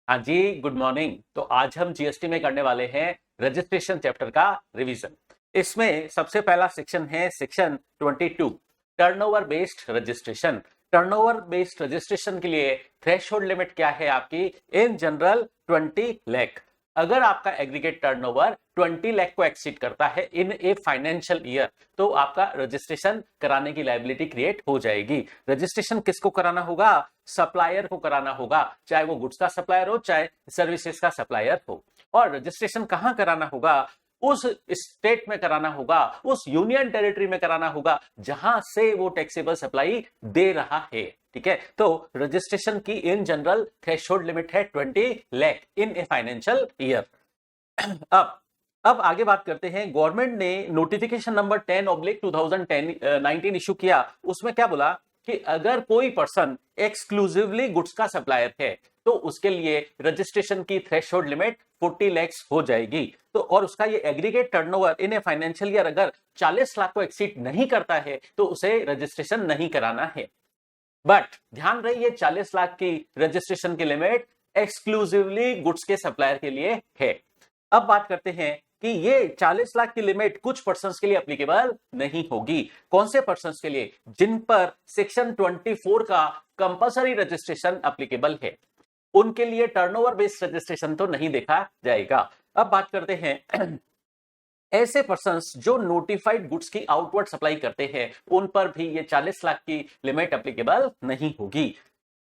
हाँ जी, good morning. तो आज हम जीएसटी में करने वाले हैं रजिस्ट्रेशन चैप्टर का रिवीजन। इसमें सबसे पहला सेक्शन है section 22, turnover based registration. Turnover based registration के लिए थ्रेशोल्ड लिमिट क्या है आपकी? In general 20 lakh. अगर आपका एग्रीगेट टर्नओवर 20 लाख को एक्सीड करता है इन ए फाइनेंशियल ईयर, तो आपका रजिस्ट्रेशन कराने की लायबिलिटी क्रिएट हो जाएगी। रजिस्ट्रेशन किसको कराना होगा? सप्लायर को कराना होगा, चाहे वो गुड्स का सप्लायर हो चाहे सर्विसेज का सप्लायर हो। और रजिस्ट्रेशन कहां कराना होगा? उस स्टेट में कराना होगा, उस यूनियन टेरिटरी में कराना होगा जहां से वो टैक्सेबल सप्लाई दे रहा है। ठीक है, तो रजिस्ट्रेशन की इन जनरल थ्रेशोल्ड लिमिट है 20 लाख इन ए फाइनेंशियल ईयर। अब आगे बात करते हैं। गवर्नमेंट ने नोटिफिकेशन नंबर 10/2019 इशू किया। उसमें क्या बोला कि अगर कोई पर्सन एक्सक्लूसिवली गुड्स का सप्लायर है तो उसके लिए रजिस्ट्रेशन की थ्रेशोल्ड लिमिट 40 लाख हो जाएगी। तो और उसका ये aggregate turnover in a financial year अगर 40 लाख को एक्सीड नहीं करता है तो उसे रजिस्ट्रेशन नहीं कराना है। बट ध्यान रहे, ये 40 लाख की रजिस्ट्रेशन की लिमिट एक्सक्लूसिवली गुड्स के सप्लायर के लिए है। अब बात करते हैं कि ये 40 लाख की लिमिट कुछ पर्संस के लिए एप्लीकेबल नहीं होगी। कौन से पर्संस के लिए? जिन पर सेक्शन 24 का कंपलसरी रजिस्ट्रेशन एप्लीकेबल है, उनके लिए टर्नओवर बेस्ड रजिस्ट्रेशन तो नहीं देखा जाएगा। अब बात करते हैं ऐसे पर्संस जो नोटिफाइड गुड्स की आउटवर्ड सप्लाई करते हैं, उन पर भी ये 40 लाख की लिमिट एप्लीकेबल नहीं होगी।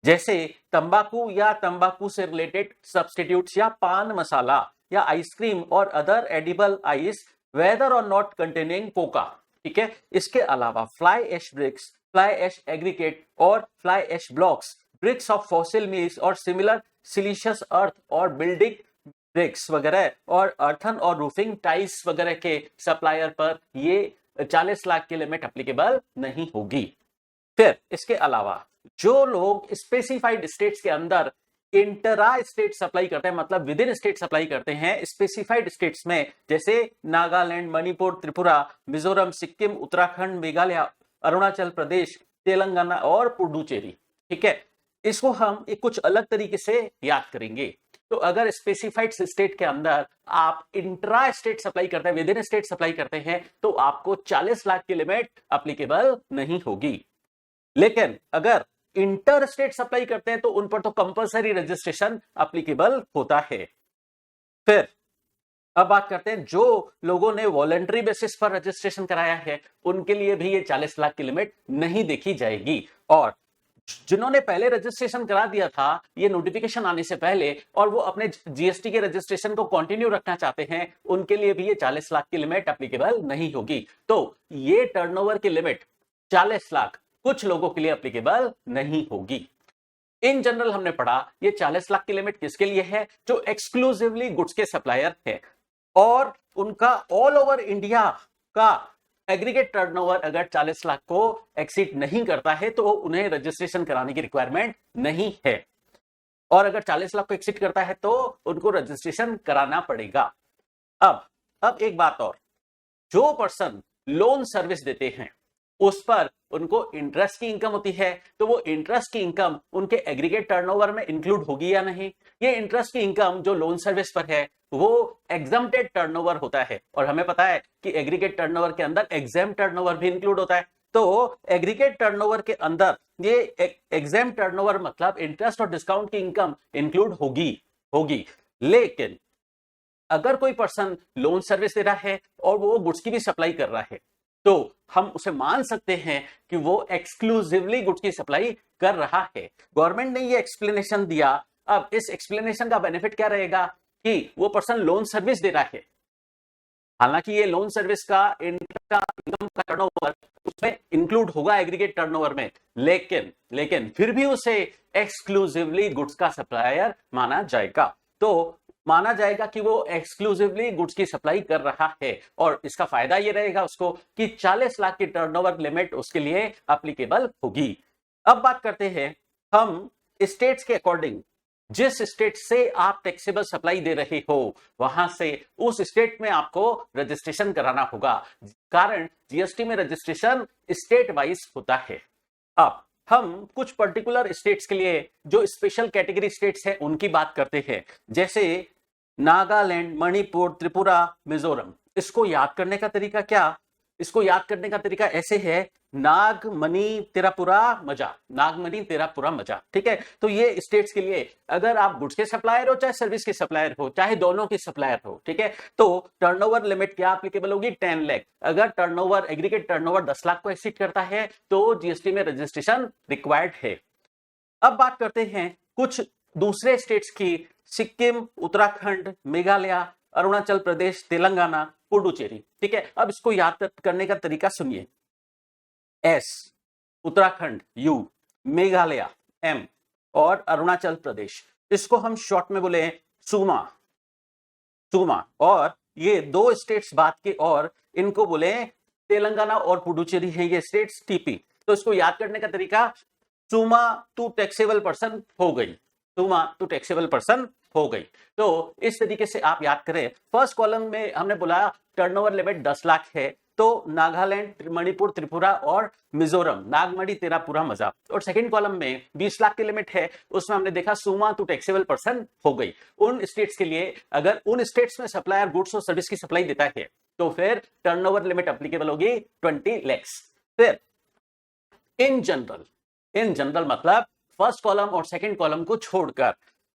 जैसे तंबाकू या तंबाकू से रिलेटेड सब्सटीट्यूट्स या पान मसाला या आइसक्रीम और other edible ice whether or not containing cocoa. ठीक है, इसके अलावा fly ash bricks, fly ash aggregate और fly ash blocks, bricks of fossil meals or similar siliceous earth और बिल्डिंग ब्रिक्स वगैरह और अर्थन और रूफिंग टाइल्स वगैरह के सप्लायर पर ये 40 लाख की लिमिट एप्लीकेबल नहीं होगी। फिर इसके अलावा जो लोग स्पेसिफाइड स्टेट्स के अंदर इंटरा स्टेट सप्लाई करते हैं, मतलब विद इन स्टेट सप्लाई करते हैं स्पेसिफाइड स्टेट्स में, जैसे नागालैंड, मणिपुर, त्रिपुरा, मिजोरम, सिक्किम, उत्तराखंड, मेघालय, अरुणाचल प्रदेश, तेलंगाना और पुडुचेरी। ठीक है, इसको हम एक कुछ अलग तरीके से याद करेंगे। तो अगर स्पेसिफाइड स्टेट के अंदर आप इंट्रा स्टेट सप्लाई करते हैं, विद इन स्टेट सप्लाई करते हैं, तो आपको 40 लाख की लिमिट एप्लीकेबल नहीं होगी। लेकिन अगर इंटर स्टेट सप्लाई करते हैं तो उन पर तो कंपलसरी रजिस्ट्रेशन एप्लीकेबल होता है। फिर अब बात करते हैं जो लोगों ने वॉलंटरी बेसिस पर रजिस्ट्रेशन कराया है, उनके लिए भी ये 40 लाख की लिमिट नहीं देखी जाएगी। और जिन्होंने पहले रजिस्ट्रेशन करा दिया था ये नोटिफिकेशन आने से पहले, और वो अपने जीएसटी के रजिस्ट्रेशन को कंटिन्यू रखना चाहते हैं, उनके लिए भी ये 40 लाख की लिमिट एप्लीकेबल नहीं होगी। तो ये टर्नओवर की लिमिट 40 लाख कुछ लोगों के लिए एप्लीकेबल नहीं होगी। इन जनरल हमने पढ़ा ये 40 लाख की लिमिट किसके लिए है? जो एक्सक्लूसिवली गुड्स के सप्लायर है और उनका ऑल ओवर इंडिया का एग्रीगेट टर्नओवर अगर 40 लाख को एक्सीड नहीं करता है तो उन्हें रजिस्ट्रेशन कराने की रिक्वायरमेंट नहीं है। और अगर 40 लाख को एक्सीड करता है तो उनको रजिस्ट्रेशन कराना पड़ेगा। अब एक बात और, जो पर्सन लोन सर्विस देते हैं उस पर उनको इंटरेस्ट की इनकम होती है, तो वो इंटरेस्ट की इनकम उनके एग्रीगेट टर्नओवर में इंक्लूड होगी या नहीं? ये इंटरेस्ट की इनकम जो लोन सर्विस पर है वो एग्जम्प्टेड टर्नओवर होता है, और हमें पता है कि एग्रीगेट टर्नओवर के अंदर एग्जाम टर्नओवर भी इंक्लूड होता है। तो एग्रीगेट टर्नओवर के अंदर ये एग्जाम टर्नओवर मतलब इंटरेस्ट और डिस्काउंट की इनकम इंक्लूड होगी। लेकिन अगर कोई पर्सन लोन सर्विस दे रहा है और वो गुड्स की भी सप्लाई कर रहा है, तो हम उसे मान सकते हैं कि वो एक्सक्लूसिवली गुड्स की सप्लाई कर रहा है। गवर्नमेंट ने ये एक्सप्लेनेशन दिया। अब इस एक्सप्लेनेशन का बेनिफिट क्या रहेगा कि वो पर्सन लोन सर्विस दे रहा है, हालांकि ये लोन सर्विस का इनकम का टर्नओवर उसमें इंक्लूड होगा एग्रीगेट टर्नओवर में, लेकिन फिर भी उसे एक्सक्लूसिवली गुड्स का सप्लायर माना जाएगा। तो माना जाएगा कि वो एक्सक्लूसिवली गुड्स की सप्लाई कर रहा है, और इसका फायदा ये रहेगा उसको कि 40 लाख की टर्नओवर लिमिट उसके लिए एप्लीकेबल होगी। अब बात करते हैं हम स्टेट्स के अकॉर्डिंग, जिस स्टेट से आप टैक्सेबल सप्लाई दे रहे हो वहां से उस स्टेट में आपको रजिस्ट्रेशन कराना होगा, कारण जीएसटी में रजिस्ट्रेशन स्टेट वाइज होता है। अब हम कुछ पर्टिकुलर स्टेट्स के लिए जो स्पेशल कैटेगरी स्टेट्स हैं उनकी बात करते हैं, जैसे नागालैंड, मणिपुर, त्रिपुरा, मिजोरम। इसको याद करने का तरीका क्या? इसको याद करने का तरीका ऐसे है, नागमणि तेरापुरा मजा, नागमणि तेरापुरा मजा। ठीक है, तो ये स्टेट्स के लिए अगर आप गुड्स के सप्लायर हो चाहे सर्विस के सप्लायर हो चाहे दोनों के सप्लायर हो, ठीक है, तो टर्नओवर लिमिट क्या एप्लीकेबल होगी? 10 लाख। अगर टर्नओवर, एग्रीगेट टर्नओवर 10 लाख को एक्सीड करता है तो जीएसटी में रजिस्ट्रेशन रिक्वायर्ड है। अब बात करते हैं कुछ दूसरे स्टेट्स की, सिक्किम, उत्तराखंड, मेघालय, अरुणाचल प्रदेश, तेलंगाना, पुडुचेरी। ठीक है, अब इसको याद करने का तरीका सुनिए। S, Uttarakhand U, Meghalaya M और अरुणाचल प्रदेश, इसको हम शॉर्ट में बोले सूमा, सूमा। और ये दो स्टेट्स बात के और इनको बोले तेलंगाना और पुडुचेरी है ये स्टेट्स टीपी। तो इसको याद करने का तरीका, सूमा टू टैक्सेबल पर्सन हो गई, सूमा टू टैक्सेबल पर्सन हो गई। तो इस तरीके से आप याद करें। फर्स्ट कॉलम में हमने बोला टर्नओवर लिमिट 10 लाख है, तो नागालैंड, मणिपुर, त्रिपुरा और मिजोरम, नागमणि तेरापुरा मजा। और सेकंड कॉलम में 20 लाख की लिमिट है, उसमें हमने देखा सूमा टू टैक्सेबल पर्सन हो गई। उन स्टेट्स के लिए अगर उन स्टेट्स में सप्लायर गुड्स और सर्विस की सप्लाई देता है तो फिर टर्नओवर लिमिट एप्लीकेबल होगी 20 लाख। फिर इन जनरल मतलब फर्स्ट कॉलम और सेकंड कॉलम को छोड़कर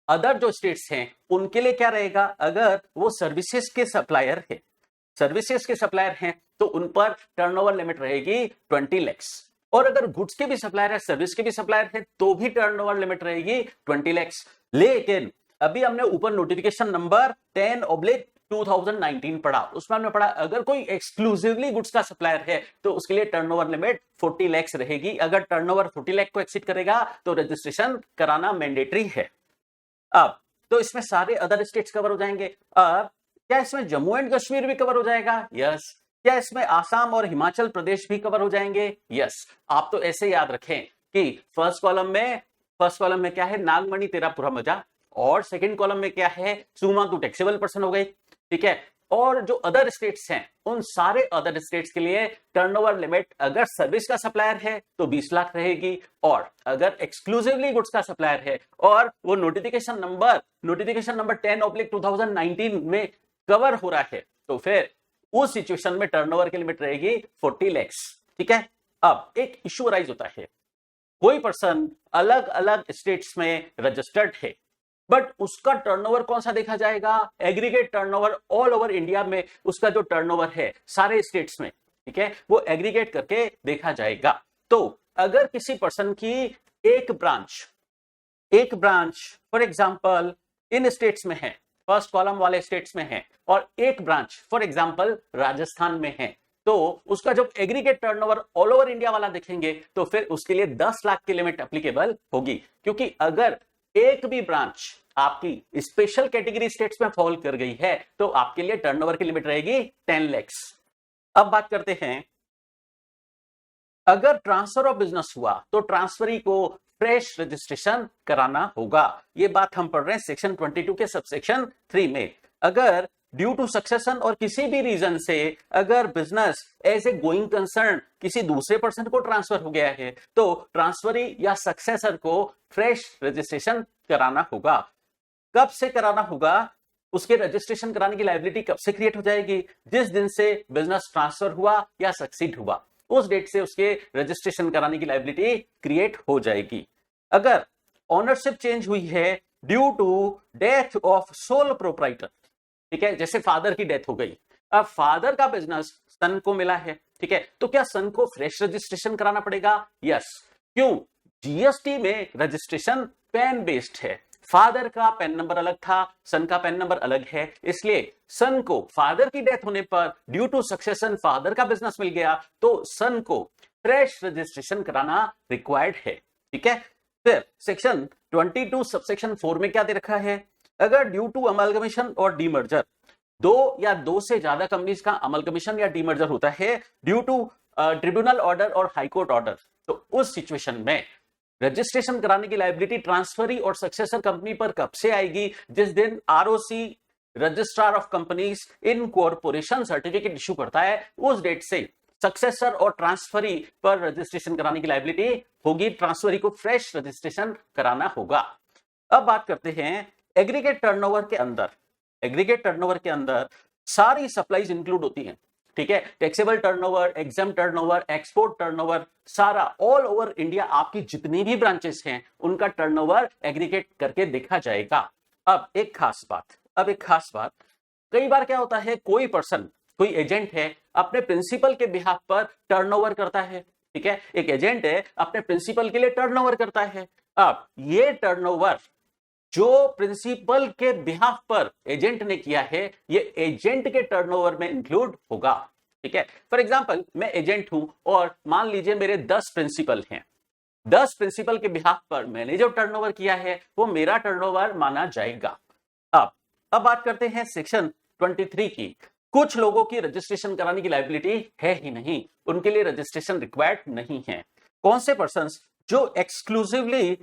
अदर जो स्टेट्स हैं उनके लिए क्या रहेगा? अगर वो सर्विसेज के सप्लायर है, सर्विसेज के सप्लायर हैं तो उन पर टर्नओवर लिमिट रहेगी 20 लाख। और अगर गुड्स के भी सप्लायर है, सर्विस के भी सप्लायर है तो भी टर्नओवर लिमिट रहेगी 20 लाख। लेकिन अभी हमने ऊपर नोटिफिकेशन नंबर 10/2019 पढ़ा, उसमें हमने पढ़ा अगर कोई एक्सक्लूसिवली गुड्स का सप्लायर है तो उसके लिए टर्नओवर लिमिट 40 लाख रहेगी। अगर टर्नओवर 40 लाख को एक्सीड करेगा तो रजिस्ट्रेशन कराना मैंडेटरी है। अब तो इसमें सारे अदर स्टेट्स कवर हो जाएंगे। अब क्या इसमें जम्मू एंड कश्मीर भी कवर हो जाएगा? यस। क्या इसमें आसाम और हिमाचल प्रदेश भी कवर हो जाएंगे? यस। आप तो ऐसे याद रखें कि फर्स्ट कॉलम में क्या है? नागमणि तेरापुरा मजा। और सेकंड कॉलम में क्या है? सूमा टू टैक्सेबल पर्सन हो गई। ठीक है, और जो अदर स्टेट्स हैं उन सारे अदर स्टेट्स के लिए टर्नओवर लिमिट अगर सर्विस का सप्लायर है तो 20 लाख रहेगी, और अगर एक्सक्लूसिवली गुड्स का सप्लायर है और वो नोटिफिकेशन नंबर 10/2019 में कवर हो रहा है तो फिर उस सिचुएशन में टर्नओवर की लिमिट रहेगी 40 लाख। ठीक है, अब एक इश्यू अराइज होता है, कोई पर्सन अलग अलग स्टेट्स में रजिस्टर्ड है बट उसका टर्नओवर कौन सा देखा जाएगा? Aggregate turnover all over India में उसका जो टर्नओवर है सारे स्टेट्स में, ठीक है, वो एग्रीगेट करके देखा जाएगा। तो अगर किसी पर्सन की एक branch for example in states में है, फर्स्ट कॉलम वाले स्टेट्स में है, और एक ब्रांच फॉर एग्जांपल राजस्थान में है, तो उसका जब aggregate turnover all over India वाला देखेंगे तो फिर उसके लिए 10 लाख की लिमिट एप्लीकेबल होगी। क्योंकि अगर एक भी ब्रांच आपकी स्पेशल कैटेगरी स्टेट्स में फॉल कर गई है तो आपके लिए टर्नओवर की लिमिट रहेगी 10 लाख। अब बात करते हैं, अगर ट्रांसफर ऑफ बिजनेस हुआ तो ट्रांसफरी को फ्रेश रजिस्ट्रेशन कराना होगा। ये बात हम पढ़ रहे हैं सेक्शन 22 के सबसेक्शन 3 में। अगर ड्यू टू सक्सेशन और किसी भी रीजन से अगर business as a going concern किसी दूसरे पर्सन को ट्रांसफर हो गया है तो ट्रांसफरी या सक्सेसर को फ्रेश रजिस्ट्रेशन कराना होगा। कब से कराना होगा? उसके रजिस्ट्रेशन कराने की लायबिलिटी कब से क्रिएट हो जाएगी? जिस दिन से बिजनेस ट्रांसफर हुआ या सक्सीड हुआ उस डेट से उसके रजिस्ट्रेशन कराने की लायबिलिटी क्रिएट हो जाएगी। अगर ओनरशिप चेंज हुई है due to death of sole proprietor, ठीक है, जैसे फादर की डेथ हो गई, अब फादर का बिजनेस सन को मिला है, ठीक है, तो क्या सन को फ्रेश रजिस्ट्रेशन कराना पड़ेगा? यस। क्यों? जीएसटी में रजिस्ट्रेशन पैन बेस्ड है। फादर का पैन नंबर अलग था, सन का पैन नंबर अलग है, इसलिए सन को फादर की डेथ होने पर ड्यू टू सक्सेशन फादर का बिजनेस मिल गया तो सन को फ्रेश रजिस्ट्रेशन कराना रिक्वायर्ड है। ठीक है, फिर सेक्शन 22 सबसेक्शन 4 में क्या दे रखा है? अगर ड्यू टू अमलगमेशन और डीमर्जर, दो या दो से ज्यादा कंपनीज का अमलगमेशन या डीमर्जर होता है ड्यू टू ट्रिब्यूनल ऑर्डर और हाईकोर्ट ऑर्डर, तो उस सिचुएशन में रजिस्ट्रेशन कराने की लायबिलिटी ट्रांसफरी और सक्सेसर कंपनी पर कब से आएगी? जिस दिन ROC registrar of companies in corporation certificate issue करता है उस डेट से सक्सेसर और ट्रांसफरी पर रजिस्ट्रेशन कराने की लायबिलिटी होगी, ट्रांसफरी को फ्रेश रजिस्ट्रेशन कराना होगा। अब बात करते हैं एग्रीगेट टर्नओवर के अंदर। एग्रीगेट टर्नओवर के अंदर सारी सप्लाईज इंक्लूड होती हैं, ठीक है। Taxable turnover, exam turnover, export turnover, सारा ऑल ओवर इंडिया आपकी जितनी भी ब्रांचेस हैं उनका टर्नओवर एग्रीगेट करके देखा जाएगा। अब एक खास बात, कई बार क्या होता है, कोई पर्सन, कोई एजेंट है, अपने प्रिंसिपल के बिहाफ पर टर्नओवर करता है, ठीक है। एक एजेंट है, अपने प्रिंसिपल के लिए टर्नओवर करता है। अब ये टर्नओवर जो प्रिंसिपल के बिहाफ पर एजेंट ने किया है, ये एजेंट के टर्नओवर में इंक्लूड होगा, ठीक है। फॉर एग्जांपल, मैं एजेंट हूं और मान लीजिए मेरे 10 प्रिंसिपल हैं। 10 प्रिंसिपल के बिहाफ पर मैंने जो टर्नओवर किया है वो मेरा टर्नओवर माना जाएगा। अब बात करते हैं सेक्शन 23 की। कुछ लोगों की रजिस्ट्रेशन कराने की लायबिलिटी है ही नहीं, उनके लिए रजिस्ट्रेशन रिक्वायर्ड नहीं है। कौन से पर्संस? जो एक्सक्लूसिवली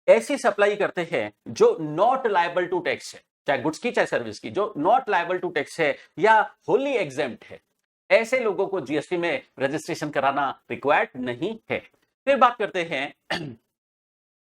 ऐसी सप्लाई करते हैं जो नॉट लायबल टू टैक्स है, चाहे गुड्स की चाहे सर्विस की, जो नॉट लायबल टू टैक्स है या होली एग्जेम्प्ट है, ऐसे लोगों को जीएसटी में रजिस्ट्रेशन कराना रिक्वायर्ड नहीं है। फिर बात करते हैं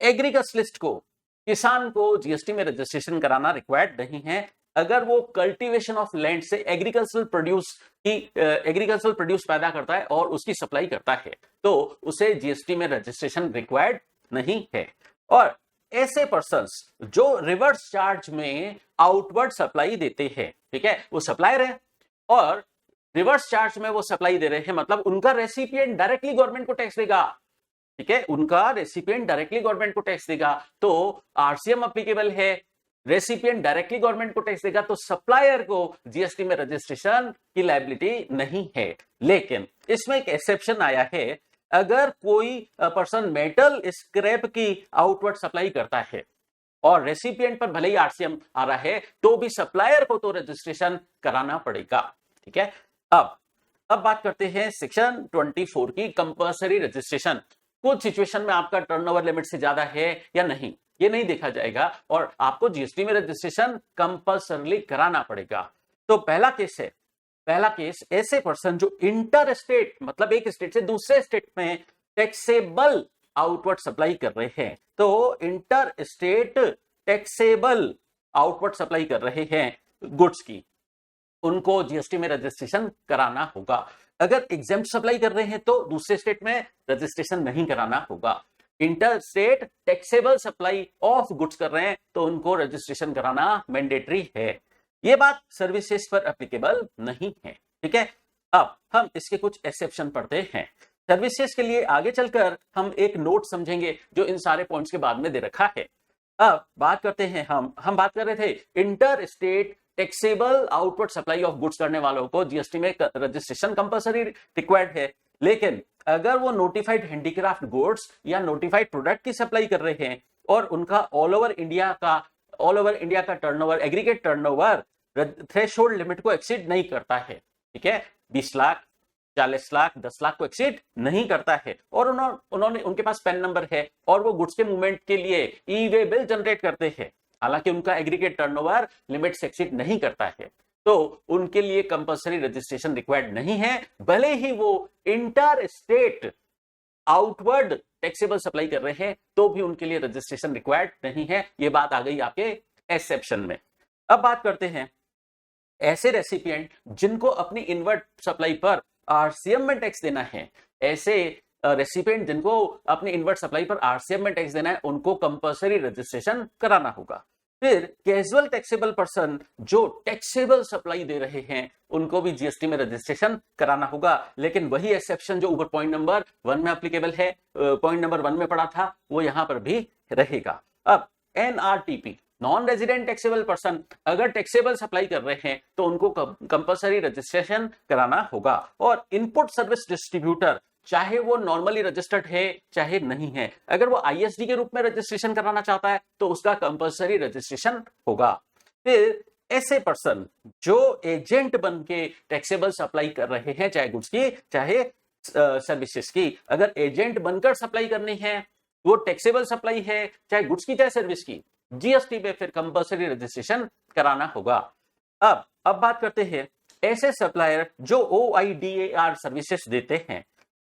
एग्रीकल्चर लिस्ट को। किसान को जीएसटी में रजिस्ट्रेशन कराना रिक्वायर्ड नहीं है अगर वो कल्टीवेशन ऑफ लैंड से एग्रीकल्चरल प्रोड्यूस पैदा करता है और उसकी सप्लाई करता है, तो उसे जीएसटी में रजिस्ट्रेशन रिक्वायर्ड नहीं है। और ऐसे पर्संस जो रिवर्स चार्ज में आउटवर्ड सप्लाई देते हैं, ठीक है, वो सप्लायर है और रिवर्स चार्ज में वो सप्लाई दे रहे हैं, मतलब उनका रेसिपिएंट डायरेक्टली गवर्नमेंट को टैक्स देगा, ठीक है, उनका रेसिपिएंट डायरेक्टली गवर्नमेंट को टैक्स देगा, तो आरसीएम अप्लीकेबल है। रेसिपिएंट डायरेक्टली गवर्नमेंट को टैक्स देगा तो सप्लायर को जीएसटी में रजिस्ट्रेशन की लायबिलिटी नहीं है। लेकिन इसमें एक एक्सेप्शन आया है, अगर कोई पर्सन मेटल स्क्रैप की आउटवर्ड सप्लाई करता है और रेसिपिएंट पर भले ही आरसीएम आ रहा है तो भी सप्लायर को तो रजिस्ट्रेशन कराना पड़ेगा, ठीक है। अब बात करते हैं सेक्शन 24 की, कंपल्सरी रजिस्ट्रेशन। कुछ सिचुएशन में आपका टर्नओवर लिमिट से ज्यादा है या नहीं, ये नहीं देखा जाएगा और आपको जीएसटी में रजिस्ट्रेशन कंपल्सरली कराना पड़ेगा। तो पहला केस ऐसे पर्सन जो इंटर स्टेट, मतलब एक स्टेट से दूसरे स्टेट में टैक्सेबल आउटवर्ड सप्लाई कर रहे हैं, तो inter state taxable outward supply कर रहे हैं गुड्स की, उनको जीएसटी में रजिस्ट्रेशन कराना होगा। अगर एग्जेम्प्ट सप्लाई कर रहे हैं तो दूसरे स्टेट में रजिस्ट्रेशन नहीं कराना होगा। Inter state taxable supply of goods कर रहे हैं तो उनको रजिस्ट्रेशन कराना मैंडेटरी है। ये बात सर्विसेज पर एप्लीकेबल नहीं है, ठीक है। अब हम इसके कुछ एक्सेप्शन पढ़ते हैं। सर्विसेज के लिए आगे चलकर हम एक नोट समझेंगे जो इन सारे पॉइंट्स के बाद में दे रखा है। अब बात करते हैं, हम बात कर रहे थे inter state taxable outward supply of goods करने वालों को जीएसटी में रजिस्ट्रेशन कंपल्सरी रिक्वायर्ड है। लेकिन अगर वो नोटिफाइड हैंडीक्राफ्ट गुड्स या नोटिफाइड प्रोडक्ट की सप्लाई कर रहे हैं और उनका ऑल ओवर इंडिया का turnover, aggregate turnover threshold limit को एक्सीड नहीं करता है, ठीक है, 20 लाख, 40 लाख, 10 लाख को एक्सीड नहीं करता है और उन्होंने उनके पास पैन नंबर है और वो गुड्स के मूवमेंट के लिए ई वे बिल जनरेट करते हैं, हालांकि उनका एग्रीगेट टर्नओवर लिमिट से एक्सीड नहीं करता है, तो उनके लिए कंपल्सरी रजिस्ट्रेशन रिक्वायर्ड नहीं है, भले ही वो inter state outward taxable supply कर रहे हैं तो भी उनके लिए रजिस्ट्रेशन रिक्वायर्ड नहीं है। ये बात आ गई आपके एक्सेप्शन में। अब बात करते हैं ऐसे रेसिपिएंट जिनको अपनी इनवर्ट सप्लाई पर आरसीएम में टैक्स देना है। ऐसे रेसिपिएंट जिनको अपनी इनवर्ट सप्लाई पर आरसीएम में टैक्स देना है, उनको कंपल्सरी रजिस्ट्रेशन कराना होगा। फिर कैजुअल टैक्सेबल पर्सन जो टैक्सेबल सप्लाई दे रहे हैं, उनको भी जीएसटी में रजिस्ट्रेशन कराना होगा। लेकिन वही एक्सेप्शन जो ऊपर पॉइंट नंबर 1 में एप्लीकेबल है, पॉइंट नंबर 1 में पढ़ा था, वो यहां पर भी रहेगा। अब NRTP, non resident taxable person, अगर टैक्सेबल सप्लाई कर रहे हैं तो उनको कंपल्सरी रजिस्ट्रेशन कराना होगा। और इनपुट सर्विस डिस्ट्रीब्यूटर, चाहे वो नॉर्मली रजिस्टर्ड है चाहे नहीं है, अगर वो आईएसडी के रूप में रजिस्ट्रेशन कराना चाहता है तो उसका कंपल्सरी रजिस्ट्रेशन होगा। फिर ऐसे पर्सन जो एजेंट बन के टैक्सेबल सप्लाई कर रहे हैं, चाहे गुड्स की चाहे सर्विसेज की, अगर एजेंट बनकर सप्लाई करनी है, वो टैक्सेबल सप्लाई है चाहे गुड्स की चाहे सर्विस की, जीएसटी पे फिर कंपल्सरी रजिस्ट्रेशन कराना होगा। अब बात करते हैं ऐसे सप्लायर जो OIDAR सर्विसेज देते हैं,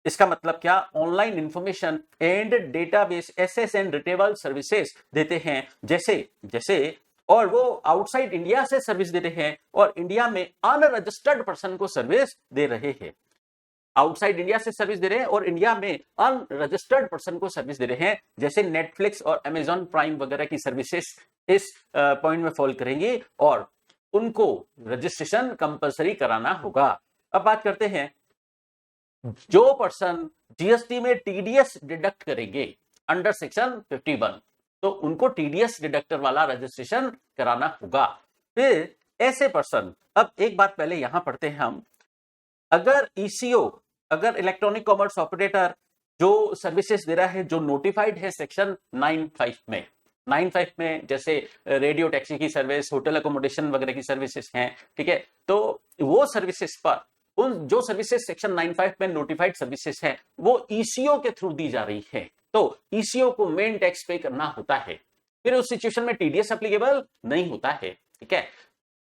इसका मतलब क्या, online information and database access and retrieval services देते हैं, जैसे और वो आउटसाइड इंडिया से सर्विस दे रहे हैं और इंडिया में अनरजिस्टर्ड पर्सन को सर्विस दे रहे हैं। आउटसाइड इंडिया से सर्विस दे रहे हैं और इंडिया में अनरजिस्टर्ड पर्सन को सर्विस दे रहे हैं, जैसे नेटफ्लिक्स और अमेजॉन प्राइम वगैरह की सर्विसेज इस पॉइंट में फॉल करेंगी और उनको रजिस्ट्रेशन कंपलसरी कराना होगा। अब बात करते हैं, जो पर्सन जीएसटी में टीडीएस डिडक्ट करेंगे अंडर सेक्शन 51, तो उनको टीडीएस डिडक्टर वाला रजिस्ट्रेशन कराना होगा। फिर ऐसे पर्सन, अब एक बात पहले यहां पढ़ते हैं हम, अगर ईसीओ, अगर इलेक्ट्रॉनिक कॉमर्स ऑपरेटर जो सर्विसेज दे रहा है, जो नोटिफाइड है सेक्शन 95 में, जैसे रेडियो टैक्सी की सर्विस, होटल अकोमोडेशन वगैरह की सर्विसेज हैं, ठीक है, तो वो सर्विसेज पर, उन जो सर्विसेज सेक्शन 95 में नोटिफाइड सर्विसेज हैं, वो ईसीओ के थ्रू दी जा रही है, तो ईसीओ को मेन टैक्स पे करना होता है। फिर उस सिचुएशन में टीडीएस एप्लीकेबल नहीं होता है, ठीक है,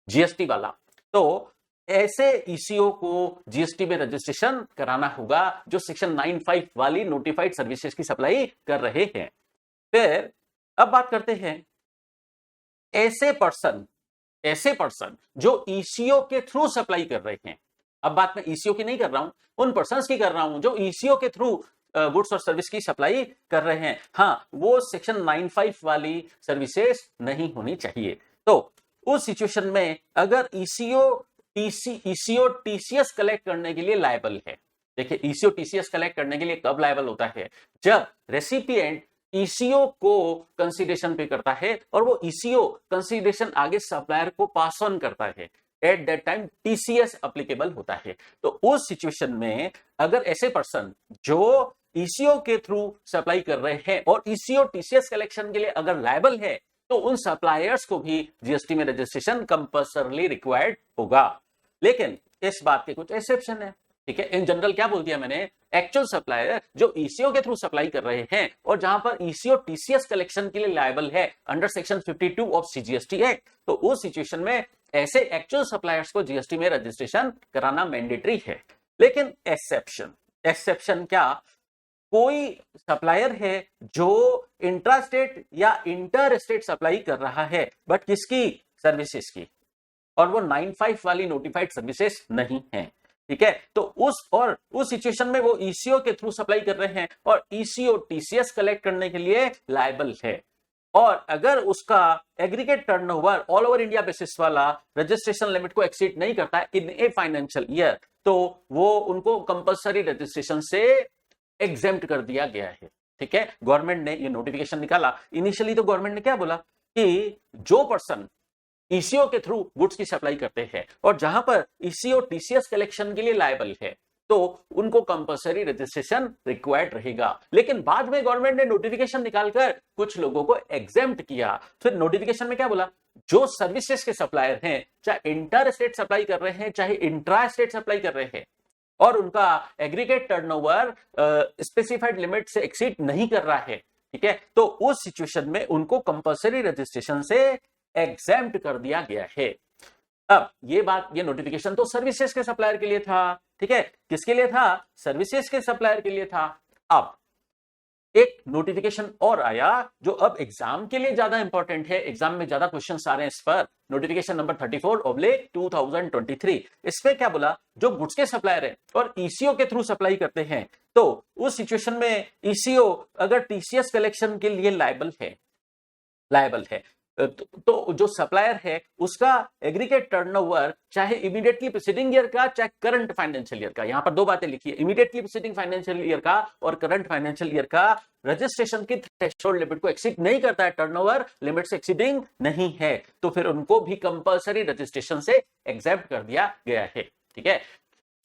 जीएसटी वाला। तो ऐसे ईसीओ को जीएसटी में रजिस्ट्रेशन कराना होगा जो सेक्शन 95 वाली नोटिफाइड सर्विसेज की सप्लाई कर रहे हैं। फिर अब बात करते हैं ऐसे पर्सन जो ईसीओ के थ्रू सप्लाई कर रहे हैं। अब बात मैं ईसीओ की नहीं कर रहा हूं, उन पर्संस की कर रहा हूं जो ईसीओ के थ्रू गुड्स और सर्विस की सप्लाई कर रहे हैं। हाँ, वो सेक्शन 95 वाली सर्विसेज नहीं होनी चाहिए। तो उस सिचुएशन में अगर ईसीओ टीसीएस कलेक्ट करने के लिए लायबल है, देखिए ईसीओ टीसीएस कलेक्ट करने के लिए कब लायबल होता है, जब रेसिपिएंट ईसीओ को कंसीडरेशन पे करता है और वो ईसीओ कंसीडरेशन आगे सप्लायर को पास ऑन करता है, at that time TCS applicable होता है। तो उस सिचुएशन में अगर ऐसे पर्सन जो ईसीओ के थ्रू सप्लाई कर रहे हैं और ईसीओ टीसीएस कलेक्शन के लिए अगर लायबल है, तो उन सप्लायर्स को भी जीएसटी में रजिस्ट्रेशन कंपल्सरली रिक्वायर्ड होगा। लेकिन इस बात के कुछ एक्सेप्शन है, ठीक है। इन जनरल क्या बोल दिया मैंने, एक्चुअल सप्लायर जो ईसीओ के थ्रू सप्लाई कर रहे हैं और जहां पर ईसीओ टीसीएस कलेक्शन के लिए लायबल है under section 52 of CGST act, तो उस सिचुएशन में ऐसे एक्चुअल सप्लायर्स को जीएसटी में रजिस्ट्रेशन कराना मैंडेटरी है। लेकिन एक्सेप्शन क्या, कोई सप्लायर है जो इंट्रास्टेट या इंटर स्टेट सप्लाई कर रहा है, बट किसकी, सर्विसेज की, और वो 95 वाली नोटिफाइड सर्विसेज नहीं है, ठीक है। तो उस सिचुएशन में वो ईसीओ के थ्रू सप्लाई कर रहे हैं और ईसीओ टीसीएस कलेक्ट करने के लिए लायबल है, और अगर उसका aggregate turnover all over India basis वाला रजिस्ट्रेशन लिमिट को एक्सीड नहीं करता है इन ए फाइनेंशियल ईयर, तो वो उनको कंपल्सरी रजिस्ट्रेशन से एग्जेम्प्ट कर दिया गया है, ठीक है। गवर्नमेंट ने ये नोटिफिकेशन निकाला। इनिशियली तो गवर्नमेंट ने क्या बोला कि जो पर्सन ईसीओ के थ्रू गुड्स की सप्लाई करते हैं और जहां पर ईसीओ टीसीएस कलेक्शन के लिए लायबल है, तो उनको कंपल्सरी रजिस्ट्रेशन रिक्वायर्ड रहेगा। लेकिन बाद में गवर्नमेंट ने नोटिफिकेशन निकालकर कुछ लोगों को एग्जेम्प्ट किया। फिर नोटिफिकेशन में क्या बोला, जो सर्विसेज के सप्लायर हैं, चाहे इंटर स्टेट सप्लाई कर रहे हैं चाहे इंट्रा स्टेट सप्लाई कर रहे हैं, और उनका एग्रीगेट टर्नओवर स्पेसिफाइड लिमिट से एक्सीड नहीं कर रहा है, ठीक है, तो उस सिचुएशन में उनको कंपल्सरी रजिस्ट्रेशन से एग्जेम्प्ट कर दिया गया है। अब ये नोटिफिकेशन तो सर्विसेज के सप्लायर के लिए था, ठीक है। किसके लिए था, सर्विसेज के सप्लायर के लिए था। अब एक नोटिफिकेशन और आया जो अब एग्जाम के लिए ज्यादा इंपॉर्टेंट है, एग्जाम में ज्यादा क्वेश्चंस आ रहे हैं इस पर। Notification number 34/2023। इसमें क्या बोला, जो गुड्स के सप्लायर है और ईसीओ के थ्रू सप्लाई करते हैं, तो उस सिचुएशन में ईसीओ अगर टीसीएस कलेक्शन के लिए लायबल है, तो जो सप्लायर है उसका एग्रीगेट टर्नओवर चाहे इमीडिएटली प्रीसीडिंग ईयर का चाहे करंट फाइनेंशियल ईयर का, यहां पर दो बातें लिखी है, इमीडिएटली प्रीसीडिंग फाइनेंशियल ईयर का और करंट फाइनेंशियल ईयर का, रजिस्ट्रेशन की थ्रेशोल्ड लिमिट को एक्सीड नहीं करता है, टर्नओवर लिमिट से एक्सीडिंग नहीं है, तो फिर उनको भी कंपल्सरी रजिस्ट्रेशन से एग्जेम्प्ट कर दिया गया है, ठीक है।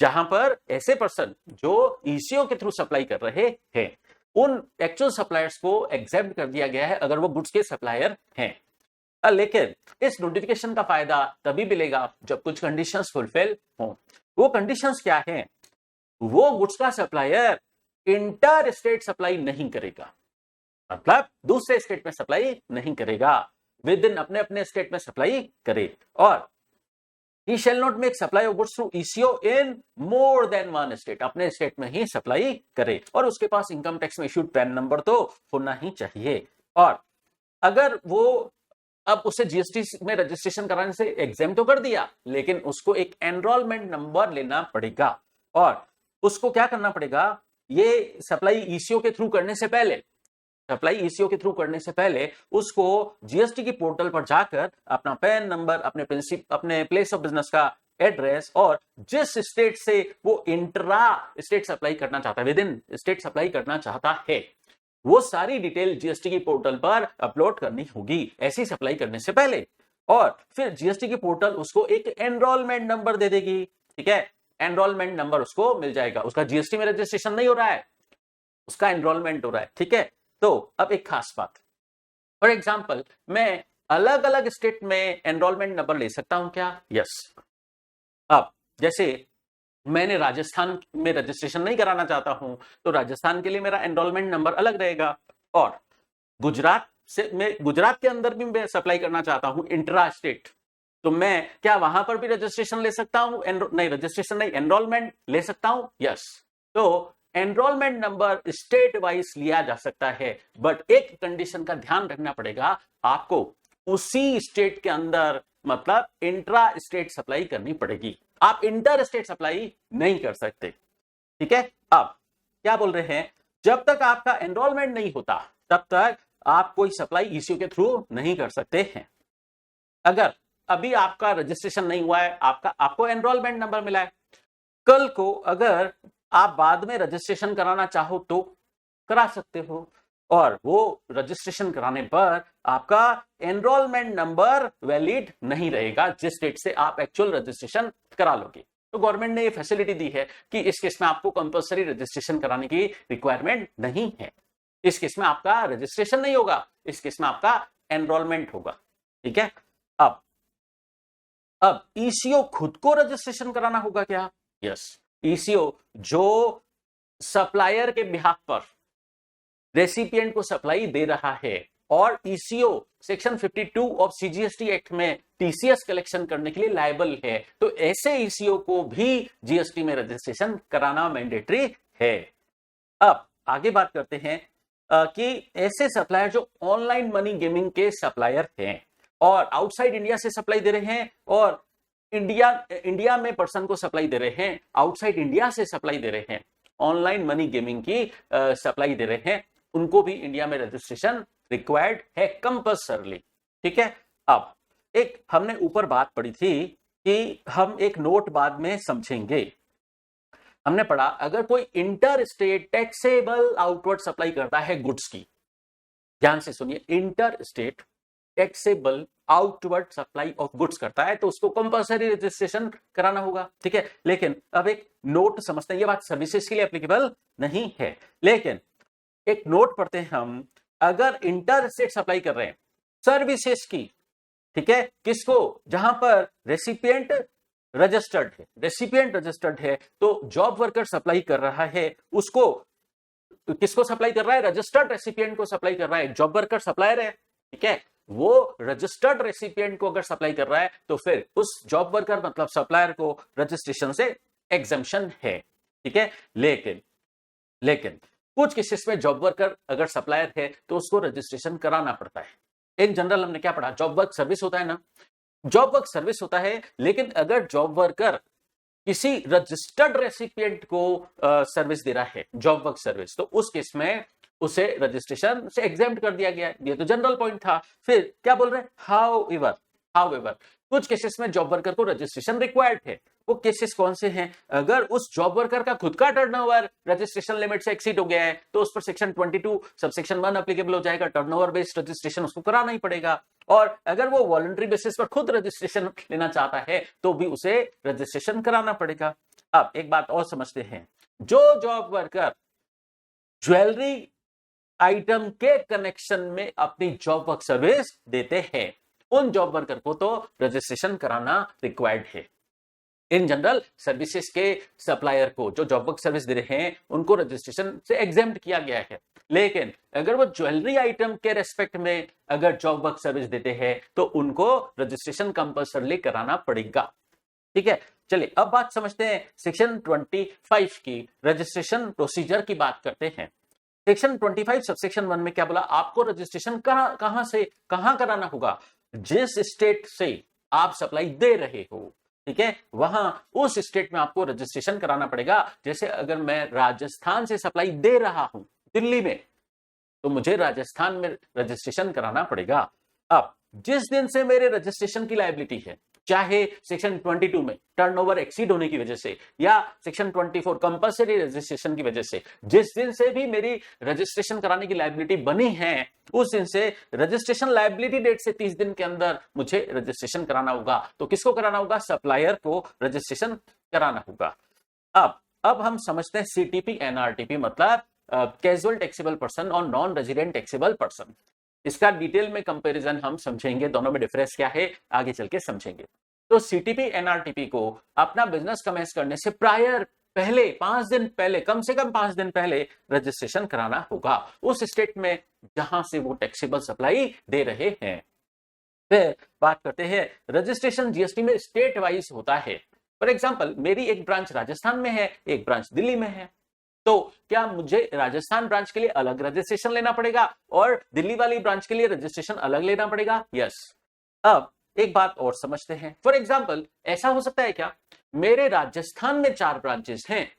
जहां पर ऐसे पर्सन जो ईसीओ के थ्रू सप्लाई कर रहे हैं, उन एक्चुअल सप्लायर्स को एग्जेम्प्ट कर दिया गया है अगर वो गुड्स के सप्लायर हैं। लेकिन इस नोटिफिकेशन का फायदा तभी मिलेगा जब कुछ कंडीशंस फुलफिल हो। वो कंडीशंस क्या हैं, वो गुड्स का सप्लायर इंटर स्टेट सप्लाई नहीं करेगा, मतलब दूसरे स्टेट में सप्लाई नहीं करेगा, विद इन अपने अपने स्टेट में सप्लाई करे, और he shall not make supply of goods through ECO in more than one state, अपने स्टेट में ही सप्लाई करे, और उसके पास इनकम टैक्स में इश्यूड पैन नंबर तो होना ही चाहिए। और अगर वो अब उसे जीएसटी में रजिस्ट्रेशन कराने से एग्जाम तो कर दिया, लेकिन उसको एक एनरोलमेंट नंबर लेना पड़ेगा, और उसको क्या करना पड़ेगा, ये सप्लाई ईसीओ के थ्रू करने से पहले, सप्लाई ईसीओ के थ्रू करने से पहले उसको जीएसटी की पोर्टल पर जाकर अपना पैन नंबर, अपने प्लेस ऑफ बिजनेस का एड्रेस, और जिस स्टेट से वो इंट्रा स्टेट सप्लाई करना चाहता है, विद इन स्टेट सप्लाई करना चाहता है, वो सारी डिटेल जीएसटी की पोर्टल पर अपलोड करनी होगी ऐसी सप्लाई करने से पहले। और फिर जीएसटी की पोर्टल उसको एक एनरोलमेंट नंबर दे देगी, ठीक है, एनरोलमेंट नंबर उसको मिल जाएगा, उसका जीएसटी में रजिस्ट्रेशन नहीं हो रहा है, उसका एनरोलमेंट हो रहा है, ठीक है। तो अब एक खास बात, फॉर एग्जाम्पल मैं अलग अलग स्टेट में एनरोलमेंट नंबर ले सकता हूं क्या? यस। अब जैसे मैंने राजस्थान में रजिस्ट्रेशन नहीं कराना चाहता हूं, तो राजस्थान के लिए मेरा एनरोलमेंट नंबर अलग रहेगा, और गुजरात के अंदर भी मैं सप्लाई करना चाहता हूं इंट्रा स्टेट, तो मैं क्या वहां पर भी रजिस्ट्रेशन ले सकता हूं? नहीं, रजिस्ट्रेशन नहीं, एनरोलमेंट ले सकता हूं। यस। तो एनरोलमेंट नंबर स्टेट वाइज लिया जा सकता है, बट एक कंडीशन का ध्यान रखना पड़ेगा, आपको उसी स्टेट के अंदर मतलब इंट्रा स्टेट सप्लाई करनी पड़ेगी, आप इंटर स्टेट सप्लाई नहीं कर सकते, ठीक है। अब क्या बोल रहे हैं, जब तक आपका एनरोलमेंट नहीं होता तब तक आप कोई सप्लाई ईसीओ के थ्रू नहीं कर सकते हैं। अगर अभी आपका रजिस्ट्रेशन नहीं हुआ है, आपको एनरोलमेंट नंबर मिला है, कल को अगर आप बाद में रजिस्ट्रेशन कराना चाहो तो करा सकते हो, और वो रजिस्ट्रेशन कराने पर आपका एनरोलमेंट नंबर वैलिड नहीं रहेगा जिस स्टेट से आप एक्चुअल रजिस्ट्रेशन करा लोगे। तो गवर्नमेंट ने ये फैसिलिटी दी है कि इस केस में आपको कंपलसरी रजिस्ट्रेशन कराने की रिक्वायरमेंट नहीं है, इस केस में आपका रजिस्ट्रेशन नहीं होगा, इस केस में आपका एनरोलमेंट होगा, ठीक है। अब ईसीओ खुद को रजिस्ट्रेशन कराना होगा क्या? यस। ईसीओ जो सप्लायर के बिहाफ पर रेसिपिएंट को सप्लाई दे रहा है, और eco section 52 of CGST act में टीसीएस कलेक्शन करने के लिए लायबल है, तो ऐसे ईसीओ को भी जीएसटी में रजिस्ट्रेशन कराना मैंडेटरी है। अब आगे बात करते हैं कि ऐसे सप्लायर जो ऑनलाइन मनी गेमिंग के सप्लायर हैं और आउटसाइड इंडिया से सप्लाई दे रहे हैं, और इंडिया में पर्सन को सप्लाई दे रहे हैं, आउटसाइड इंडिया से सप्लाई दे रहे हैं, ऑनलाइन मनी गेमिंग की सप्लाई दे रहे हैं, उनको भी इंडिया में रजिस्ट्रेशन रिक्वायर्ड है कंपल्सरली, ठीक है। अब एक हमने ऊपर बात पढ़ी थी कि हम एक नोट बाद में समझेंगे, हमने पढ़ा अगर कोई inter state taxable outward supply करता है गुड्स की, ध्यान से सुनिए, inter state taxable outward supply of goods करता है तो उसको कंपल्सरी रजिस्ट्रेशन कराना होगा, ठीक है। लेकिन अब एक नोट समझते हैं, ये बात सर्विसेज के लिए एप्लीकेबल नहीं है, लेकिन एक नोट पढ़ते हैं हम, अगर इंटर स्टेट सप्लाई कर रहे हैं सर्विसेज की, ठीक है, किसको? जहां पर रेसिपिएंट रजिस्टर्ड है, तो जॉब वर्कर सप्लाई कर रहा है, उसको किसको सप्लाई कर रहा है? रजिस्टर्ड रेसिपिएंट को सप्लाई कर रहा है, जॉब वर्कर सप्लायर है, ठीक है, वो रजिस्टर्ड रेसिपिएंट को अगर सप्लाई कर रहा है तो फिर उस जॉब वर्कर मतलब सप्लायर को रजिस्ट्रेशन से एग्जम्पशन है, ठीक है। लेकिन कुछ केसेस में जॉब वर्कर अगर सप्लायर है तो उसको रजिस्ट्रेशन कराना पड़ता है। इन जनरल हमने क्या पढ़ा, जॉब वर्क सर्विस होता है ना, जॉब वर्क सर्विस होता है, लेकिन अगर जॉब वर्कर किसी रजिस्टर्ड रेसिपिएंट को सर्विस दे रहा है, जॉब वर्क सर्विस, तो उस केस में उसे रजिस्ट्रेशन से एग्जेम्प्ट कर दिया गया है, ये तो जनरल पॉइंट था। फिर क्या बोल रहे हैं, हाउएवर कुछ केसेस में जॉब वर्कर को रजिस्ट्रेशन रिक्वायर्ड है। वो केसेस कौन से हैं? अगर उस जॉब वर्कर का खुद का टर्नओवर रजिस्ट्रेशन लिमिट से एक्सीड हो गया है तो उस पर सेक्शन 22 सबसेक्शन 1 एप्लीकेबल हो जाएगा, टर्नओवर बेस्ड रजिस्ट्रेशन उसको कराना ही पड़ेगा। और अगर वो वॉलंटरी बेसिस पर खुद रजिस्ट्रेशन लेना चाहता है तो भी उसे रजिस्ट्रेशन कराना पड़ेगा। अब एक बात और समझते हैं, जो जॉब वर्कर ज्वेलरी आइटम के कनेक्शन में अपनी जॉब वर्क सर्विस देते हैं उन जॉब वर्कर को तो रजिस्ट्रेशन कराना रिक्वायर्ड है। इन जनरल सर्विसेज के सप्लायर को जो जॉब वर्क सर्विस दे रहे हैं उनको रजिस्ट्रेशन से एग्जेम्प्ट किया गया है, लेकिन अगर वो ज्वेलरी आइटम के रेस्पेक्ट में अगर जॉब वर्क सर्विस देते हैं तो उनको रजिस्ट्रेशन कंपल्सरली कराना पड़ेगा। ठीक है, चलिए अब बात समझते हैं सेक्शन 25 की, रजिस्ट्रेशन प्रोसीजर की बात करते हैं। सेक्शन 25 सबसेक्शन 1 में क्या बोला, आपको रजिस्ट्रेशन कहां से कहां कराना होगा, जिस स्टेट से आप सप्लाई दे रहे हो, ठीक है, वहां उस स्टेट में आपको रजिस्ट्रेशन कराना पड़ेगा। जैसे अगर मैं राजस्थान से सप्लाई दे रहा हूं दिल्ली में, तो मुझे राजस्थान में रजिस्ट्रेशन कराना पड़ेगा। अब जिस दिन से मेरे रजिस्ट्रेशन की लायबिलिटी है, चाहे सेक्शन 22 में टर्नओवर एक्सीड होने की वजह से या सेक्शन 24 कंपल्सरी रजिस्ट्रेशन की वजह से, जिस दिन से भी मेरी रजिस्ट्रेशन कराने की लायबिलिटी बनी है, उस दिन से रजिस्ट्रेशन लायबिलिटी डेट से 30 दिन के अंदर मुझे रजिस्ट्रेशन कराना होगा। तो किसको कराना होगा, सप्लायर को रजिस्ट्रेशन कराना होगा। अब हम समझते हैं सीटीपी एनआरटीपी मतलब कैजुअल टैक्सेबल पर्सन और नॉन रेजिडेंट टैक्सेबल पर्सन। इसका डिटेल में कंपैरिजन हम समझेंगे, दोनों में डिफरेंस क्या है आगे चल के समझेंगे। तो सीटीपी एनआरटीपी को अपना बिजनेस कमेंस करने से प्रायर पहले 5 दिन पहले, कम से कम 5 दिन पहले रजिस्ट्रेशन कराना होगा उस स्टेट में जहां से वो टैक्सेबल सप्लाई दे रहे हैं। फिर बात करते हैं, रजिस्ट्रेशन जीएसटी में स्टेट वाइज होता है। फॉर एग्जाम्पल मेरी एक ब्रांच राजस्थान में है, एक ब्रांच दिल्ली में है, तो क्या मुझे राजस्थान ब्रांच के लिए अलग रजिस्ट्रेशन लेना पड़ेगा और दिल्ली वाली ब्रांच के लिए रजिस्ट्रेशन अलग लेना पड़ेगा? यस। अब एक बात और समझते हैं, फॉर एग्जाम्पल ऐसा हो सकता है क्या, मेरे राजस्थान में 4 ब्रांचेस हैं,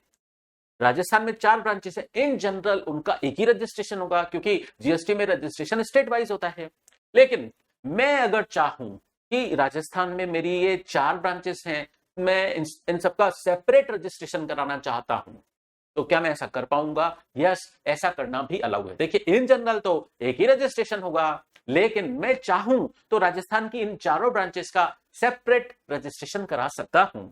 राजस्थान में 4 ब्रांचेस हैं, इन जनरल उनका एक ही रजिस्ट्रेशन होगा क्योंकि जीएसटी में रजिस्ट्रेशन स्टेट वाइज होता है। लेकिन मैं अगर चाहूं कि राजस्थान में मेरी ये 4 ब्रांचेस हैं, मैं इन सबका सेपरेट रजिस्ट्रेशन कराना चाहता हूं, तो क्या मैं ऐसा कर पाऊंगा? यस, ऐसा करना भी अलाउ है। देखिए इन जनरल तो एक ही रजिस्ट्रेशन होगा, लेकिन मैं चाहूं तो राजस्थान की इन 4 ब्रांचेस का सेपरेट रजिस्ट्रेशन करा सकता हूं,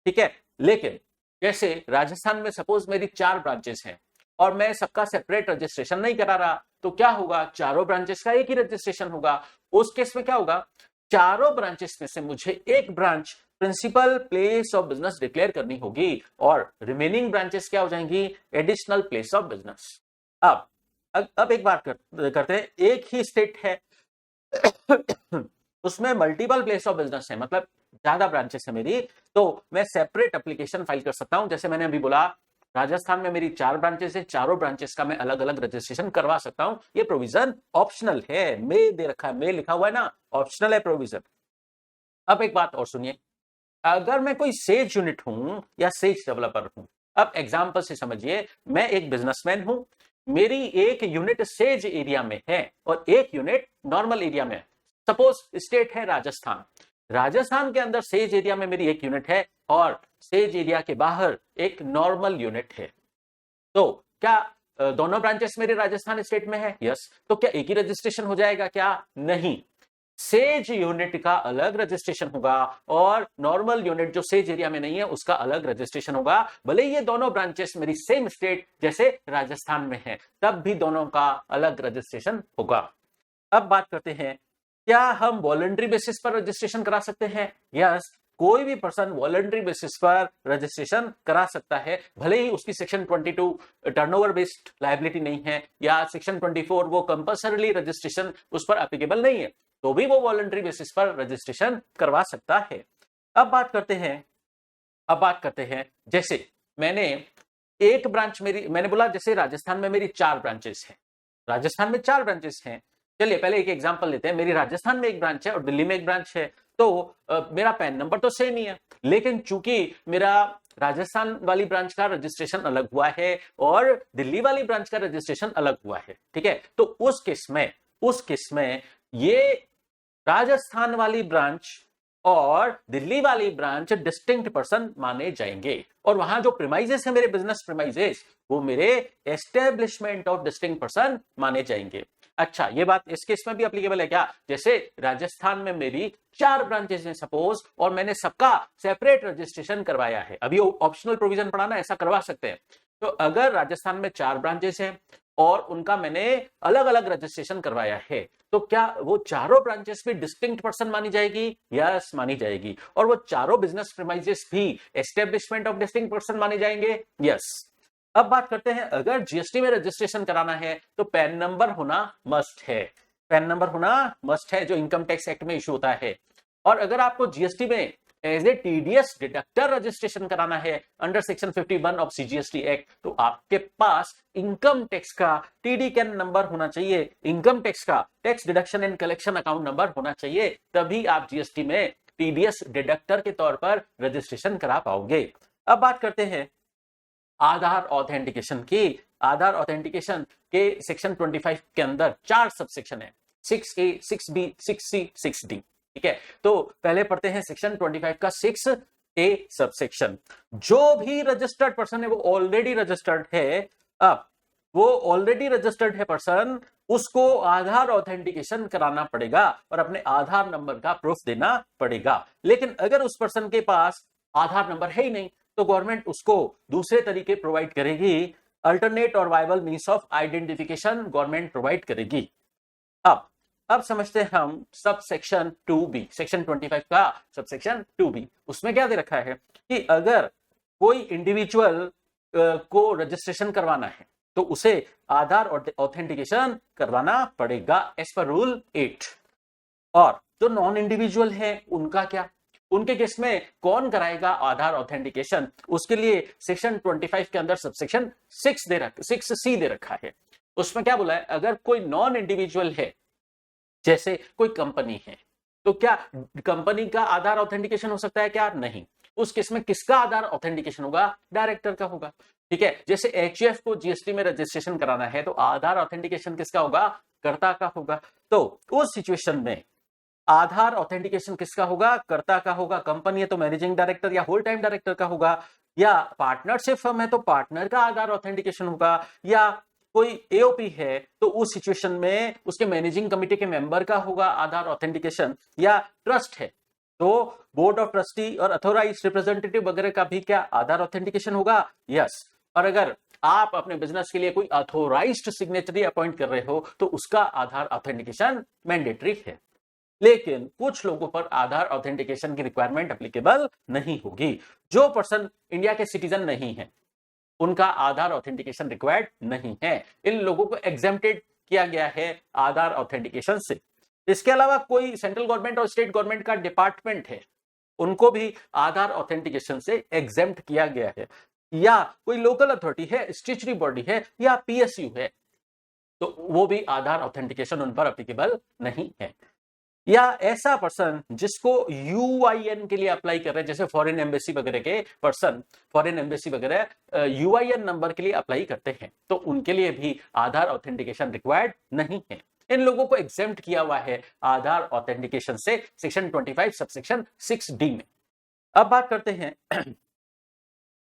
ठीक है। लेकिन जैसे राजस्थान में सपोज मेरी 4 ब्रांचेस हैं और मैं सबका सेपरेट रजिस्ट्रेशन नहीं करा रहा, तो क्या होगा, 4 ब्रांचेस का एक ही रजिस्ट्रेशन होगा। उस केस में क्या होगा, 4 ब्रांचेस में से मुझे एक branch principal place of business declare करनी होगी और रिमेनिंग ब्रांचेस क्या हो जाएंगी, एडिशनल प्लेस ऑफ बिजनेस। अब एक बात करते हैं, एक ही स्टेट है उसमें मल्टीपल प्लेस ऑफ बिजनेस है, मतलब ज्यादा ब्रांचेस है मेरी, तो मैं सेपरेट एप्लीकेशन फाइल कर सकता हूं। जैसे मैंने अभी बोला, राजस्थान में मेरी 4 ब्रांचेस है, 4 ब्रांचेस का मैं अलग अलग रजिस्ट्रेशन करवा सकता हूं। ये प्रोविजन ऑप्शनल है, मे दे रखा है, मे लिखा हुआ है ना, ऑप्शनल है प्रोविजन। अब एक बात और सुनिए, अगर मैं कोई सेज यूनिट हूं या सेज डेवलपर हूं, अब एग्जांपल से समझिए, मैं एक बिजनेसमैन हूं, मेरी एक यूनिट सेज एरिया में है और एक यूनिट नॉर्मल एरिया में है। सपोज स्टेट है राजस्थान, राजस्थान के अंदर सेज एरिया में मेरी एक यूनिट है और सेज एरिया के बाहर एक नॉर्मल यूनिट है। तो क्या दोनों ब्रांचेस मेरे राजस्थान स्टेट में है? यस। तो क्या एक ही रजिस्ट्रेशन हो जाएगा क्या? नहीं, सेज यूनिट का अलग रजिस्ट्रेशन होगा और नॉर्मल यूनिट जो सेज एरिया में नहीं है उसका अलग रजिस्ट्रेशन होगा। भले ये दोनों ब्रांचेस मेरी सेम स्टेट जैसे राजस्थान में है, तब भी दोनों का अलग रजिस्ट्रेशन होगा। अब बात करते हैं, क्या हम वॉलंटरी बेसिस पर रजिस्ट्रेशन करा सकते हैं? यस, कोई भी पर्सन वॉलंटरी बेसिस पर रजिस्ट्रेशन करा सकता है, भले ही उसकी सेक्शन 22 टर्नओवर बेस्ड लायबिलिटी नहीं है या सेक्शन 24 वो कंपल्सरीली रजिस्ट्रेशन उस पर एप्लीकेबल नहीं है, तो भी वो वॉलंटरी बेसिस पर रजिस्ट्रेशन करवा सकता है। अब बात करते हैं जैसे मैंने एक ब्रांच मैंने बोला जैसे राजस्थान में मेरी 4 ब्रांचेस हैं, राजस्थान में 4 ब्रांचेस हैं। चलिए पहले एक एग्जांपल लेते हैं, मेरी राजस्थान में एक ब्रांच है और दिल्ली में एक ब्रांच है, तो मेरा पैन नंबर तो सेम ही है, लेकिन चूंकि मेरा राजस्थान वाली ब्रांच का रजिस्ट्रेशन अलग हुआ है और दिल्ली वाली ब्रांच का रजिस्ट्रेशन अलग हुआ है, ठीक है, तो उस केस में ये राजस्थान वाली ब्रांच और दिल्ली वाली ब्रांच डिस्टिंक्ट पर्सन माने जाएंगे और वहां जो प्रीमाइजेस है मेरे बिजनेस प्रीमाइजेस, वो मेरे एस्टेब्लिशमेंट ऑफ डिस्टिंक्ट पर्सन माने जाएंगे। अच्छा, ये बात इस केस में भी एप्लीकेबल है क्या? जैसे राजस्थान में मेरी 4 ब्रांचेस हैं सपोज और मैंने सबका सेपरेट रजिस्ट्रेशन करवाया है, अभी ऑप्शनल प्रोविजन पढ़ा ना, ऐसा करवा सकते हैं। तो अगर राजस्थान में 4 ब्रांचेस हैं और उनका मैंने अलग अलग रजिस्ट्रेशन करवाया है, तो क्या वो चारों ब्रांचेस भी डिस्टिंक्ट पर्सन मानी जाएगी? यस, मानी जाएगी। और वो चारों बिजनेस प्रीमाइजेस भी एस्टेब्लिशमेंट ऑफ डिस्टिंक्ट पर्सन माने जाएंगे? यस। अब बात करते हैं, अगर जीएसटी में रजिस्ट्रेशन कराना है तो पैन नंबर होना मस्ट है, पैन नंबर होना मस्ट है जो इनकम टैक्स एक्ट में इशू होता है। और अगर आपको जीएसटी में as a TDS deductor registration कराना है under section 51 of CGST act, तो आपके पास इनकम टैक्स का टीडी कैन नंबर होना चाहिए, इनकम टैक्स का tax deduction and collection account number होना चाहिए, तभी आप जीएसटी में टीडीएस डिडक्टर के तौर पर रजिस्ट्रेशन करा पाओगे। अब बात करते हैं आधार ऑथेंटिकेशन की। आधार ऑथेंटिकेशन के सेक्शन 25 के अंदर 4 सब सेक्शन है, 6A, 6B, 6C, 6D। ठीक है, तो पहले पढ़ते हैं सेक्शन 25 का 6A सब सेक्शन। जो भी रजिस्टर्ड पर्सन है वो ऑलरेडी रजिस्टर्ड है, अब वो ऑलरेडी रजिस्टर्ड है पर्सन, उसको आधार ऑथेंटिकेशन कराना पड़ेगा और अपने आधार नंबर का प्रूफ देना पड़ेगा। लेकिन अगर उस पर्सन के पास आधार नंबर है ही नहीं तो गवर्नमेंट उसको दूसरे तरीके प्रोवाइड करेगी, अल्टरनेट और viable means of identification government provide करेगी। अब समझते हैं हम सब सेक्शन 2B, सेक्शन 25 का सब सेक्शन 2B। उसमें क्या दे रखा है कि अगर कोई इंडिविजुअल को रजिस्ट्रेशन करवाना है तो उसे आधार ऑथेंटिकेशन करवाना पड़ेगा एज पर रूल 8। और जो नॉन इंडिविजुअल है उनका क्या, उनके केस में कौन कराएगा आधार ऑथेंटिकेशन, उसके लिए सेक्शन 25 के अंदर सबसेक्शन 6C दे रखा है। उसमें क्या बोला है, अगर कोई नॉन इंडिविजुअल है, जैसे कोई कंपनी है, तो क्या कंपनी का आधार ऑथेंटिकेशन हो सकता है क्या? नहीं। उस केस में किसका आधार ऑथेंटिकेशन होगा? डायरेक्टर का होगा। ठीक है, जैसे एचयूएफ को जीएसटी में रजिस्ट्रेशन कराना है तो आधार ऑथेंटिकेशन किसका होगा? कर्ता का होगा। तो उस सिचुएशन में आधार ऑथेंटिकेशन किसका होगा? कर्ता का होगा। कंपनी है तो मैनेजिंग डायरेक्टर या होल टाइम डायरेक्टर का होगा, या पार्टनरशिप फर्म है तो पार्टनर का आधार ऑथेंटिकेशन होगा, या कोई एओपी है तो उस सिचुएशन में उसके मैनेजिंग कमिटी के मेंबर का होगा आधार ऑथेंटिकेशन, या ट्रस्ट है तो बोर्ड ऑफ ट्रस्टी और अथोराइज रिप्रेजेंटेटिव वगैरह का भी क्या आधार ऑथेंटिकेशन होगा? यस। और अगर आप अपने बिजनेस के लिए कोई अथोराइज्ड सिग्नेचरी अपॉइंट कर रहे हो तो उसका आधार ऑथेंटिकेशन मैंडेटरी है। लेकिन कुछ लोगों पर आधार ऑथेंटिकेशन की रिक्वायरमेंट एप्लीकेबल नहीं होगी। जो पर्सन इंडिया के सिटीजन नहीं है उनका आधार ऑथेंटिकेशन रिक्वायर्ड नहीं है, इन लोगों को एग्जेम्प्टेड किया गया है आधार ऑथेंटिकेशन से। इसके अलावा कोई सेंट्रल गवर्नमेंट और स्टेट गवर्नमेंट का डिपार्टमेंट है, उनको भी आधार ऑथेंटिकेशन से एग्जेम्प्ट किया गया है, या कोई लोकल अथॉरिटी है, स्टैट्यूटरी बॉडी है, या पीएसयू है, तो वो भी आधार ऑथेंटिकेशन उन पर एप्लीकेबल नहीं है। या ऐसा पर्सन जिसको यूआईएन के लिए अप्लाई कर रहे हैं, जैसे फॉरेन एम्बेसी वगैरह के पर्सन, फॉरेन एम्बेसी वगैरह यूआईएन नंबर के लिए अप्लाई करते हैं, तो उनके लिए भी आधार ऑथेंटिकेशन रिक्वायर्ड नहीं है। इन लोगों को एग्जेम्प्ट किया हुआ है आधार ऑथेंटिकेशन से सेक्शन 25 सबसेक्शन 6D में। अब बात करते हैं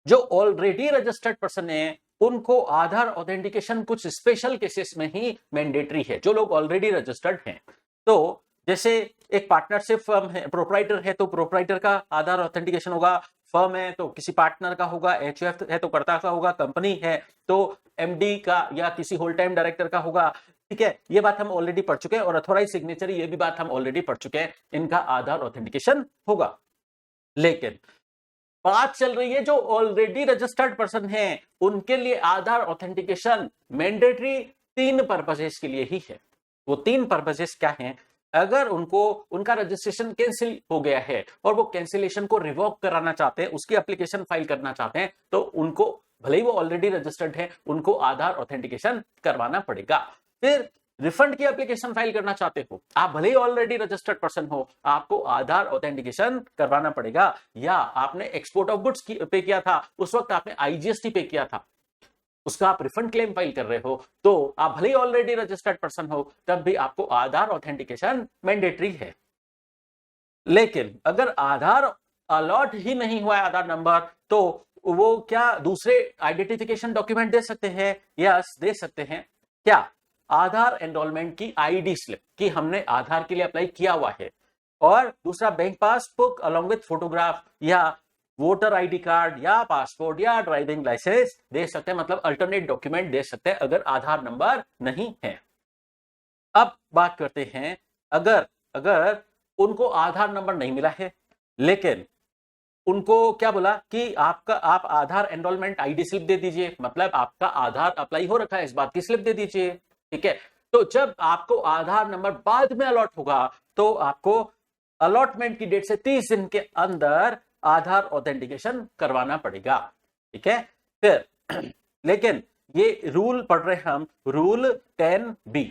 जो ऑलरेडी रजिस्टर्ड पर्सन है उनको आधार ऑथेंटिकेशन कुछ स्पेशल केसेस में ही मैंडेटरी है। जो लोग ऑलरेडी रजिस्टर्ड हैं, तो जैसे एक पार्टनरशिप फर्म है, प्रोप्राइटर है तो प्रोप्राइटर का आधार ऑथेंटिकेशन होगा, फर्म है तो किसी पार्टनर का होगा, एचयूएफ है तो कर्ता का होगा, कंपनी है तो एमडी का या किसी होल टाइम डायरेक्टर का होगा। ठीक है, ये बात हम ऑलरेडी पढ़ चुके हैं, और अथॉराइज सिग्नेचरी ये भी बात हम ऑलरेडी पढ़ चुके हैं, इनका आधार ऑथेंटिकेशन होगा। लेकिन बात चल रही है जो ऑलरेडी रजिस्टर्ड पर्सन है उनके लिए आधार ऑथेंटिकेशन मैंडेटरी 3 पर्पसेस के लिए ही है। वो 3 पर्पसेस क्या हैं? अगर उनको उनका रजिस्ट्रेशन कैंसिल हो गया है और वो कैंसिलेशन को रिवोक कराना चाहते हैं, उसकी एप्लीकेशन फाइल करना चाहते हैं, तो उनको भले ही वो ऑलरेडी रजिस्टर्ड है उनको आधार ऑथेंटिकेशन करवाना पड़ेगा। फिर रिफंड की एप्लीकेशन फाइल करना चाहते हो, आप भले ही ऑलरेडी रजिस्टर्ड पर्सन हो, आपको आधार ऑथेंटिकेशन करवाना पड़ेगा। या आपने एक्सपोर्ट ऑफ गुड्स पे किया था, उस वक्त आपने आईजीएसटी पे किया था, उसका आप रिफंड क्लेम फाइल कर रहे हो, तो आप भले ही ऑलरेडी रजिस्टर्ड पर्सन हो तब भी आपको आधार ऑथेंटिकेशन मैंडेटरी है। लेकिन अगर आधार अलॉट ही नहीं हुआ है आधार नंबर, तो वो क्या दूसरे आइडेंटिफिकेशन डॉक्यूमेंट दे सकते हैं? यस, दे सकते हैं। क्या? आधार एनरोलमेंट की आईडी स्लिप कि हमने आधार के लिए अप्लाई किया हुआ है, और दूसरा bank passbook along with photograph, या वोटर आईडी कार्ड, या पासपोर्ट, या ड्राइविंग लाइसेंस दे सकते हैं, मतलब अल्टरनेट डॉक्यूमेंट दे सकते हैं अगर आधार नंबर नहीं है। अब बात करते हैं अगर अगर उनको आधार नंबर नहीं मिला है, लेकिन उनको क्या बोला कि आप आधार एनरोलमेंट आईडी स्लिप दे दीजिए, मतलब आपका आधार अप्लाई हो रखा है, इस बात की स्लिप दे दीजिए। ठीक है, तो जब आपको आधार नंबर बाद में अलॉट होगा तो आपको अलॉटमेंट की डेट से 30 दिन के अंदर आधार ऑथेंटिकेशन करवाना पड़ेगा। ठीक है, फिर लेकिन ये रूल पढ़ रहे हैं हम, रूल 10B,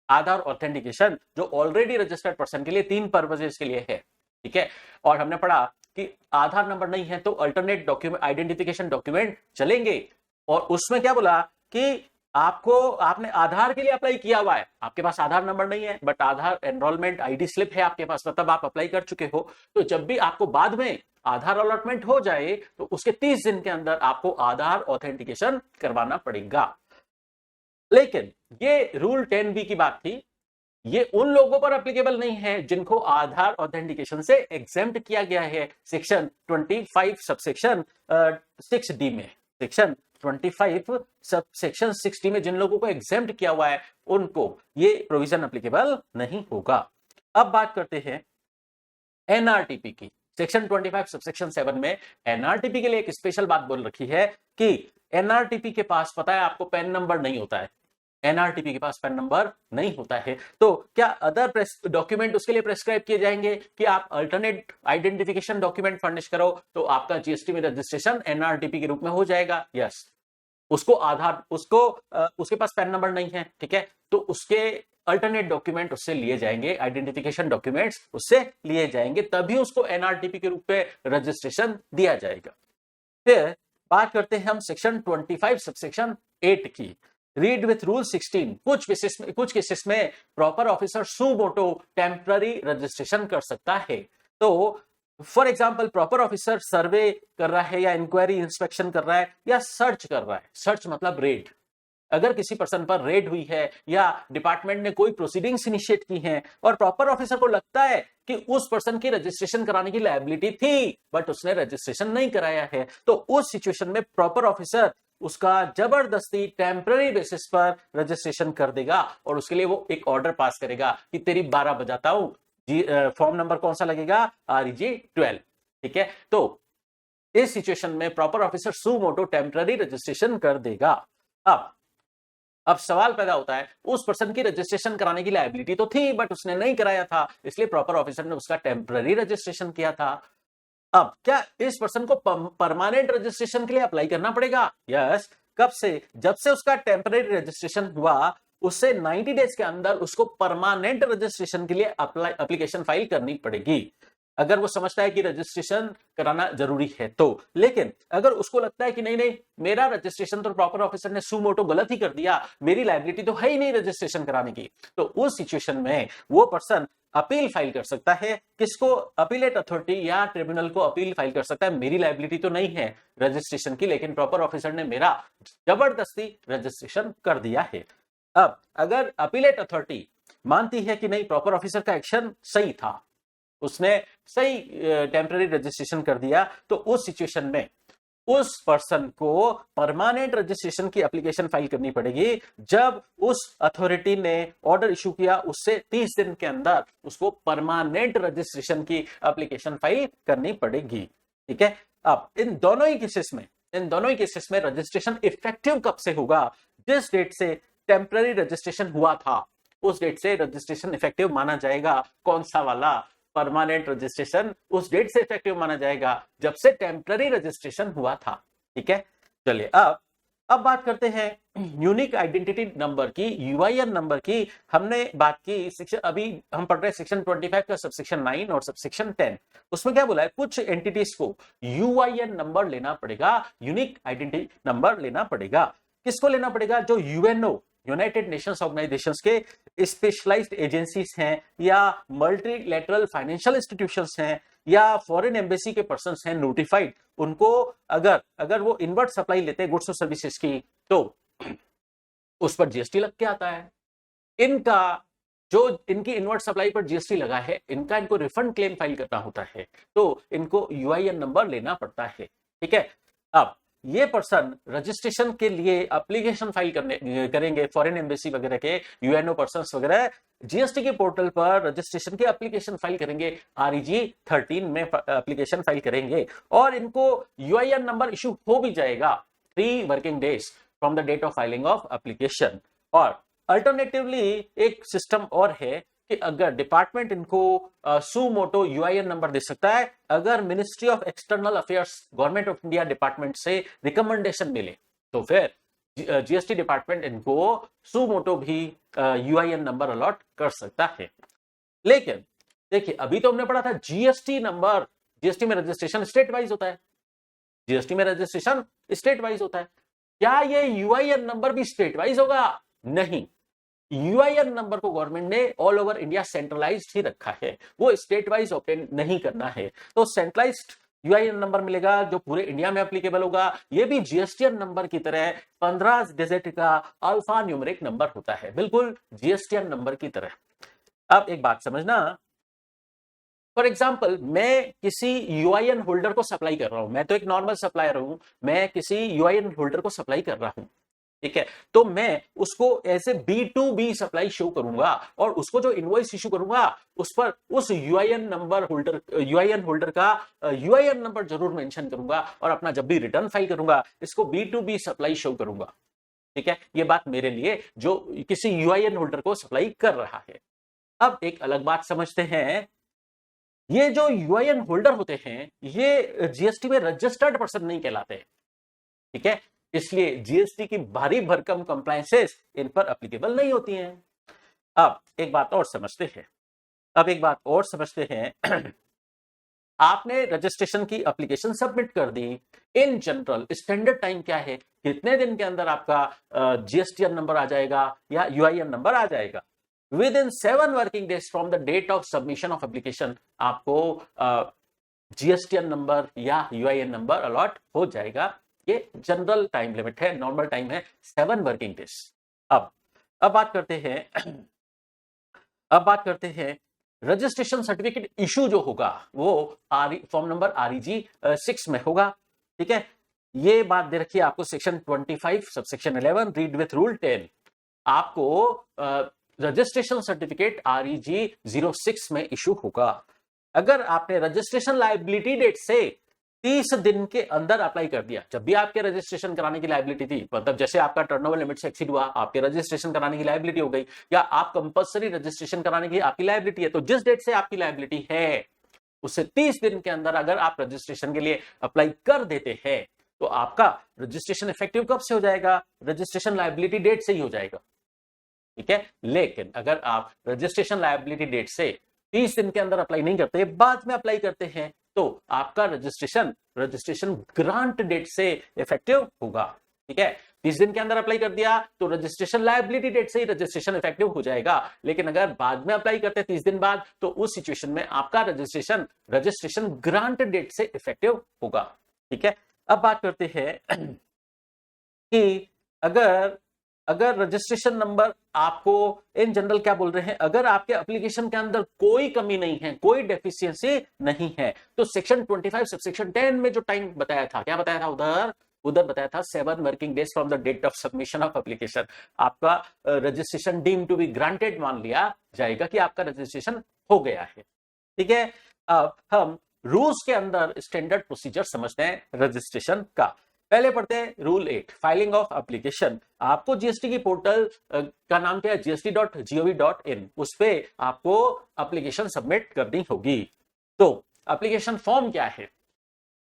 आधार ऑथेंटिकेशन जो ऑलरेडी रजिस्टर्ड पर्सन के लिए 3 पर्पसेस के लिए है। ठीक है, और हमने पढ़ा कि आधार नंबर नहीं है तो अल्टरनेट डॉक्यूमेंट, आइडेंटिफिकेशन डॉक्यूमेंट चलेंगे। और उसमें क्या बोला कि आपने आधार के लिए अप्लाई किया हुआ है, आपके पास आधार नंबर नहीं है but Aadhaar enrolment ID slip है आपके पास, मतलब आप अप्लाई कर चुके हो। तो जब भी आपको बाद में आधार अलॉटमेंट हो जाए तो उसके 30 दिन के अंदर आपको आधार ऑथेंटिकेशन करवाना पड़ेगा। लेकिन ये रूल 10B की बात थी, ये उन लोगों पर एप्लीकेबल नहीं है जिनको आधार ऑथेंटिकेशन से एग्जेम्प्ट किया गया है सेक्शन 25 सबसेक्शन 6D में। सेक्शन 25 सबसेक्शन 6D में जिन लोगों को एग्जेम्प्ट किया हुआ है उनको ये प्रोविजन एप्लीकेबल नहीं होगा। अब बात करते हैं एनआरटीपी की। सेक्शन 25 सबसेक्शन 7 में एनआरटीपी के लिए एक स्पेशल बात बोल रखी है कि एनआरटीपी के पास, पता है आपको, पैन नंबर नहीं होता है। एनआरटीपी के पास पैन नंबर नहीं होता है, तो क्या अदर डॉक्यूमेंट उसके लिए प्रेस्क्राइब किए जाएंगे कि आप अल्टरनेट आइडेंटिफिकेशन डॉक्यूमेंट फर्निश करो तो आपका जीएसटी में रजिस्ट्रेशन एनआरटीपी के रूप में हो जाएगा। यस, उसको आधार, उसके पास पैन नंबर नहीं है, ठीक है, तो उसके अल्टरनेट डॉक्यूमेंट उससे लिए जाएंगे, आइडेंटिफिकेशन डॉक्यूमेंट्स उससे लिए जाएंगे, तभी उसको एनआरटीपी के रूप में रजिस्ट्रेशन दिया जाएगा। फिर बात करते हैं हम सेक्शन 25 सबसेक्शन 8 की। रीड विथ रूल 16, कुछ केसेस में प्रॉपर ऑफिसर सू मोटो टेम्पररी रजिस्ट्रेशन कर सकता है। तो फॉर एग्जाम्पल प्रॉपर ऑफिसर सर्वे कर रहा है या इंक्वायरी इंस्पेक्शन कर रहा है या सर्च कर रहा है, सर्च मतलब रेड, अगर किसी पर्सन पर रेड हुई है या डिपार्टमेंट ने कोई प्रोसीडिंग्स इनिशिएट की हैं और प्रॉपर ऑफिसर को लगता है कि उस पर्सन की रजिस्ट्रेशन कराने की लायबिलिटी थी बट उसने रजिस्ट्रेशन नहीं कराया है, तो उस सिचुएशन में प्रॉपर ऑफिसर उसका जबरदस्ती टेम्पररी बेसिस पर रजिस्ट्रेशन कर देगा और उसके लिए वो एक ऑर्डर पास करेगा कि तेरी 12 बजाता हूं, फॉर्म नंबर कौन सा लगेगा, REG 12। ठीक है, तो इस सिचुएशन में प्रॉपर ऑफिसर सू मोटो टेम्पररी रजिस्ट्रेशन कर देगा। अब सवाल पैदा होता है, उस पर्सन की रजिस्ट्रेशन कराने की लायबिलिटी तो थी बट उसने नहीं कराया था, इसलिए प्रॉपर ऑफिसर ने उसका टेम्पररी रजिस्ट्रेशन किया था। अब क्या इस पर्सन को परमानेंट रजिस्ट्रेशन के लिए अप्लाई करना पड़ेगा? यस। कब से? जब से उसका टेम्पररी रजिस्ट्रेशन हुआ उससे 90 डेज के अंदर उसको परमानेंट रजिस्ट्रेशन के लिए एप्लीकेशन फाइल करनी पड़ेगी, अगर वो समझता है कि रजिस्ट्रेशन कराना जरूरी है तो। लेकिन अगर उसको लगता है कि नहीं नहीं, मेरा रजिस्ट्रेशन तो प्रॉपर ऑफिसर ने सू मोटो गलत ही कर दिया, मेरी लायबिलिटी तो है ही नहीं रजिस्ट्रेशन कराने की, तो उस सिचुएशन में वो पर्सन अपील फाइल कर सकता है। किसको? अपीलेट अथॉरिटी या ट्रिब्यूनल को अपील फाइल कर सकता है, मेरी लायबिलिटी तो नहीं है रजिस्ट्रेशन की, लेकिन प्रॉपर ऑफिसर ने मेरा जबरदस्ती रजिस्ट्रेशन कर दिया है। अब अगर अपीलेट अथॉरिटी मानती है कि नहीं, प्रॉपर ऑफिसर का एक्शन सही था, उसने सही टेम्पररी रजिस्ट्रेशन कर दिया, तो उस सिचुएशन में उस पर्सन को परमानेंट रजिस्ट्रेशन की एप्लीकेशन फाइल करनी पड़ेगी। जब उस अथॉरिटी ने ऑर्डर इशू किया उससे 30 दिन के अंदर उसको परमानेंट रजिस्ट्रेशन की एप्लीकेशन फाइल करनी पड़ेगी। ठीक है, अब इन दोनों ही केसेस में रजिस्ट्रेशन इफेक्टिव कब से होगा? जिस डेट से टेम्पररी रजिस्ट्रेशन हुआ था उस डेट से रजिस्ट्रेशन इफेक्टिव माना जाएगा। कौन सा वाला? परमानेंट रजिस्ट्रेशन उस डेट से इफेक्टिव माना जाएगा जब से टेम्पररी रजिस्ट्रेशन हुआ था। ठीक है, चलिए अब बात करते हैं यूनिक आइडेंटिटी नंबर की, UIN नंबर की। हमने बात की सेक्शन, अभी हम पढ़ रहे हैं सेक्शन 25 का सबसेक्शन 9 और सबसेक्शन 10। उसमें क्या बोला है? कुछ एंटिटीज को UIN नंबर लेना पड़ेगा, यूनिक आइडेंटिटी नंबर लेना पड़ेगा। किसको लेना पड़ेगा? जो UNO, यूनाइटेड नेशंस ऑर्गेनाइजेशंस के स्पेशलाइज्ड एजेंसीज हैं या मल्टीलैटरल फाइनेंशियल इंस्टीट्यूशंस हैं या फॉरेन एम्बेसी के पर्संस हैं नोटिफाइड, उनको अगर वो इनवर्ट सप्लाई लेते हैं गुड्स और सर्विसेज की तो उस पर जीएसटी लग के आता है। इनकी इनवर्ट सप्लाई पर जीएसटी लगा है, इनको रिफंड क्लेम फाइल करना होता है, तो इनको UIN नंबर लेना पड़ता है। ठीक है, अब ये पर्सन रजिस्ट्रेशन के लिए एप्लीकेशन फाइल करेंगे फॉरेन एम्बेसी वगैरह के, UNO पर्संस वगैरह जीएसटी के पोर्टल पर रजिस्ट्रेशन की एप्लीकेशन फाइल करेंगे, REG 13 में एप्लीकेशन फाइल करेंगे और इनको UIN नंबर इशू हो भी जाएगा 3 working days from the date of filing of application. और अल्टरनेटिवली एक सिस्टम और है कि अगर डिपार्टमेंट इनको सू मोटो यूआईएन नंबर दे सकता है अगर ministry of external affairs government of India department से रिकमेंडेशन मिले, तो फिर जीएसटी डिपार्टमेंट इनको सू मोटो भी यूआईएन नंबर अलॉट कर सकता है। लेकिन देखिए अभी तो हमने पढ़ा था जीएसटी नंबर, जीएसटी में रजिस्ट्रेशन स्टेट वाइज होता है, जीएसटी में रजिस्ट्रेशन स्टेट वाइज होता है। क्या ये यूआईएन नंबर भी स्टेट वाइज होगा? नहीं, यूआईएन नंबर को गवर्नमेंट ने ऑल ओवर इंडिया सेंट्रलाइज्ड ही रखा है, वो स्टेट वाइज ऑब्टेन नहीं करना है। तो सेंट्रलाइज्ड यूआईएन नंबर मिलेगा जो पूरे इंडिया में एप्लीकेबल होगा। ये भी जीएसटीएन नंबर की तरह 15 डिजिट का अल्फा न्यूमेरिक नंबर होता है, बिल्कुल जीएसटीएन नंबर की तरह। अब एक बात समझना, फॉर एग्जाम्पल मैं किसी यूआईएन होल्डर को सप्लाई कर रहा हूं, मैं तो एक नॉर्मल सप्लायर हूं, मैं किसी यूआईएन होल्डर को सप्लाई कर रहा हूं, ठीक है, तो मैं उसको ऐसे B2B सप्लाई शो करूंगा और उसको जो इनवॉइस इशू करूंगा उस पर उस यूआईएन होल्डर का यूआईएन नंबर जरूर मेंशन करूंगा और अपना जब भी रिटर्न फाइल करूंगा इसको B2B सप्लाई शो करूंगा। ठीक है, ये बात मेरे लिए जो किसी यूआईएन होल्डर को सप्लाई कर रहा है। अब एक अलग बात समझते हैं, ये जो यूआईएन होल्डर होते हैं ये जीएसटी में रजिस्टर्ड पर्सन नहीं कहलाते, ठीक है, इसलिए जीएसटी की भारी भरकम कंप्लायंसेस इन पर एप्लीकेबल नहीं होती हैं। अब एक बात और समझते हैं, आपने रजिस्ट्रेशन की एप्लीकेशन सबमिट कर दी, इन जनरल स्टैंडर्ड टाइम क्या है, कितने दिन के अंदर आपका जीएसटीएन नंबर आ जाएगा या यूआईएन नंबर आ जाएगा? Within 7 working days from the date of submission of application आपको जीएसटीएन नंबर या यूआईएन नंबर अलॉट हो जाएगा। ये जनरल टाइम लिमिट है, नॉर्मल टाइम है 7 वर्किंग डेज। अब बात करते हैं रजिस्ट्रेशन सर्टिफिकेट इशू जो होगा वो फॉर्म नंबर REG 6 में होगा, ठीक है, ये बात दे रखी है आपको section 25 subsection 11 read with rule 10। आपको रजिस्ट्रेशन सर्टिफिकेट REG 06 में इशू होगा अगर आपने रजिस्ट्रेशन लायबिलिटी डेट से 30 दिन के अंदर अप्लाई कर दिया। जब भी आपके रजिस्ट्रेशन कराने की लायबिलिटी थी, मतलब जैसे आपका टर्नओवर लिमिट से एक्सीड हुआ, आपके रजिस्ट्रेशन कराने की लायबिलिटी हो गई, या आप कंपलसरी रजिस्ट्रेशन कराने की आपकी लायबिलिटी है, तो जिस डेट से आपकी लायबिलिटी है उससे 30 दिन के अंदर अगर आप रजिस्ट्रेशन के लिए अप्लाई कर देते हैं तो आपका रजिस्ट्रेशन इफेक्टिव कब से हो जाएगा? रजिस्ट्रेशन लायबिलिटी डेट से ही हो जाएगा, ठीक है। लेकिन अगर आप रजिस्ट्रेशन लायबिलिटी डेट से 30 दिन के अंदर अप्लाई नहीं करते, बाद में अप्लाई करते हैं, तो आपका रजिस्ट्रेशन ग्रांट डेट से इफेक्टिव होगा, ठीक है। 30 दिन के अंदर अप्लाई कर दिया तो रजिस्ट्रेशन लायबिलिटी डेट से ही रजिस्ट्रेशन इफेक्टिव हो जाएगा। लेकिन अगर बाद में अप्लाई करते 30 दिन बाद, तो उस सिचुएशन में आपका रजिस्ट्रेशन ग्रांट डेट से इफेक्टिव होगा, ठीक है। अब बात करते हैं कि अगर रजिस्ट्रेशन नंबर आपको इन जनरल क्या बोल रहे हैं, अगर आपके एप्लीकेशन के अंदर कोई कमी नहीं है, कोई डेफिशिएंसी नहीं है, तो सेक्शन 25 सबसेक्शन 10 में जो टाइम बताया था, क्या बताया था उधर बताया था 7 working days from the date of submission of application आपका registration deem to be granted मान लिया जाएगा कि आपका रजिस्ट्रेशन हो गया है, ठीक है। अब हम रूल्स के अंदर स्टैंडर्ड प्रोसीजर समझते हैं रजिस्ट्रेशन का। पहले पढ़ते हैं रूल 8 फाइलिंग ऑफ एप्लीकेशन। आपको जीएसटी की पोर्टल का नाम क्या है? gst.gov.in। उस पे आपको एप्लीकेशन सबमिट करनी होगी। तो एप्लीकेशन फॉर्म क्या है?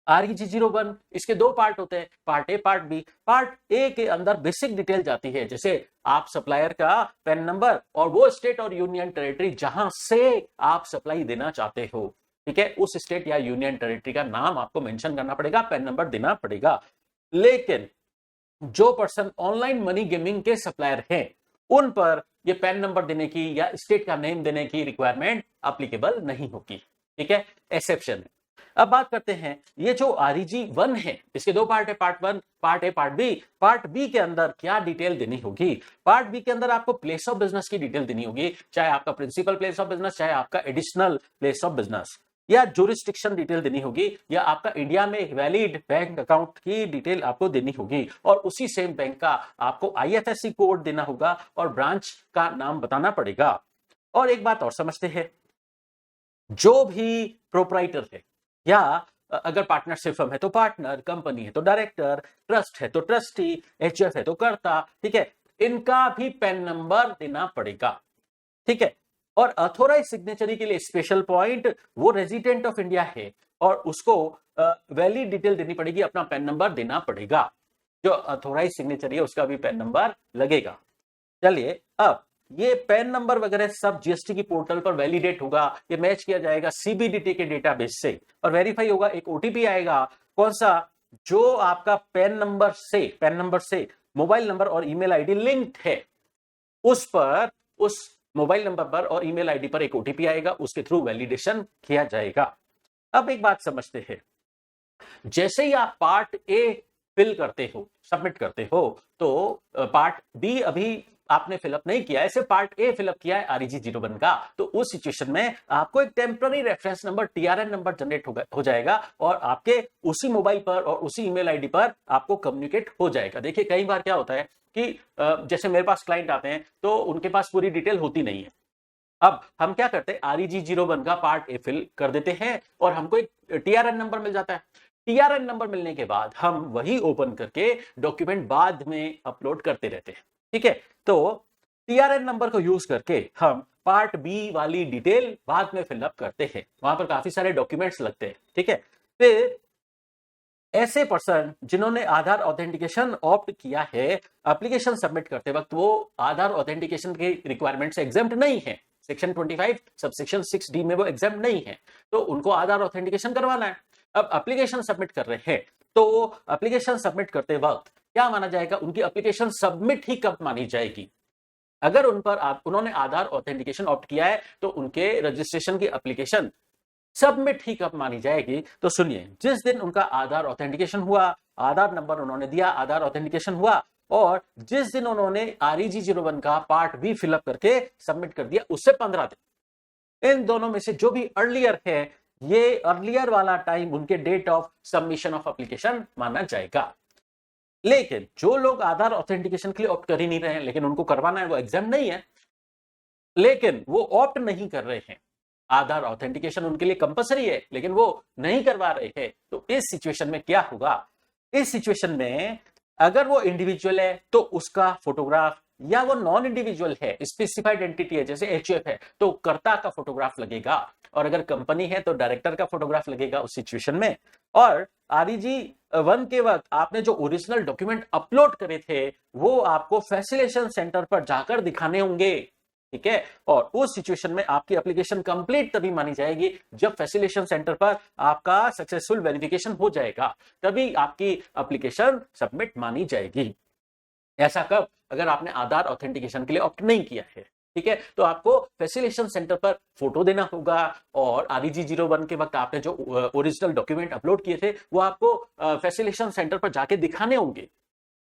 REG 01। इसके 2 पार्ट होते हैं, part A part B. Part A के अंदर बेसिक डिटेल जाती है, जैसे आप सप्लायर का पैन नंबर और वो स्टेट और यूनियन टेरिटरी जहां से आप सप्लाई देना चाहते हो, ठीक है, उस स्टेट या यूनियन टेरिटरी का नाम आपको मेंशन करना पड़ेगा, पैन नंबर देना पड़ेगा। लेकिन जो पर्सन ऑनलाइन मनी गेमिंग के सप्लायर हैं उन पर ये पैन नंबर देने की या स्टेट का नेम देने की रिक्वायरमेंट एप्लीकेबल नहीं होगी, ठीक है, एक्सेप्शन है। अब बात करते हैं ये जो REG 1 है, इसके 2 पार्ट है, part 1 part A part B. Part B के अंदर क्या डिटेल देनी होगी? पार्ट बी के अंदर आपको प्लेस ऑफ बिजनेस की डिटेल देनी होगी, चाहे आपका प्रिंसिपल प्लेस ऑफ बिजनेस, चाहे आपका एडिशनल प्लेस ऑफ बिजनेस, या जुरिस्डिक्शन डिटेल देनी होगी, या आपका इंडिया में वैलिड बैंक अकाउंट की डिटेल आपको देनी होगी, और उसी सेम बैंक का आपको IFSC कोड देना होगा और ब्रांच का नाम बताना पड़ेगा। और एक बात और समझते हैं, जो भी प्रोप्राइटर है या अगर पार्टनरशिप फर्म है तो पार्टनर, कंपनी है तो डायरेक्टर, ट्रस्ट है तो ट्रस्टी, HF है तो कर्ता, ठीक है, इनका भी पैन नंबर देना पड़ेगा, ठीक है। और अथोराइज सिग्नेचरी के लिए स्पेशल पॉइंट, वो रेजिडेंट ऑफ इंडिया है और उसको वैलिड डिटेल देनी पड़ेगी, अपना पैन नंबर देना पड़ेगा। जो अथोराइज सिग्नेचरी है उसका भी पैन नंबर लगेगा। चलिए, अब ये पैन नंबर वगैरह सब जीएसटी की पोर्टल पर वैलिडेट होगा, ये मैच किया जाएगा सीबीडीटी के डेटाबेस से और वेरीफाई होगा। एक ओटीपी आएगा, कौन सा, जो आपका पैन नंबर से मोबाइल नंबर और ईमेल आईडी लिंक्ड है, उस मोबाइल नंबर पर और ईमेल आईडी पर एक ओटीपी आएगा, उसके थ्रू वैलिडेशन किया जाएगा। अब एक बात समझते हैं, जैसे ही आप पार्ट ए फिल करते हो, सबमिट करते हो, तो पार्ट बी अभी आपने फिलअप नहीं किया है, सिर्फ पार्ट ए फिलअप किया है REG 01 का, तो उस सिचुएशन में आपको एक temporary reference number TRN number generate हो जाएगा और आपके उसी मोबाइल पर और उसी ईमेल आईडी पर आपको कम्युनिकेट हो जाएगा। देखिए, कई बार क्या होता है कि जैसे मेरे पास क्लाइंट आते हैं तो उनके पास पूरी डिटेल होती नहीं है। अब हम क्या करते हैं, REG 01 का पार्ट ए फिल कर देते हैं और हमको एक TRN नंबर मिल जाता है। TRN नंबर मिलने के बाद हम वही ओपन करके डॉक्यूमेंट बाद में अपलोड करते रहते हैं। ठीक है, तो TRN नंबर को यूज करके हम पार्ट बी वाली डिटेल बाद में फिलअप करते हैं, वहां पर काफी सारे डॉक्यूमेंट्स लगते हैं। ठीक है, फिर ऐसे पर्सन जिन्होंने आधार ऑथेंटिकेशन ऑप्ट किया है, एप्लीकेशन सबमिट करते वक्त वो आधार ऑथेंटिकेशन के रिक्वायरमेंट से एग्जेम्प्ट नहीं है, सेक्शन 25 सबसेक्शन 6D में वो एग्जेम्प्ट नहीं है, तो उनको आधार ऑथेंटिकेशन करवाना है। अब एप्लीकेशन सबमिट कर रहे हैं, तो एप्लीकेशन सबमिट करते वक्त क्या माना जाएगा, उनकी एप्लीकेशन सबमिट ही कब मानी जाएगी, अगर उन्होंने आधार ऑथेंटिकेशन ऑप्ट किया है तो उनके रजिस्ट्रेशन की एप्लीकेशन सबमिट ही कब मानी जाएगी। तो सुनिए, जिस दिन उनका आधार ऑथेंटिकेशन हुआ, आधार नंबर उन्होंने दिया, आधार ऑथेंटिकेशन हुआ और जिस दिन उन्होंने REG 01 का पार्ट बी फिलअप करके सबमिट कर दिया, उससे 15 दिन, इन दोनों में से जो भी अर्लियर है, ये अर्लियर वाला टाइम उनके date of submission of application माना जाएगा। लेकिन जो लोग आधार ऑथेंटिकेशन के लिए ऑप्ट कर ही नहीं रहे हैं, लेकिन उनको करवाना है, वो एग्जाम नहीं है, लेकिन वो ऑप्ट नहीं कर रहे हैं, आधार ऑथेंटिकेशन उनके लिए कंपलसरी है लेकिन वो नहीं करवा रहे हैं, तो इस सिचुएशन में क्या होगा, इस सिचुएशन में अगर वो इंडिविजुअल है तो उसका फोटोग्राफ, या वो नॉन इंडिविजुअल है, स्पेसिफाइड एंटिटी है जैसे HUF है, तो कर्ता का फोटोग्राफ लगेगा, और अगर कंपनी है तो डायरेक्टर का फोटोग्राफ लगेगा उस सिचुएशन में। और REG 1 के वक्त आपने जो ओरिजिनल डॉक्यूमेंट अपलोड करे थे वो आपको फैसिलिटेशन सेंटर पर जाकर दिखाने होंगे। ठीक है, और उस सिचुएशन में आपकी एप्लीकेशन कंप्लीट तभी मानी जाएगी जब फैसिलिटेशन सेंटर पर आपका सक्सेसफुल वेरिफिकेशन हो जाएगा, तभी आपकी एप्लीकेशन सबमिट मानी जाएगी। ऐसा कब, अगर आपने आधार ऑथेंटिकेशन के लिए ऑप्ट नहीं किया है। ठीक है, तो आपको फैसिलिटेशन सेंटर पर फोटो देना होगा और REG 01 के वक्त आपने जो ओरिजिनल डॉक्यूमेंट अपलोड किए थे वो आपको फैसिलिटेशन सेंटर पर जाके दिखाने होंगे,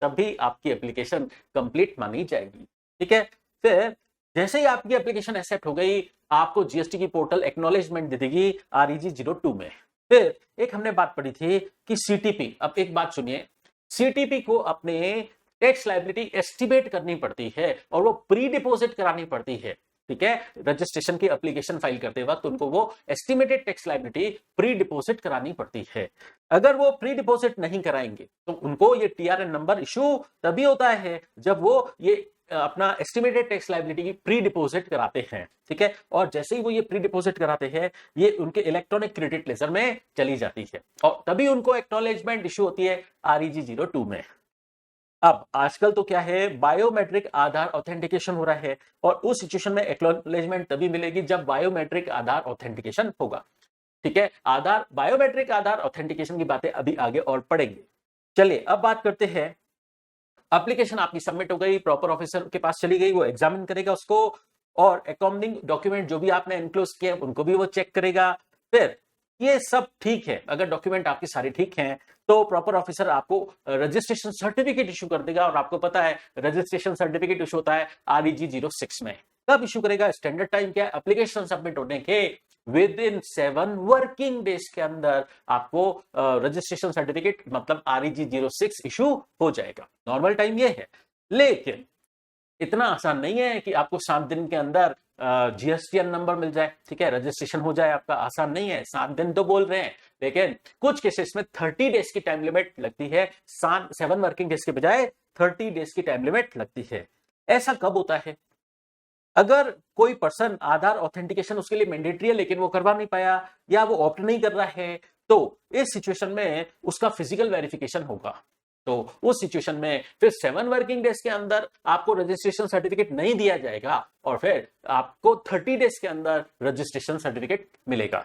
तभी आपकी एप्लीकेशन कंप्लीट मानी जाएगी। ठीक है, फिर जैसे ही आपकी एप्लीकेशन एक्सेप्ट हो गई, आपको जीएसटी की पोर्टल एक्नॉलेजमेंट दे देगी REG 02 में। फिर एक हमने बात पढ़ी थी कि CTP, अब एक बात सुनिए, CTP को अपने टैक्स लायबिलिटी एस्टिमेट करनी पड़ती है और वो प्री डिपोजिट करानी पड़ती है। ठीक है, रजिस्ट्रेशन की एप्लीकेशन फाइल करते वक्त उनको वो estimated tax liability pre deposit करानी पड़ती है। अगर वो प्री डिपोजिट नहीं कराएंगे तो उनको ये TRN नंबर इशू तभी होता है जब वो ये अपना एस्टिमेटेड टैक्स लायबिलिटी की प्री डिपोजिट कराते हैं। ठीक है, और जैसे ही वो ये प्री डिपोजिट कराते हैं, ये उनके इलेक्ट्रॉनिक क्रेडिट लेजर में चली जाती है और तभी उनको एक्नॉलेजमेंट इशू होती है REG 02 में। अब आजकल तो क्या है, बायोमेट्रिक आधार ऑथेंटिकेशन हो रहा है और उस सिचुएशन में एक्नॉलेजमेंट तभी मिलेगी जब बायोमेट्रिक आधार ऑथेंटिकेशन होगा। ठीक है, बायोमेट्रिक आधार ऑथेंटिकेशन की बातें अभी आगे और पढ़ेंगे। चलिए, अब बात करते हैं, एप्लीकेशन आपकी सबमिट हो गई, प्रॉपर ऑफिसर के पास चली गई, वो एग्जामिन करेगा उसको और अकोम्पनिंग डॉक्यूमेंट जो भी आपने एनक्लोज किए उनको भी वो चेक करेगा। फिर ये सब ठीक है, अगर डॉक्यूमेंट आपके सारे ठीक हैं तो प्रॉपर ऑफिसर आपको रजिस्ट्रेशन सर्टिफिकेट इशू कर देगा, और आपको पता है रजिस्ट्रेशन सर्टिफिकेट इशू होता है REG 06 में। कब इशू करेगा, स्टैंडर्ड टाइम क्या है, एप्लीकेशन सबमिट होने के विद इन 7 वर्किंग डेज के अंदर आपको रजिस्ट्रेशन सर्टिफिकेट मतलब REG 06 इशू हो जाएगा। नॉर्मल टाइम ये है, लेकिन इतना आसान नहीं है कि आपको 7 दिन के अंदर GSTN नंबर मिल जाए। ठीक है, रजिस्ट्रेशन हो जाए आपका, आसान नहीं है। 7 दिन तो बोल रहे हैं, लेकिन कुछ केसेस में 30 डेज की टाइम लिमिट लगती है, 7 वर्किंग डेज के बजाय 30 डेज की टाइम लिमिट लगती है। ऐसा कब होता है, अगर कोई पर्सन आधार ऑथेंटिकेशन उसके लिए मैंडेटरी है लेकिन वो करवा नहीं पाया या वो ऑप्ट नहीं कर रहा है, तो इस सिचुएशन में उसका फिजिकल वेरिफिकेशन होगा। तो उस सिचुएशन में फिर 7 वर्किंग डेज के अंदर आपको रजिस्ट्रेशन सर्टिफिकेट नहीं दिया जाएगा और फिर आपको 30 डेज के अंदर रजिस्ट्रेशन सर्टिफिकेट मिलेगा।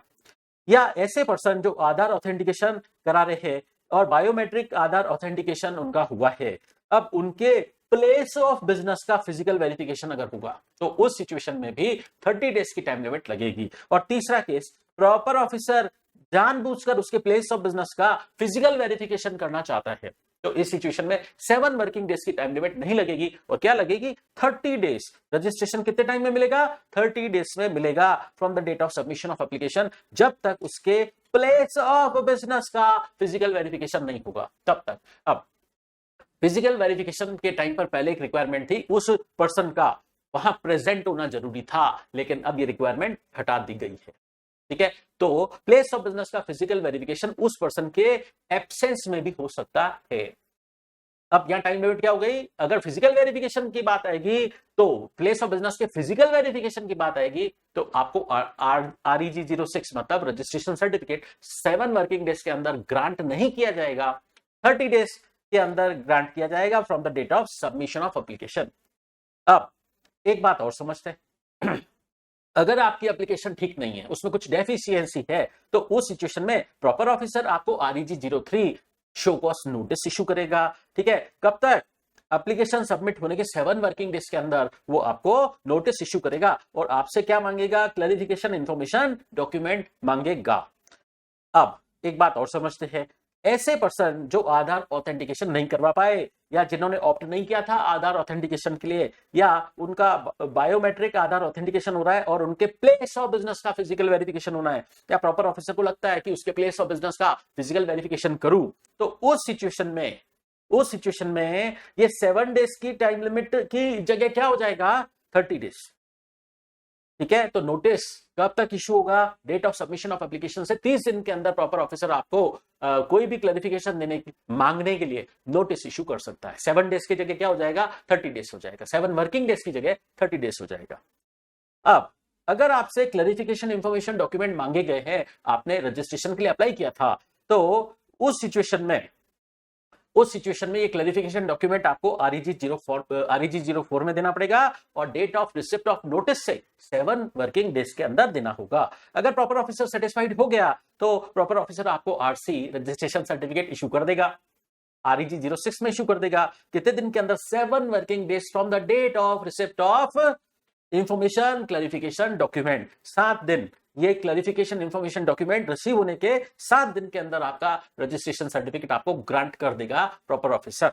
या ऐसे पर्सन जो आधार ऑथेंटिकेशन करा रहे हैं और बायोमेट्रिक आधार ऑथेंटिकेशन उनका हुआ है, अब उनके प्लेस ऑफ बिजनेस का फिजिकल वेरिफिकेशन अगर होगा तो उस सिचुएशन में भी 30 डेज की टाइम लिमिट लगेगी। और तीसरा केस, प्रॉपर ऑफिसर जानबूझकर उसके प्लेस ऑफ बिजनेस का फिजिकल वेरिफिकेशन करना चाहता है, तो इस सिचुएशन में 7 वर्किंग डेज की टाइम लिमिट नहीं लगेगी और क्या लगेगी, 30 डेज। रजिस्ट्रेशन कितने टाइम में मिलेगा, 30 डेज में मिलेगा from the date of submission of application, जब तक उसके प्लेस ऑफ बिजनेस का फिजिकल वेरिफिकेशन नहीं होगा तब तक। अब फिजिकल वेरिफिकेशन के टाइम पर पहले एक रिक्वायरमेंट थी, उस पर्सन का वहां प्रेजेंट होना जरूरी था, लेकिन अब ये रिक्वायरमेंट हटा दी गई है। ठीक है, तो प्लेस ऑफ बिजनेस का फिजिकल वेरिफिकेशन उस पर्सन के एब्सेंस में भी हो सकता है। अब यहां टाइम लिमिट क्या हो गई, अगर फिजिकल वेरिफिकेशन की बात आएगी तो प्लेस ऑफ बिजनेस के फिजिकल वेरिफिकेशन की बात आएगी तो आपको REG 06 मतलब रजिस्ट्रेशन सर्टिफिकेट 7 वर्किंग डेज के अंदर ग्रांट नहीं किया जाएगा, 30 डेज के अंदर ग्रांट किया जाएगा from the date of submission of application. अब एक बात और समझते हैं अगर आपकी एप्लीकेशन ठीक नहीं है, उसमें कुछ डेफिशिएंसी है, तो उस सिचुएशन में प्रॉपर ऑफिसर आपको REG 03 show cause notice issue करेगा। ठीक है, कब तक, एप्लीकेशन सबमिट होने के 7 वर्किंग डेज के अंदर वो आपको नोटिस इशू करेगा और आपसे क्या मांगेगा, क्लैरिफिकेशन इंफॉर्मेशन डॉक्यूमेंट मांगेगा। अब एक बात और समझते हैं, ऐसे पर्सन जो आधार ऑथेंटिकेशन नहीं करवा पाए या जिन्होंने ऑप्ट नहीं किया था आधार ऑथेंटिकेशन के लिए, या उनका बायोमेट्रिक आधार ऑथेंटिकेशन हो रहा है और उनके प्लेस ऑफ बिजनेस का फिजिकल वेरिफिकेशन होना है, या प्रॉपर ऑफिसर को लगता है कि उसके प्लेस ऑफ बिजनेस का फिजिकल वेरिफिकेशन करूं, तो उस सिचुएशन में ये 7 डेज की टाइम लिमिट की जगह क्या हो जाएगा, 30 डेज। ठीक है, तो नोटिस कब तक इशू होगा, date of submission of application से 30 दिन के अंदर प्रॉपर ऑफिसर आपको कोई भी क्लैरिफिकेशन मांगने के लिए नोटिस इशू कर सकता है। 7 डेज की जगह क्या हो जाएगा, 30 डेज हो जाएगा, 7 वर्किंग डेज की जगह 30 डेज हो जाएगा। अब अगर आपसे क्लैरिफिकेशन इंफॉर्मेशन डॉक्यूमेंट मांगे गए हैं, आपने रजिस्ट्रेशन के लिए अप्लाई किया था, तो उस सिचुएशन में ये क्लैरिफिकेशन डॉक्यूमेंट आपको REG 04 में देना पड़ेगा और date of receipt of notice से 7 वर्किंग डेज के अंदर देना होगा। अगर प्रॉपर ऑफिसर सेटिस्फाइड हो गया तो प्रॉपर ऑफिसर आपको RC रजिस्ट्रेशन सर्टिफिकेट इशू कर देगा, REG 06 में इशू कर देगा। कितने दिन के अंदर, 7 working days from the date of receipt of information clarification document. 7 दिन, ये क्लैरिफिकेशन इंफॉर्मेशन डॉक्यूमेंट रिसीव होने के 7 दिन के अंदर आपका रजिस्ट्रेशन सर्टिफिकेट आपको ग्रांट कर देगा प्रॉपर ऑफिसर।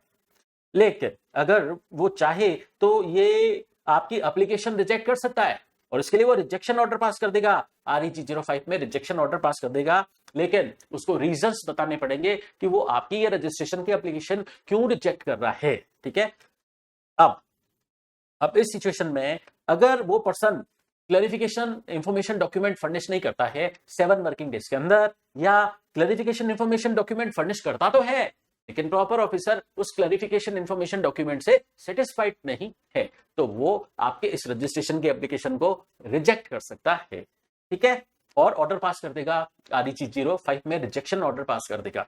लेकिन अगर वो चाहे तो ये आपकी एप्लीकेशन रिजेक्ट कर सकता है और इसके लिए वो रिजेक्शन ऑर्डर पास कर देगा, REG 05 में रिजेक्शन ऑर्डर पास कर देगा, लेकिन उसको रीजंस बताने पड़ेंगे कि वो आपकी ये रजिस्ट्रेशन की एप्लीकेशन क्यों रिजेक्ट कर रहा है। ठीक है, अब इस सिचुएशन में अगर वो person clarification information document furnish नहीं करता है 7 वर्किंग डेज के अंदर, या क्लैरिफिकेशन इंफॉर्मेशन डॉक्यूमेंट फर्निश करता तो है लेकिन प्रॉपर ऑफिसर उस क्लैरिफिकेशन इंफॉर्मेशन डॉक्यूमेंट से सेटिस्फाइड नहीं है, तो वो आपके इस रजिस्ट्रेशन की एप्लीकेशन को रिजेक्ट कर सकता है। ठीक है, और ऑर्डर पास कर देगा, REG 05 में रिजेक्शन ऑर्डर पास कर देगा।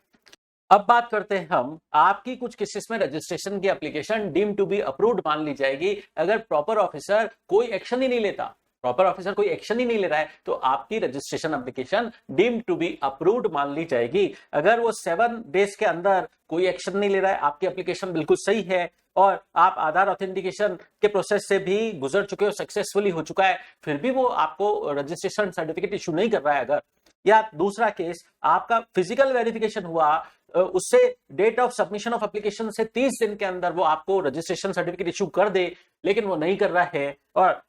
अब बात करते हैं हम, आपकी कुछ केसेस में रजिस्ट्रेशन की application deem to be approved मान ली जाएगी अगर प्रॉपर ऑफिसर कोई एक्शन ही नहीं लेता। प्रॉपर ऑफिसर कोई एक्शन ही नहीं ले रहा है तो आपकी registration application deem to be approved मान ली जाएगी। अगर वो 7 डेज के अंदर कोई एक्शन नहीं ले रहा है, आपकी एप्लीकेशन बिल्कुल सही है और आप आधार ऑथेंटिकेशन के प्रोसेस से भी गुजर चुके हो, सक्सेसफुली हो चुका है, फिर भी वो आपको रजिस्ट्रेशन सर्टिफिकेट इशू नहीं कर रहा है अगर, या दूसरा केस आपका फिजिकल वेरिफिकेशन हुआ, उससे date of submission of application से 30 दिन के अंदर वो आपको रजिस्ट्रेशन सर्टिफिकेट इशू कर दे लेकिन वो नहीं कर रहा है और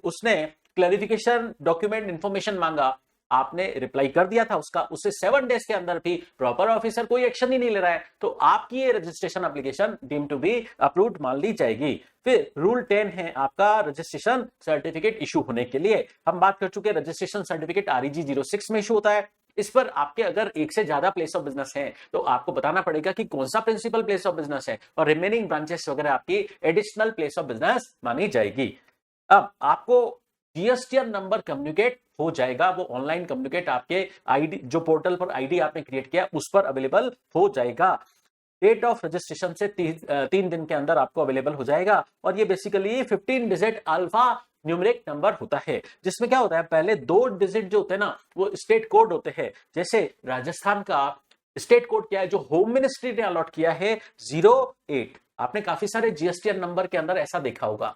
उसने क्लैरिफिकेशन डॉक्यूमेंट इंफॉर्मेशन मांगा, आपने रिप्लाई कर दिया था उसका, उससे 7 डेज के अंदर भी प्रॉपर ऑफिसर कोई एक्शन ही नहीं ले रहा है, तो आपकी ये registration application deem to be approved मान ली जाएगी। फिर रूल 10 है आपका रजिस्ट्रेशन सर्टिफिकेट इशू होने के लिए। हम बात कर चुके हैं रजिस्ट्रेशन सर्टिफिकेट REG 06 में इशू होता है। इस पर आपके अगर एक से ज्यादा प्लेस ऑफ बिजनेस है तो आपको बताना पड़ेगा कि कौन सा प्रिंसिपल प्लेस ऑफ बिजनेस है और रिमेनिंग ब्रांचेस वगैरह आपकी एडिशनल प्लेस ऑफ बिजनेस मानी जाएगी। अब आपको जीएसटीआर नंबर कम्युनिकेट हो जाएगा, वो ऑनलाइन कम्युनिकेट आपके आईडी, जो पोर्टल पर आईडी आपने क्रिएट किया उस पर अवेलेबल हो जाएगा। डेट ऑफ रजिस्ट्रेशन से 3 दिन के अंदर आपको अवेलेबल हो जाएगा। और ये basically 15 digit alpha numeric number होता है, जिसमें क्या होता है, पहले 2 डिजिट जो होते हैं ना वो स्टेट कोड होते हैं। जैसे राजस्थान का स्टेट कोड क्या है जो होम मिनिस्ट्री ने अलॉट किया है, 08। आपने काफी सारे जीएसटीआर नंबर के अंदर ऐसा देखा होगा।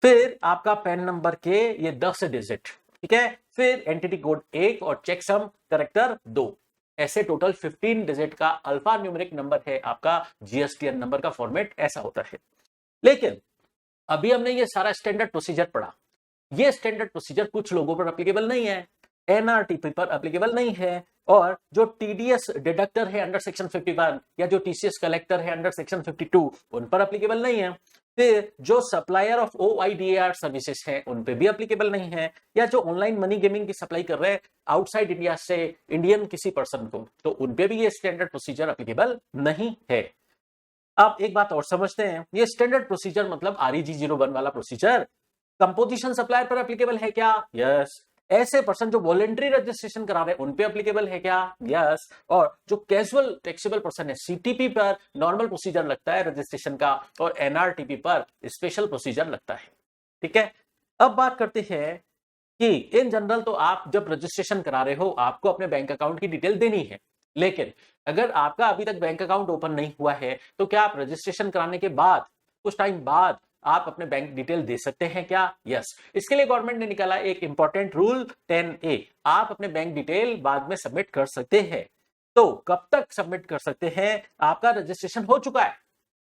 फिर आपका पैन नंबर के ये 10 डिजिट, ठीक है। फिर एंटिटी कोड 1 और चेकसम करेक्टर 2, ऐसे टोटल 15 डिजिट का अल्फा न्यूमेरिक नंबर है आपका जीएसटीआर नंबर का फॉर्मेट ऐसा होता है। लेकिन अभी हमने ये सारा स्टैंडर्ड प्रोसीजर पढ़ा, ये स्टैंडर्ड प्रोसीजर कुछ लोगों पर एप्लीकेबल नहीं है, एनआरटीपी पर एप्लीकेबल नहीं है, और जो टीडीएस डिडक्टर है अंडर सेक्शन 51 या जो टीसीएस कलेक्टर है अंडर सेक्शन 52 उन पर एप्लीकेबल नहीं है। फिर जो सप्लायर ऑफ ओआईडीआर सर्विसेज हैं उन पे भी एप्लीकेबल नहीं है, या जो ऑनलाइन मनी गेमिंग की सप्लाई कर रहे हैं आउटसाइड इंडिया से इंडियन किसी पर्सन को, तो उन पे भी ये स्टैंडर्ड प्रोसीजर एप्लीकेबल नहीं है। अब एक बात और समझते हैं, ये स्टैंडर्ड प्रोसीजर मतलब REG 01 वाला प्रोसीजर कंपोजिशन सप्लायर पर एप्लीकेबल है क्या? यस। ऐसे पर्सन जो वॉलेंट्री रजिस्ट्रेशन करा रहे हैं उन पे एप्लीकेबल है क्या? यस। और जो कैजुअल टैक्सेबल पर्सन है सीटीपी पर नॉर्मल प्रोसीजर लगता है रजिस्ट्रेशन का, और एनआरटीपी पर स्पेशल प्रोसीजर लगता है, ठीक है। अब बात करते हैं कि इन जनरल तो आप जब रजिस्ट्रेशन करा रहे हो आपको अपने बैंक अकाउंट की डिटेल देनी है, लेकिन अगर आपका अभी तक बैंक अकाउंट ओपन नहीं हुआ है तो क्या आप रजिस्ट्रेशन कराने के बाद कुछ टाइम बाद आप अपने बैंक डिटेल दे सकते हैं क्या? यस। इसके लिए गवर्नमेंट ने निकाला एक इंपॉर्टेंट रूल 10A, आप अपने बैंक डिटेल बाद में सबमिट कर सकते हैं। तो कब तक सबमिट कर सकते हैं? आपका रजिस्ट्रेशन हो चुका है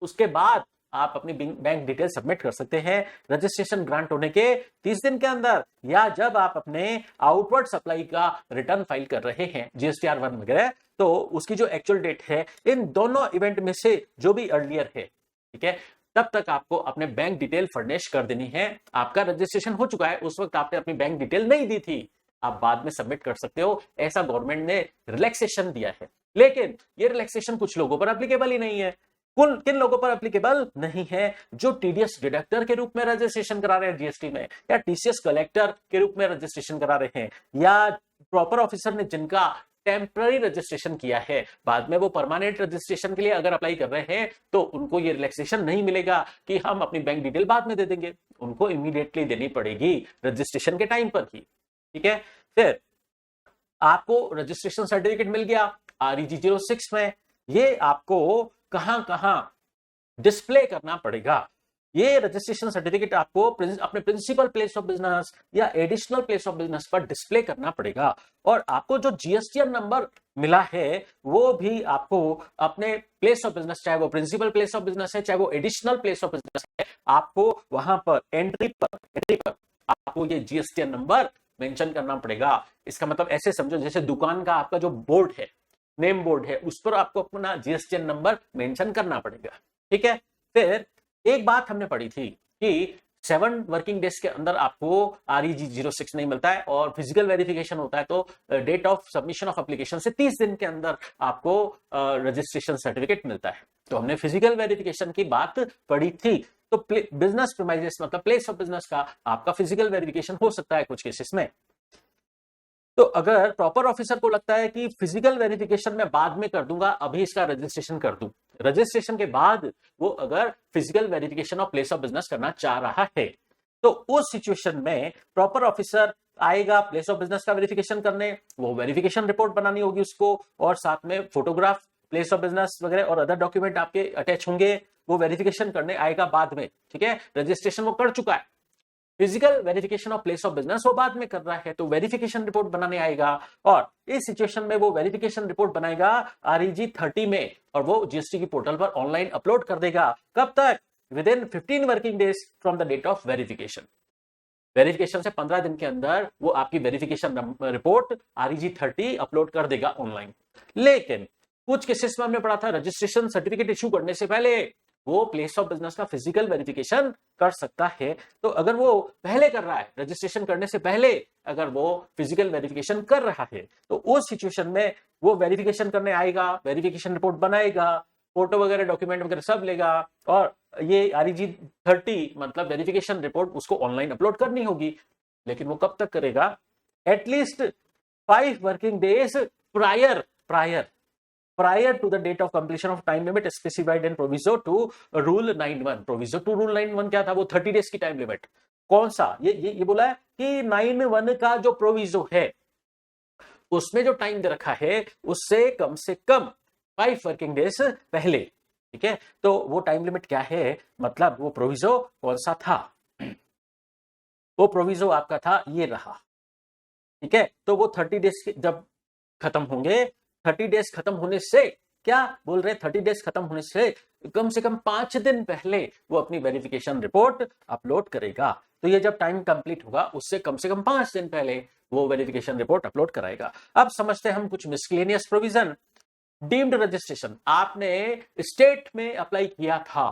उसके बाद आप अपनी बैंक डिटेल सबमिट कर सकते हैं रजिस्ट्रेशन ग्रांट होने के 30 दिन के अंदर, या जब आप अपने आउटवर्ड सप्लाई का रिटर्न फाइल कर रहे हैं जीएसटीआर 1 वगैरह, तो उसकी जो एक्चुअल डेट है इन दोनों इवेंट में से जो भी अर्लियर है, ठीक है, तब तक आपको अपने बैंक डिटेल फर्निश कर देनी है। आपका रजिस्ट्रेशन हो चुका है, उस वक्त आपने अपनी बैंक डिटेल नहीं दी थी, आप बाद में सबमिट कर सकते हो, ऐसा गवर्नमेंट ने रिलैक्सेशन दिया है। लेकिन ये रिलैक्सेशन कुछ लोगों पर एप्लीकेबल ही नहीं है। किन लोगों पर एप्लीकेबल नहीं है? जो टीडीएस डिडक्टर के रूप में रजिस्ट्रेशन करा रहे हैं जीएसटी में, या टीसीएस कलेक्टर के रूप में रजिस्ट्रेशन करा रहे हैं, या प्रॉपर ऑफिसर ने जिनका टेम्पररी रजिस्ट्रेशन किया है, बाद में वो परमानेंट रजिस्ट्रेशन के लिए अगर अप्लाई कर रहे हैं तो उनको ये रिलैक्सेशन नहीं मिलेगा कि हम अपनी बैंक डिटेल बाद में दे देंगे, उनको इमीडिएटली देनी पड़ेगी रजिस्ट्रेशन के टाइम पर ही, ठीक है। फिर आपको रजिस्ट्रेशन सर्टिफिकेट मिल गया REG 06 में, ये आपको कहां डिस्प्ले करना पड़ेगा? ये रजिस्ट्रेशन सर्टिफिकेट आपको अपने प्रिंसिपल प्लेस ऑफ बिजनेस या एडिशनल प्लेस ऑफ बिजनेस पर डिस्प्ले करना पड़ेगा। और आपको जो जीएसटीआर नंबर मिला है वो भी आपको अपने प्लेस ऑफ बिजनेस, चाहे वो प्रिंसिपल प्लेस ऑफ बिजनेस है चाहे वो एडिशनल प्लेस ऑफ बिजनेस है, आपको वहां पर एंट्री पर आपको ये जीएसटीआर नंबर मेंशन करना पड़ेगा। इसका मतलब ऐसे समझो जैसे दुकान का आपका जो बोर्ड है, नेम बोर्ड है, उस पर आपको अपना जीएसटीआर नंबर मेंशन करना पड़ेगा, ठीक है। फिर एक बात हमने पढ़ी थी कि 7 वर्किंग डेज के अंदर आपको REG 06 नहीं मिलता है, और फिजिकल वेरिफिकेशन होता है तो date of submission of application से 30 दिन के अंदर आपको रजिस्ट्रेशन सर्टिफिकेट मिलता है। तो हमने फिजिकल वेरिफिकेशन की बात पढ़ी थी। तो बिजनेस प्रीमाइसेस मतलब प्लेस ऑफ बिजनेस का आपका फिजिकल वेरिफिकेशन हो सकता है कुछ केसेस में। तो अगर प्रॉपर ऑफिसर को लगता है कि फिजिकल वेरिफिकेशन मैं बाद में कर दूंगा, अभी इसका रजिस्ट्रेशन कर दूं, रजिस्ट्रेशन के बाद वो अगर physical verification of place of business करना चाह रहा है, तो उस सिचुएशन में प्रॉपर ऑफिसर आएगा प्लेस ऑफ बिजनेस का वेरिफिकेशन करने, वो वेरिफिकेशन रिपोर्ट बनानी होगी उसको, और साथ में फोटोग्राफ प्लेस ऑफ बिजनेस वगैरह और अदर डॉक्यूमेंट आपके अटैच होंगे, वो वेरिफिकेशन करने आएगा बाद में, ठीक है। रजिस्ट्रेशन वो कर चुका है, physical verification of place of business वो बाद में कर रहा है, तो वेरिफिकेशन रिपोर्ट बनाने आएगा, और इस सिचुएशन में वो वेरिफिकेशन रिपोर्ट बनाएगा REG 30 में, और वो जीएसटी की पोर्टल पर ऑनलाइन अपलोड कर देगा। कब तक? Within 15 working days from the date of verification. Verification से 15 दिन के अंदर वो आपकी वेरिफिकेशन रिपोर्ट REG 30 अपलोड कर देगा ऑनलाइन। लेकिन कुछ केसेस में हमने पढ़ा था रजिस्ट्रेशन सर्टिफिकेट इश्यू करने से पहले वो प्लेस ऑफ बिजनेस का फिजिकल वेरिफिकेशन कर सकता है। तो अगर वो पहले कर रहा है, रजिस्ट्रेशन करने से पहले अगर वो फिजिकल वेरिफिकेशन कर रहा है, तो उस सिचुएशन में वो वेरिफिकेशन करने आएगा, वेरिफिकेशन रिपोर्ट बनाएगा, फोटो वगैरह डॉक्यूमेंट वगैरह सब लेगा, और ये REG 30 मतलब वेरिफिकेशन रिपोर्ट उसको ऑनलाइन अपलोड करनी होगी, लेकिन वो कब तक करेगा? At least 5 working days prior to the date of completion of time limit specified in proviso to rule 91. proviso to rule 91 क्या था? वो 30 डेज की टाइम लिमिट। कौन सा? ये बोला है कि 91 का जो प्रोविजो है उसमें जो टाइम दे रखा है उससे कम से कम 5 वर्किंग डेज पहले, ठीक है। तो वो टाइम लिमिट क्या है? मतलब वो प्रोविजो कौन सा था? वो प्रोविजो आपका था ये रहा, ठीक है। तो वो 30 डेज जब खत्म होंगे, 30 डेज खत्म होने से क्या बोल रहे हैं? 30 डेज खत्म होने से कम 5 दिन पहले वो अपनी वेरिफिकेशन रिपोर्ट अपलोड करेगा। तो ये जब टाइम कंप्लीट होगा उससे कम 5 दिन पहले वो वेरिफिकेशन रिपोर्ट अपलोड कराएगा। अब समझते हैं हम कुछ मिसलेनियस प्रोविजन। डीम्ड रजिस्ट्रेशन, आपने स्टेट में अप्लाई किया था,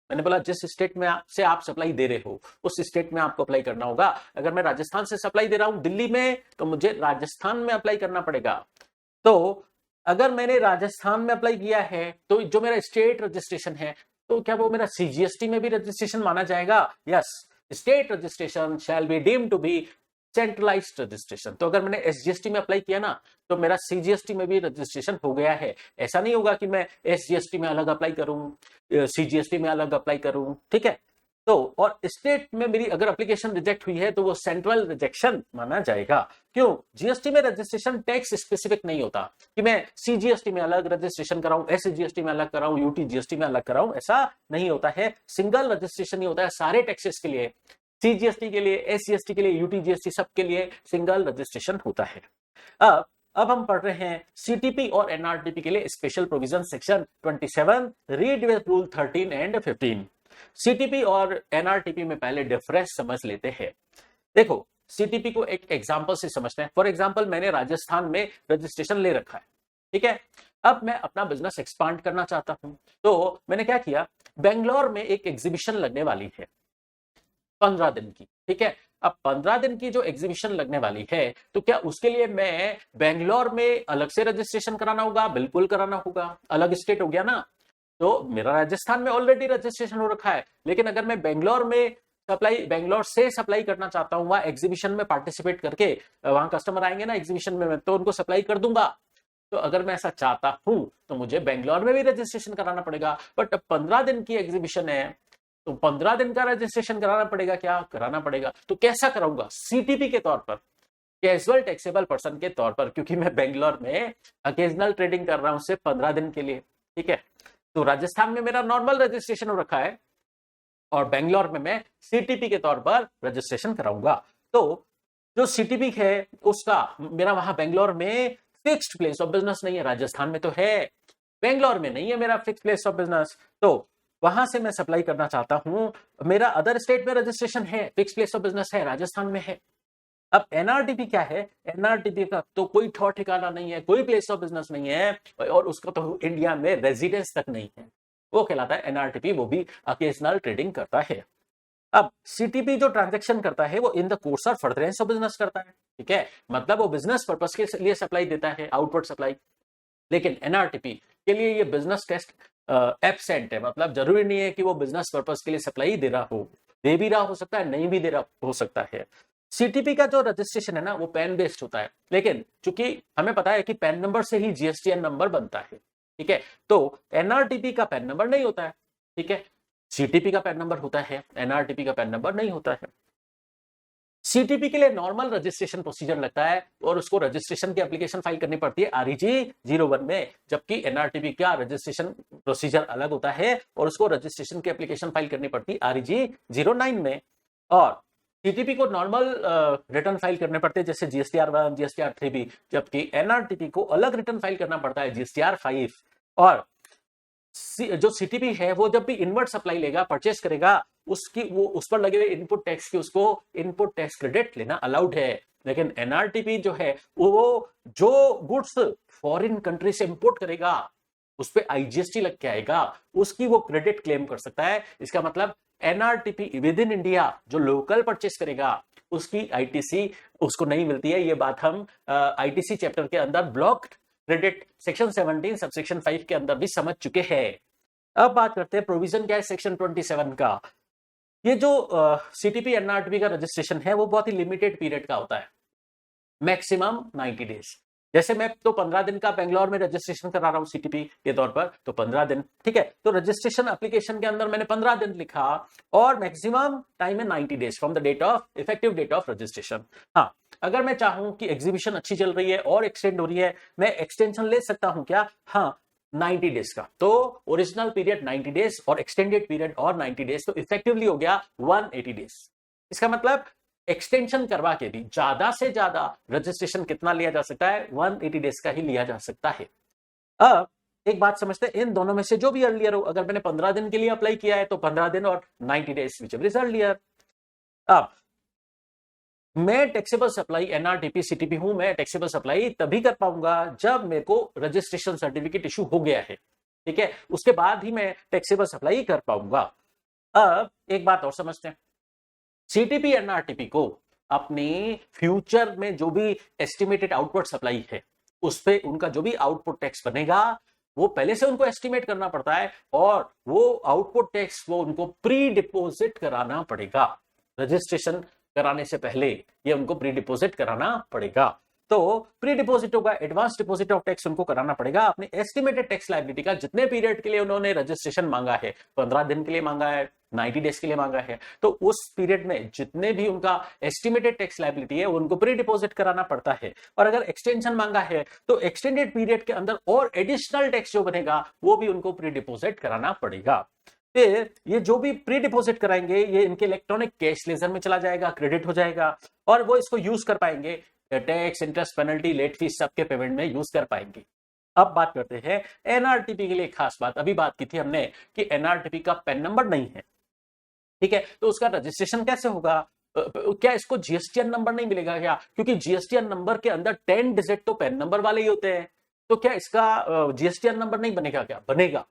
मैंने बोला जिस स्टेट में से आप सप्लाई दे रहे हो उस स्टेट में आपको अप्लाई करना होगा। अगर मैं राजस्थान से सप्लाई दे रहा हूं दिल्ली में, तो मुझे राजस्थान में अप्लाई करना पड़ेगा। तो अगर मैंने राजस्थान में अप्लाई किया है तो जो मेरा स्टेट रजिस्ट्रेशन है, तो क्या वो मेरा CGST में भी रजिस्ट्रेशन माना जाएगा? Yes, state registration shall be deemed to be centralised registration. तो अगर मैंने SGST में अप्लाई किया ना, तो मेरा CGST में भी रजिस्ट्रेशन हो गया है। ऐसा नहीं होगा कि मैं SGST में अलग अप्लाई करूं, CGST में अलग अप्लाई करूं, ठीक है। तो और स्टेट में मेरी अगर एप्लीकेशन रिजेक्ट हुई है तो वो सेंट्रल रिजेक्शन माना जाएगा। क्यों? GST में रजिस्ट्रेशन टैक्स स्पेसिफिक नहीं होता कि मैं CGST में अलग रजिस्ट्रेशन कराऊं, SGST में अलग कराऊं, UTGST में अलग कराऊं, ऐसा नहीं होता है। सिंगल रजिस्ट्रेशन ही होता है सारे टैक्सेस के लिए, CGST के लिए, SGST के लिए, UTGST सबके लिए सिंगल रजिस्ट्रेशन होता है। अब हम पढ़ रहे हैं CTP और NRTP के लिए special provision section 27, read with rule 13 and 15। CTP और NRTP में पहले डिफरेंस समझ लेते हैं। देखो, CTP को एक एग्जांपल से समझते हैं। फॉर एग्जांपल, मैंने राजस्थान में रजिस्ट्रेशन ले रखा है, ठीक है। अब मैं अपना बिजनेस एक्सपांड करना चाहता हूं, तो मैंने क्या किया, बेंगलोर में एक एग्जीबिशन लगने वाली है 15 दिन की, ठीक है। अब 15 दिन की जो एग्जीबिशन लगने वाली है, तो क्या उसके लिए मैं बेंगलोर में अलग से रजिस्ट्रेशन कराना होगा? बिल्कुल कराना होगा, अलग स्टेट हो गया ना। तो मेरा राजस्थान में ऑलरेडी रजिस्ट्रेशन हो रखा है, लेकिन अगर मैं बेंगलोर से सप्लाई करना चाहता हूं, वहां एग्जीबिशन में पार्टिसिपेट करके, वहां कस्टमर आएंगे ना एग्जीबिशन में, तो उनको सप्लाई कर दूंगा। तो अगर मैं ऐसा चाहता हूं तो मुझे बेंगलोर में भी रजिस्ट्रेशन कराना पड़ेगा। बट अब 15 दिन की एग्जीबिशन है, तो 15 दिन का रजिस्ट्रेशन कराना पड़ेगा, क्या कराना पड़ेगा? तो कैसा कराऊंगा? CTP के तौर पर, कैजुअल टैक्सेबल पर्सन के तौर पर, क्योंकि मैं बेंगलोर में अकेजनल ट्रेडिंग कर रहा हूं सिर्फ 15 दिन के लिए, ठीक है। तो राजस्थान में मेरा नॉर्मल रजिस्ट्रेशन हो रखा है और बेंगलोर में मैं CTP के तौर पर रजिस्ट्रेशन कराऊंगा। तो जो CTP है उसका मेरा वहां बेंगलोर में फिक्स्ड प्लेस ऑफ बिजनेस नहीं है। राजस्थान में तो है, बेंगलोर में नहीं है मेरा फिक्स्ड प्लेस ऑफ बिजनेस। तो वहां से मैं सप्लाई करना चाहता हूं, मेरा अदर स्टेट में रजिस्ट्रेशन है, फिक्स्ड प्लेस ऑफ बिजनेस है, राजस्थान में है। अब NRTP क्या है? NRTP का तो कोई ठौर ठिकाना नहीं है, कोई प्लेस ऑफ बिजनेस नहीं है, और उसका तो इंडिया में रेजिडेंस तक नहीं है। वो कहलाता है NRTP, वो भी अकेजनल ट्रेडिंग करता है। अब CTP जो ट्रांजैक्शन करता है वो in the course of furtherance of business करता है, ठीक है। मतलब वो बिजनेस पर्पस के लिए सप्लाई देता है, आउटवर्ड सप्लाई। लेकिन NRTP के लिए ये बिजनेस टेस्ट एब्सेंट है, मतलब जरूरी नहीं है कि वो बिजनेस पर्पस के लिए सप्लाई दे रहा हो, दे भी रहा हो सकता है, नहीं भी दे रहा हो सकता है। CTP का जो रजिस्ट्रेशन है ना, वो पैन बेस्ड होता है, लेकिन चूंकि हमें पता है कि पैन नंबर से ही GSTN नंबर बनता है, ठीक है। तो NRTP का पैन नंबर नहीं होता है, ठीक है। CTP का पैन नंबर होता है, NRTP का पैन नंबर नहीं होता है। CTP के लिए नॉर्मल रजिस्ट्रेशन प्रोसीजर लगता है और उसको रजिस्ट्रेशन की एप्लीकेशन फाइल करनी पड़ती है REG 01 में, जबकि NRTP का रजिस्ट्रेशन प्रोसीजर अलग होता है और उसको रजिस्ट्रेशन की एप्लीकेशन फाइल करनी पड़ती है REG 09 में। और CTP को नॉर्मल रिटर्न फाइल करने पड़ते हैं जैसे GSTR1, GSTR3 भी, जबकि NRTP को अलग रिटर्न फाइल करना पड़ता है GSTR5। और जो CTP है वो जब भी इनवर्ट सप्लाई लेगा, परचेस करेगा, उसकी वो उस पर लगे हुए इनपुट टैक्स की उसको इनपुट टैक्स क्रेडिट लेना अलाउड है। लेकिन NRTP जो है वो जो गुड्स फॉरेन कंट्री से इंपोर्ट करेगा उस पे IGST लग के आएगा, उसकी वो क्रेडिट क्लेम कर सकता है। इसका मतलब NRTP विद इन इंडिया जो लोकल परचेस करेगा उसकी ITC उसको नहीं मिलती है। ये बात हम ITC चैप्टर के अंदर ब्लॉक क्रेडिट सेक्शन 17 सबसेक्शन 5 के अंदर भी समझ चुके हैं। अब बात करते हैं प्रोविजन क्या है सेक्शन 27 का। ये जो सीटीपी एनआरटीपी का रजिस्ट्रेशन है वो बहुत ही लिमिटेड पीरियड का होता है, मैक्सिमम 90 डेज। जैसे मैं तो 15 दिन का बेंगलोर में रजिस्ट्रेशन करा रहा हूं सीटीपी के तौर पर, तो 15 दिन, ठीक है। तो रजिस्ट्रेशन एप्लीकेशन के अंदर मैंने 15 दिन लिखा और मैक्सिमम टाइम है 90 days from the date of effective date of registration. हाँ, अगर मैं चाहूं कि एग्जीबिशन अच्छी चल रही है और एक्सटेंड हो रही है, मैं एक्सटेंशन ले सकता हूं क्या? हाँ, 90 डेज का। तो ओरिजिनल पीरियड 90 डेज और एक्सटेंडेड पीरियड और 90 डेज, तो इफेक्टिवली हो गया 180 डेज। इसका मतलब एक्सटेंशन करवा के भी ज्यादा से ज्यादा रजिस्ट्रेशन कितना लिया जा सकता है? 180 डेज का ही लिया जा सकता है। अब एक बात समझते हैं, इन दोनों में से जो भी अर्लियर हो, अगर मैंने 15 दिन के लिए अप्लाई किया है तो 15 दिन और 90 days which ever is earlier. अब मैं टैक्सेबल सप्लाई एनआरटीपी सीटीपी हूं, मैं टैक्सेबल सप्लाई तभी कर पाऊंगा जब मेरे को रजिस्ट्रेशन सर्टिफिकेट इशू हो गया है, ठीक है। उसके बाद ही मैं टैक्सेबल सप्लाई कर पाऊंगा। अब एक बात और समझते हैं, सीटीपी एनआरटीपी को अपने फ्यूचर में जो भी एस्टिमेटेड आउटपुट सप्लाई है उस पे उनका जो भी आउटपुट टैक्स बनेगा वो पहले से उनको एस्टिमेट करना पड़ता है और वो आउटपुट टैक्स वो उनको प्री डिपोजिट कराना पड़ेगा। रजिस्ट्रेशन कराने से पहले ये उनको प्री डिपोजिट कराना पड़ेगा। तो प्री डिपोजिट होगा, एडवांस डिपोजिट ऑफ टैक्स उनको कराना पड़ेगा अपने एस्टिमेटेड टैक्स लायबिलिटी का, जितने पीरियड के लिए उन्होंने रजिस्ट्रेशन मांगा है, 15 दिन के लिए मांगा है, 90 डेज के लिए मांगा है, तो उस पीरियड में जितने भी उनका एस्टिमेटेड टैक्स लायबिलिटी है उनको प्री डिपोजिट कराना पड़ता है। और अगर एक्सटेंशन मांगा है तो एक्सटेंडेड पीरियड के अंदर और एडिशनल टैक्स जो बनेगा वो भी उनको प्री डिपोजिट कराना पड़ेगा। फिर ये जो भी प्री डिपोजिट कराएंगे ये इनके इलेक्ट्रॉनिक कैश लेजर में चला जाएगा, क्रेडिट हो जाएगा और वो इसको यूज कर पाएंगे, tax, interest, penalty, late fees सबके पेमेंट में यूज कर पाएंगे। अब बात करते हैं एनआरटीपी के लिए खास बात, अभी बात की थी हमने कि एनआरटीपी का पैन नंबर नहीं है, ठीक है, तो उसका रजिस्ट्रेशन कैसे होगा? क्या इसको जीएसटीएन नंबर नहीं मिलेगा क्या? क्योंकि जीएसटीएन नंबर के अंदर 10 डिजिट तो पैन नंबर वाले ही होते हैं, तो क्या इसका जीएसटीएन नंबर नहीं बनेगा क्या? बनेगा।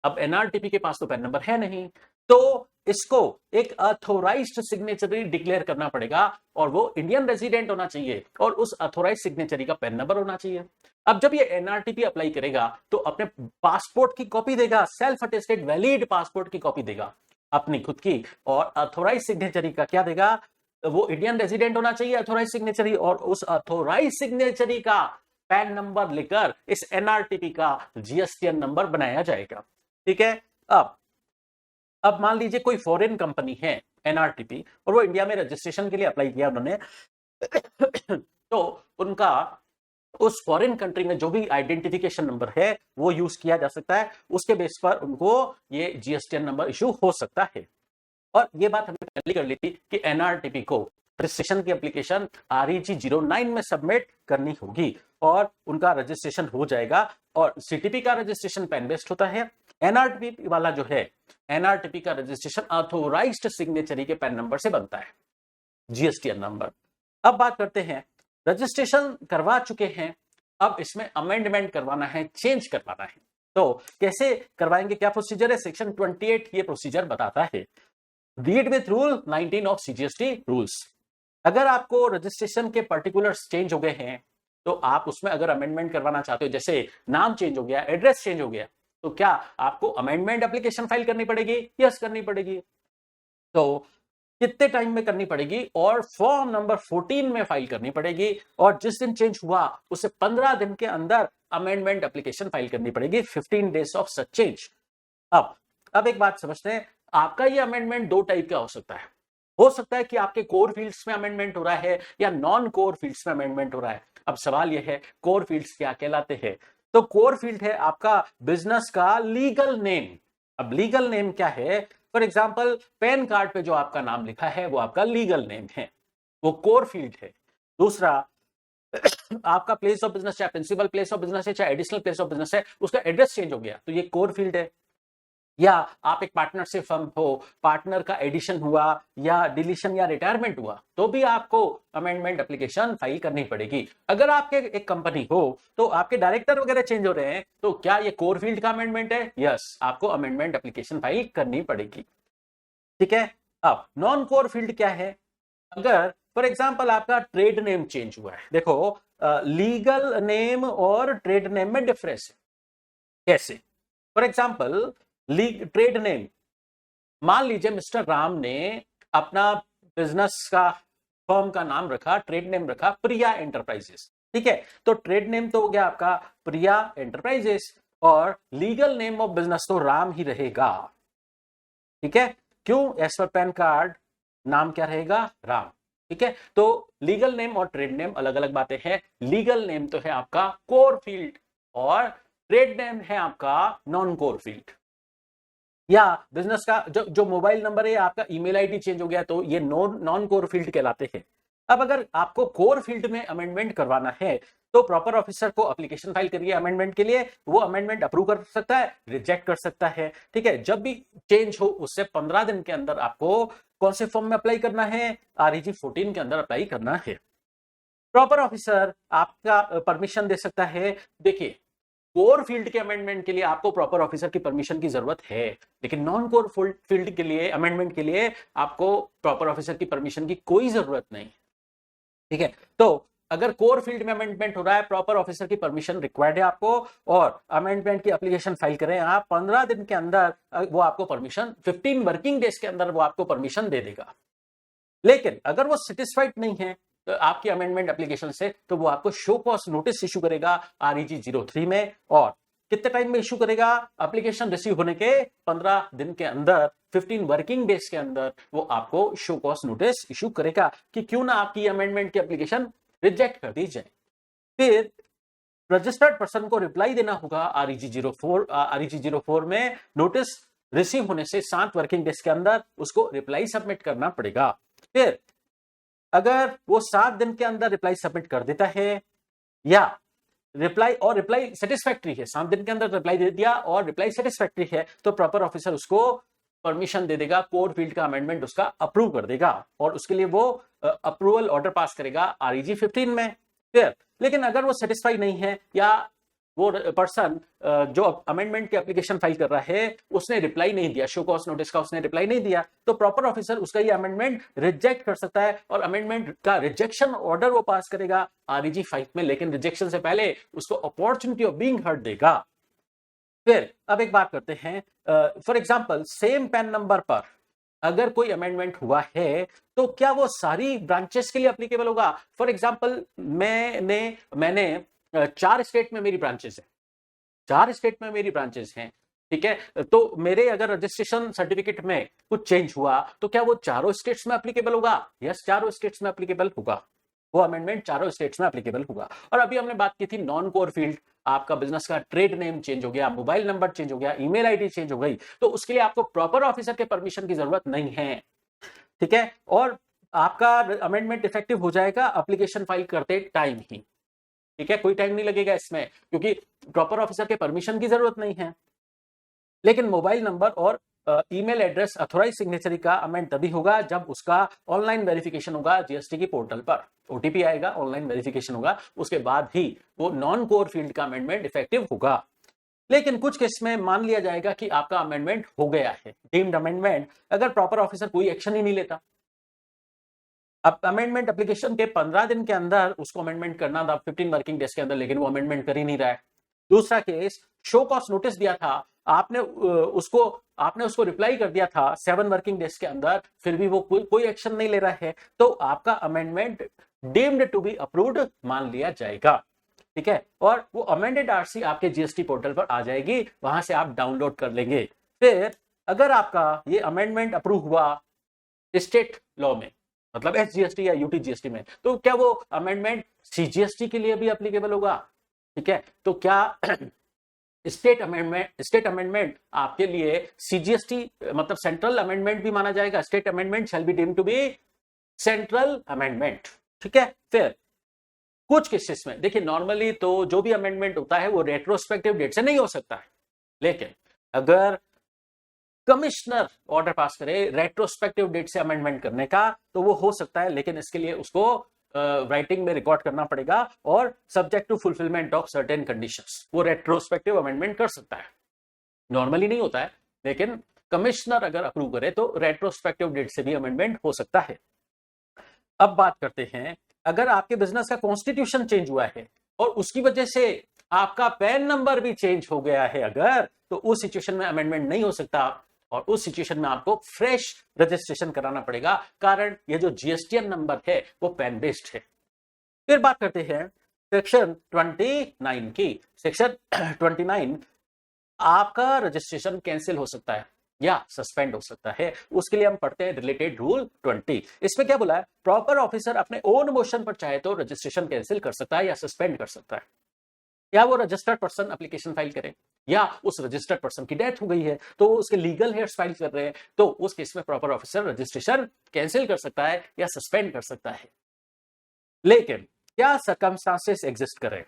अब एनआरटीपी के पास तो पैन नंबर है नहीं, तो इसको एक अथोराइज्ड सिग्नेचरी डिक्लेयर करना पड़ेगा और वो इंडियन रेजिडेंट होना चाहिए और उस अथोराइज्ड सिग्नेचरी का पैन नंबर होना चाहिए। अब जब ये एनआरटीपी अप्लाई करेगा तो अपने पासपोर्ट की कॉपी देगा, सेल्फ अटेस्टेड वैलिड पासपोर्ट की कॉपी देगा अपनी खुद की, और अथोराइज्ड सिग्नेचरी का क्या देगा? वो इंडियन रेजिडेंट होना चाहिए अथोराइज्ड सिग्नेचरी, और उस अथोराइज्ड सिग्नेचरी का पैन नंबर लेकर इस एनआरटीपी का जीएसटीएन नंबर बनाया जाएगा, ठीक है। अब मान लीजिए कोई फॉरेन कंपनी है एनआरटीपी और वो इंडिया में रजिस्ट्रेशन के लिए अप्लाई किया उन्होंने तो उनका उस फॉरेन कंट्री में जो भी आइडेंटिफिकेशन नंबर है वो यूज किया जा सकता है, उसके बेस पर उनको ये जीएसटीएन नंबर इशू हो सकता है। और ये बात हमने पहले कर ली थी कि एनआरटीपी को रजिस्ट्रेशन की एप्लीकेशन REG 09 में सबमिट करनी होगी और उनका रजिस्ट्रेशन हो जाएगा। और सीटीपी का रजिस्ट्रेशन पैन बेस्ड होता है, एनआरटीपी वाला जो है एनआरटीपी का रजिस्ट्रेशन ऑथोराइज्ड सिग्नेचरी के पैन नंबर से बनता है, जीएसटीएन नंबर। अब बात करते हैं, रजिस्ट्रेशन करवा चुके हैं, अब इसमें अमेंडमेंट करवाना है, चेंज करवाना है, तो कैसे करवाएंगे, क्या प्रोसीजर है? सेक्शन 28 ये प्रोसीजर बताता है। Read with rule 19 of CGST rules. अगर आपको रजिस्ट्रेशन के पर्टिकुलर्स चेंज हो गए हैं तो आप उसमें अगर अमेंडमेंट करवाना चाहते हो, जैसे नाम चेंज हो गया, एड्रेस चेंज हो गया, तो क्या आपको अमेंडमेंट एप्लीकेशन फाइल करनी पड़ेगी? यस, करनी पड़ेगी। तो कितने टाइम में करनी पड़ेगी? और फॉर्म नंबर 14 में फाइल करनी पड़ेगी और जिस दिन चेंज हुआ उसे 15 दिन के अंदर अमेंडमेंट एप्लीकेशन फाइल करनी पड़ेगी, 15 डेज ऑफ सच चेंज। अब एक बात समझते हैं, आपका ये अमेंडमेंट दो टाइप का हो सकता है कि आपके कोर फील्ड्स में अमेंडमेंट हो रहा है या नॉन कोर फील्ड्स में अमेंडमेंट हो रहा है। अब सवाल यह है कोर फील्ड्स क्या कहलाते हैं? तो कोर फील्ड है आपका बिजनेस का लीगल नेम। अब लीगल नेम क्या है? फॉर एग्जांपल पैन कार्ड पे जो आपका नाम लिखा है वो आपका लीगल नेम है, वो कोर फील्ड है। दूसरा, आपका प्लेस ऑफ बिजनेस, चाहे प्रिंसिपल प्लेस ऑफ बिजनेस है चाहे एडिशनल प्लेस ऑफ बिजनेस है, उसका एड्रेस चेंज हो गया तो ये कोर फील्ड है। या आप एक पार्टनरशिप फर्म हो, पार्टनर का एडिशन हुआ या डिलीशन या रिटायरमेंट हुआ तो भी आपको अमेंडमेंट एप्लीकेशन फाइल करनी पड़ेगी। अगर आपके एक कंपनी हो तो आपके डायरेक्टर वगैरह चेंज हो रहे हैं तो क्या ये कोर फील्ड का अमेंडमेंट है? यस, आपको अमेंडमेंट एप्लीकेशन फाइल करनी पड़ेगी, ठीक है। अब नॉन कोर फील्ड क्या है? अगर फॉर एग्जाम्पल आपका ट्रेड नेम चेंज हुआ है, देखो लीगल नेम और ट्रेड नेम में डिफरेंस है। कैसे? फॉर एग्जाम्पल ट्रेड नेम, मान लीजिए मिस्टर राम ने अपना बिजनेस का फर्म का नाम रखा, ट्रेड नेम रखा प्रिया एंटरप्राइजेस, ठीक है। तो ट्रेड नेम तो हो गया आपका प्रिया एंटरप्राइजेस और लीगल नेम ऑफ बिजनेस तो राम ही रहेगा, ठीक है। क्यों? एज पर पैन कार्ड नाम क्या रहेगा? राम, ठीक है। तो लीगल नेम और ट्रेड नेम अलग अलग बातें हैं। लीगल नेम तो है आपका कोर फील्ड और ट्रेड नेम है आपका नॉन कोर फील्ड। या बिजनेस का जो मोबाइल नंबर है आपका ईमेल आईडी चेंज हो गया तो ये नॉन कोर फील्ड कहलाते हैं। अब अगर आपको कोर फील्ड में अमेंडमेंट करवाना है तो प्रॉपर ऑफिसर को एप्लीकेशन फाइल करिए अमेंडमेंट के लिए, वो अमेंडमेंट अप्रूव कर सकता है, रिजेक्ट कर सकता है, ठीक है। जब भी चेंज हो उससे 15 दिन के अंदर आपको कौन से फॉर्म में अप्लाई करना है? REG 14 के अंदर अप्लाई करना है। प्रॉपर ऑफिसर आपका परमिशन दे सकता है। देखिए, कोर फील्ड के अमेंडमेंट के लिए आपको प्रॉपर ऑफिसर की परमिशन की जरूरत है, लेकिन नॉन कोर फील्ड के लिए अमेंडमेंट के लिए आपको प्रॉपर ऑफिसर की परमिशन की कोई जरूरत नहीं, ठीक है। तो अगर कोर फील्ड में अमेंडमेंट हो रहा है, प्रॉपर ऑफिसर की परमिशन रिक्वायर्ड है आपको, और अमेंडमेंट की एप्लीकेशन फाइल करें आप 15 दिन के अंदर, वो आपको परमिशन 15 वर्किंग डेज के अंदर वो आपको परमिशन दे देगा। लेकिन अगर वो सेटिस्फाइड नहीं है तो आपकी अमेंडमेंट एप्लीकेशन से, तो वो आपको शो कॉज नोटिस इशू करेगा REG 03 में, और कितने टाइम में इशू करेगा? एप्लीकेशन रिसीव होने के 15 दिन के अंदर, 15 वर्किंग डेज के अंदर वो आपको शो कॉज नोटिस इशू करेगा कि क्यों ना आपकी अमेंडमेंट की एप्लीकेशन रिजेक्ट कर दी जाए। फिर रजिस्टर्ड पर्सन को रिप्लाई देना होगा REG 04 में, नोटिस रिसीव होने से 7 वर्किंग डेज के अंदर उसको रिप्लाई सबमिट करना पड़ेगा। फिर अगर वो 7 दिन के अंदर रिप्लाई सबमिट कर देता है, या रिप्लाई सेटिस्फैक्ट्री है, 7 दिन के अंदर रिप्लाई दे दिया और रिप्लाई सेटिस्फैक्ट्री है, तो प्रॉपर ऑफिसर उसको परमिशन दे देगा, कोर फील्ड का अमेंडमेंट उसका अप्रूव कर देगा और उसके लिए वो अप्रूवल ऑर्डर पास करेगा REG 15 में। फिर लेकिन अगर वो सेटिस्फाई नहीं है, या वो पर्सन जो अमेंडमेंट की एप्लीकेशन फाइल कर रहा है उसने रिप्लाई नहीं दिया, शो कॉज नोटिस का उसने रिप्लाई नहीं दिया, तो प्रॉपर ऑफिसर उसका ये अमेंडमेंट रिजेक्ट कर सकता है और अमेंडमेंट का रिजेक्शन ऑर्डर वो पास करेगा REG 5 में, लेकिन रिजेक्शन से पहले उसको अपॉर्चुनिटी ऑफ बीइंग हर्ड देगा। फिर अब एक बात करते हैं, for example same pan number पर अगर कोई अमेंडमेंट हुआ है तो क्या वो सारी ब्रांचेस के लिए एप्लीकेबल होगा? फॉर एग्जांपल मैंने 4 स्टेट में मेरी ब्रांचेस है, 4 स्टेट में मेरी ब्रांचेस हैं, ठीक है। तो मेरे अगर रजिस्ट्रेशन सर्टिफिकेट में कुछ चेंज हुआ तो क्या वो चारों स्टेट्स में एप्लीकेबल होगा? यस, चारों स्टेट्स में एप्लीकेबल होगा, वो अमेंडमेंट चारों स्टेट्स में एप्लीकेबल होगा। और अभी हमने बात की थी नॉन कोर फील्ड, आपका बिजनेस का ट्रेड नेम चेंज हो गया, मोबाइल नंबर चेंज हो गया, ईमेल आईडी चेंज हो गई, तो उसके लिए आपको प्रॉपर ऑफिसर के परमिशन की जरूरत नहीं है, ठीक है। और आपका अमेंडमेंट इफेक्टिव हो जाएगा एप्लीकेशन फाइल करते टाइम ही, ठीक है, कोई टाइम नहीं लगेगा इसमें क्योंकि प्रॉपर ऑफिसर के परमिशन की जरूरत नहीं है। लेकिन मोबाइल नंबर और ईमेल एड्रेस अथोराइज सिग्नेचरी का अमेंड तभी होगा जब उसका ऑनलाइन वेरिफिकेशन होगा GST की पोर्टल पर, OTP आएगा, ऑनलाइन वेरिफिकेशन होगा, उसके बाद ही वो नॉन कोर फील्ड का अमेंडमेंट इफेक्टिव होगा। लेकिन कुछ केस में मान लिया जाएगा कि आपका अमेंडमेंट हो गया है, डीम्ड अमेंडमेंट, अगर प्रॉपर ऑफिसर कोई एक्शन ही नहीं लेता। अब अमेंडमेंट एप्लीकेशन के 15 दिन के अंदर उसको अमेंडमेंट करना था, 15 वर्किंग डेज के अंदर, लेकिन वो अमेंडमेंट कर ही नहीं रहा है। दूसरा केस, शो कॉज नोटिस दिया था आपने उसको रिप्लाई कर दिया था 7 वर्किंग डेज के अंदर, फिर भी वो कोई एक्शन नहीं ले रहा है, तो आपका amendment deemed to be approved मान लिया जाएगा, ठीक है। और वो अमेंडेड RC आपके GST पोर्टल पर आ जाएगी, वहां से आप डाउनलोड कर लेंगे। फिर अगर आपका ये अमेंडमेंट अप्रूव हुआ स्टेट लॉ में, मतलब SGST या UTGST में, तो क्या वो अमेंडमेंट CGST के लिए भी एप्लीकेबल होगा? ठीक है, तो क्या स्टेट अमेंडमेंट आपके लिए CGST मतलब सेंट्रल अमेंडमेंट भी माना जाएगा? State amendment shall be deemed to be central amendment, ठीक है। फिर कुछ केसेस में देखिए, नॉर्मली तो जो भी अमेंडमेंट होता है वो रेट्रोस्पेक्टिव डेट से नहीं हो सकता है, लेकिन अगर कमिश्नर ऑर्डर पास करे रेट्रोस्पेक्टिव डेट से अमेंडमेंट करने का तो वो हो सकता है, लेकिन इसके लिए उसको राइटिंग में रिकॉर्ड करना पड़ेगा और subject to fulfilment of certain conditions वो रेट्रोस्पेक्टिव अमेंडमेंट कर सकता है। नॉर्मली नहीं होता है, लेकिन कमिश्नर अगर अप्रूव करे तो रेट्रोस्पेक्टिव डेट से भी अमेंडमेंट हो सकता है। अब बात करते हैं, अगर आपके बिजनेस का कॉन्स्टिट्यूशन चेंज हुआ है और उसकी वजह से आपका पैन नंबर भी चेंज हो गया है, अगर तो उस सिचुएशन में अमेंडमेंट नहीं हो सकता और उस सिचुएशन में आपको फ्रेश रजिस्ट्रेशन कराना पड़ेगा, कारण ये जो जीएसटीएन नंबर है वो पैन बेस्ड है। फिर बात करते हैं सेक्शन 29 की। सेक्शन 29, आपका रजिस्ट्रेशन कैंसिल हो सकता है या सस्पेंड हो सकता है, उसके लिए हम पढ़ते हैं रिलेटेड रूल 20। इसमें क्या बोला है, प्रॉपर ऑफिसर अपने ओन मोशन पर चाहे तो रजिस्ट्रेशन कैंसिल कर सकता है या सस्पेंड कर सकता है, या वो रजिस्टर्ड पर्सन एप्लीकेशन फाइल करे, या उस रजिस्टर्ड पर्सन की डेथ हो गई है तो उसके लीगल हेयर्स फाइल कर रहे हैं, तो उस केस में प्रॉपर ऑफिसर रजिस्ट्रेशन कैंसिल कर सकता है या सस्पेंड कर सकता है। लेकिन क्या सर्कमस्टांसेस एग्जिस्ट करें,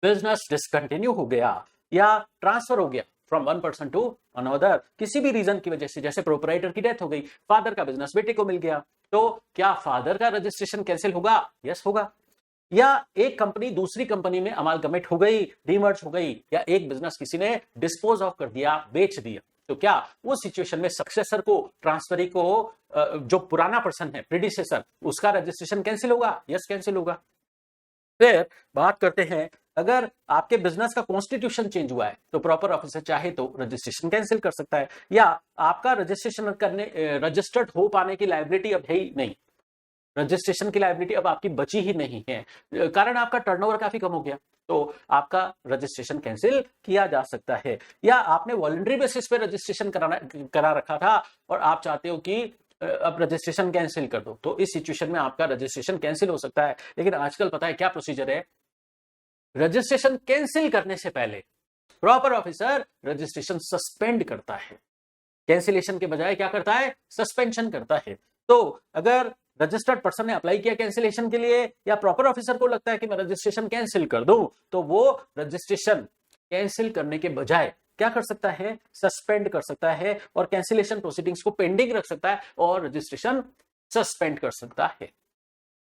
बिजनेस डिसकंटिन्यू हो गया या ट्रांसफर हो गया from one person to another, किसी भी रीजन की वजह से, जैसे प्रोपराइटर की डेथ हो गई, फादर का बिजनेस बेटे को मिल गया, तो क्या फादर का रजिस्ट्रेशन कैंसिल होगा? यस होगा। या एक कंपनी दूसरी कंपनी में अमालगमेट हो गई, डीमर्ज हो गई, या एक बिजनेस किसी ने डिस्पोज ऑफ कर दिया, बेच दिया, तो क्या उस सिचुएशन में सक्सेसर को, ट्रांसफरी को, जो पुराना पर्सन है प्रीडिसेसर, उसका रजिस्ट्रेशन कैंसिल होगा? यस कैंसिल होगा। फिर बात करते हैं, अगर आपके बिजनेस का कॉन्स्टिट्यूशन चेंज हुआ है तो प्रॉपर ऑफिसर चाहे तो रजिस्ट्रेशन कैंसिल कर सकता है, या आपका रजिस्ट्रेशन करने, रजिस्टर्ड हो पाने की लायबिलिटी अब है ही नहीं, रजिस्ट्रेशन की लायबिलिटी अब आपकी बची ही नहीं है, कारण आपका टर्नओवर काफी कम हो गया, तो आपका रजिस्ट्रेशन कैंसिल किया जा सकता है। या आपने वॉलंटरी बेसिस पे रजिस्ट्रेशन करा रखा था और आप चाहते हो कि अब रजिस्ट्रेशन कैंसिल कर दो, तो इस सिचुएशन में आपका रजिस्ट्रेशन कैंसिल हो सकता है। लेकिन आजकल पता है क्या प्रोसीजर है, रजिस्ट्रेशन कैंसिल करने से पहले प्रॉपर ऑफिसर रजिस्ट्रेशन सस्पेंड करता है, कैंसिलेशन के बजाय क्या करता है, सस्पेंशन करता है। तो अगर रजिस्टर्ड पर्सन ने अप्लाई किया कैंसिलेशन के लिए, या प्रॉपर ऑफिसर को लगता है कि मैं रजिस्ट्रेशन कैंसिल कर दूं, तो वो रजिस्ट्रेशन कैंसिल करने के बजाय क्या कर सकता है, सस्पेंड कर सकता है और कैंसिलेशन प्रोसीडिंग्स को पेंडिंग रख सकता है और रजिस्ट्रेशन सस्पेंड कर सकता है।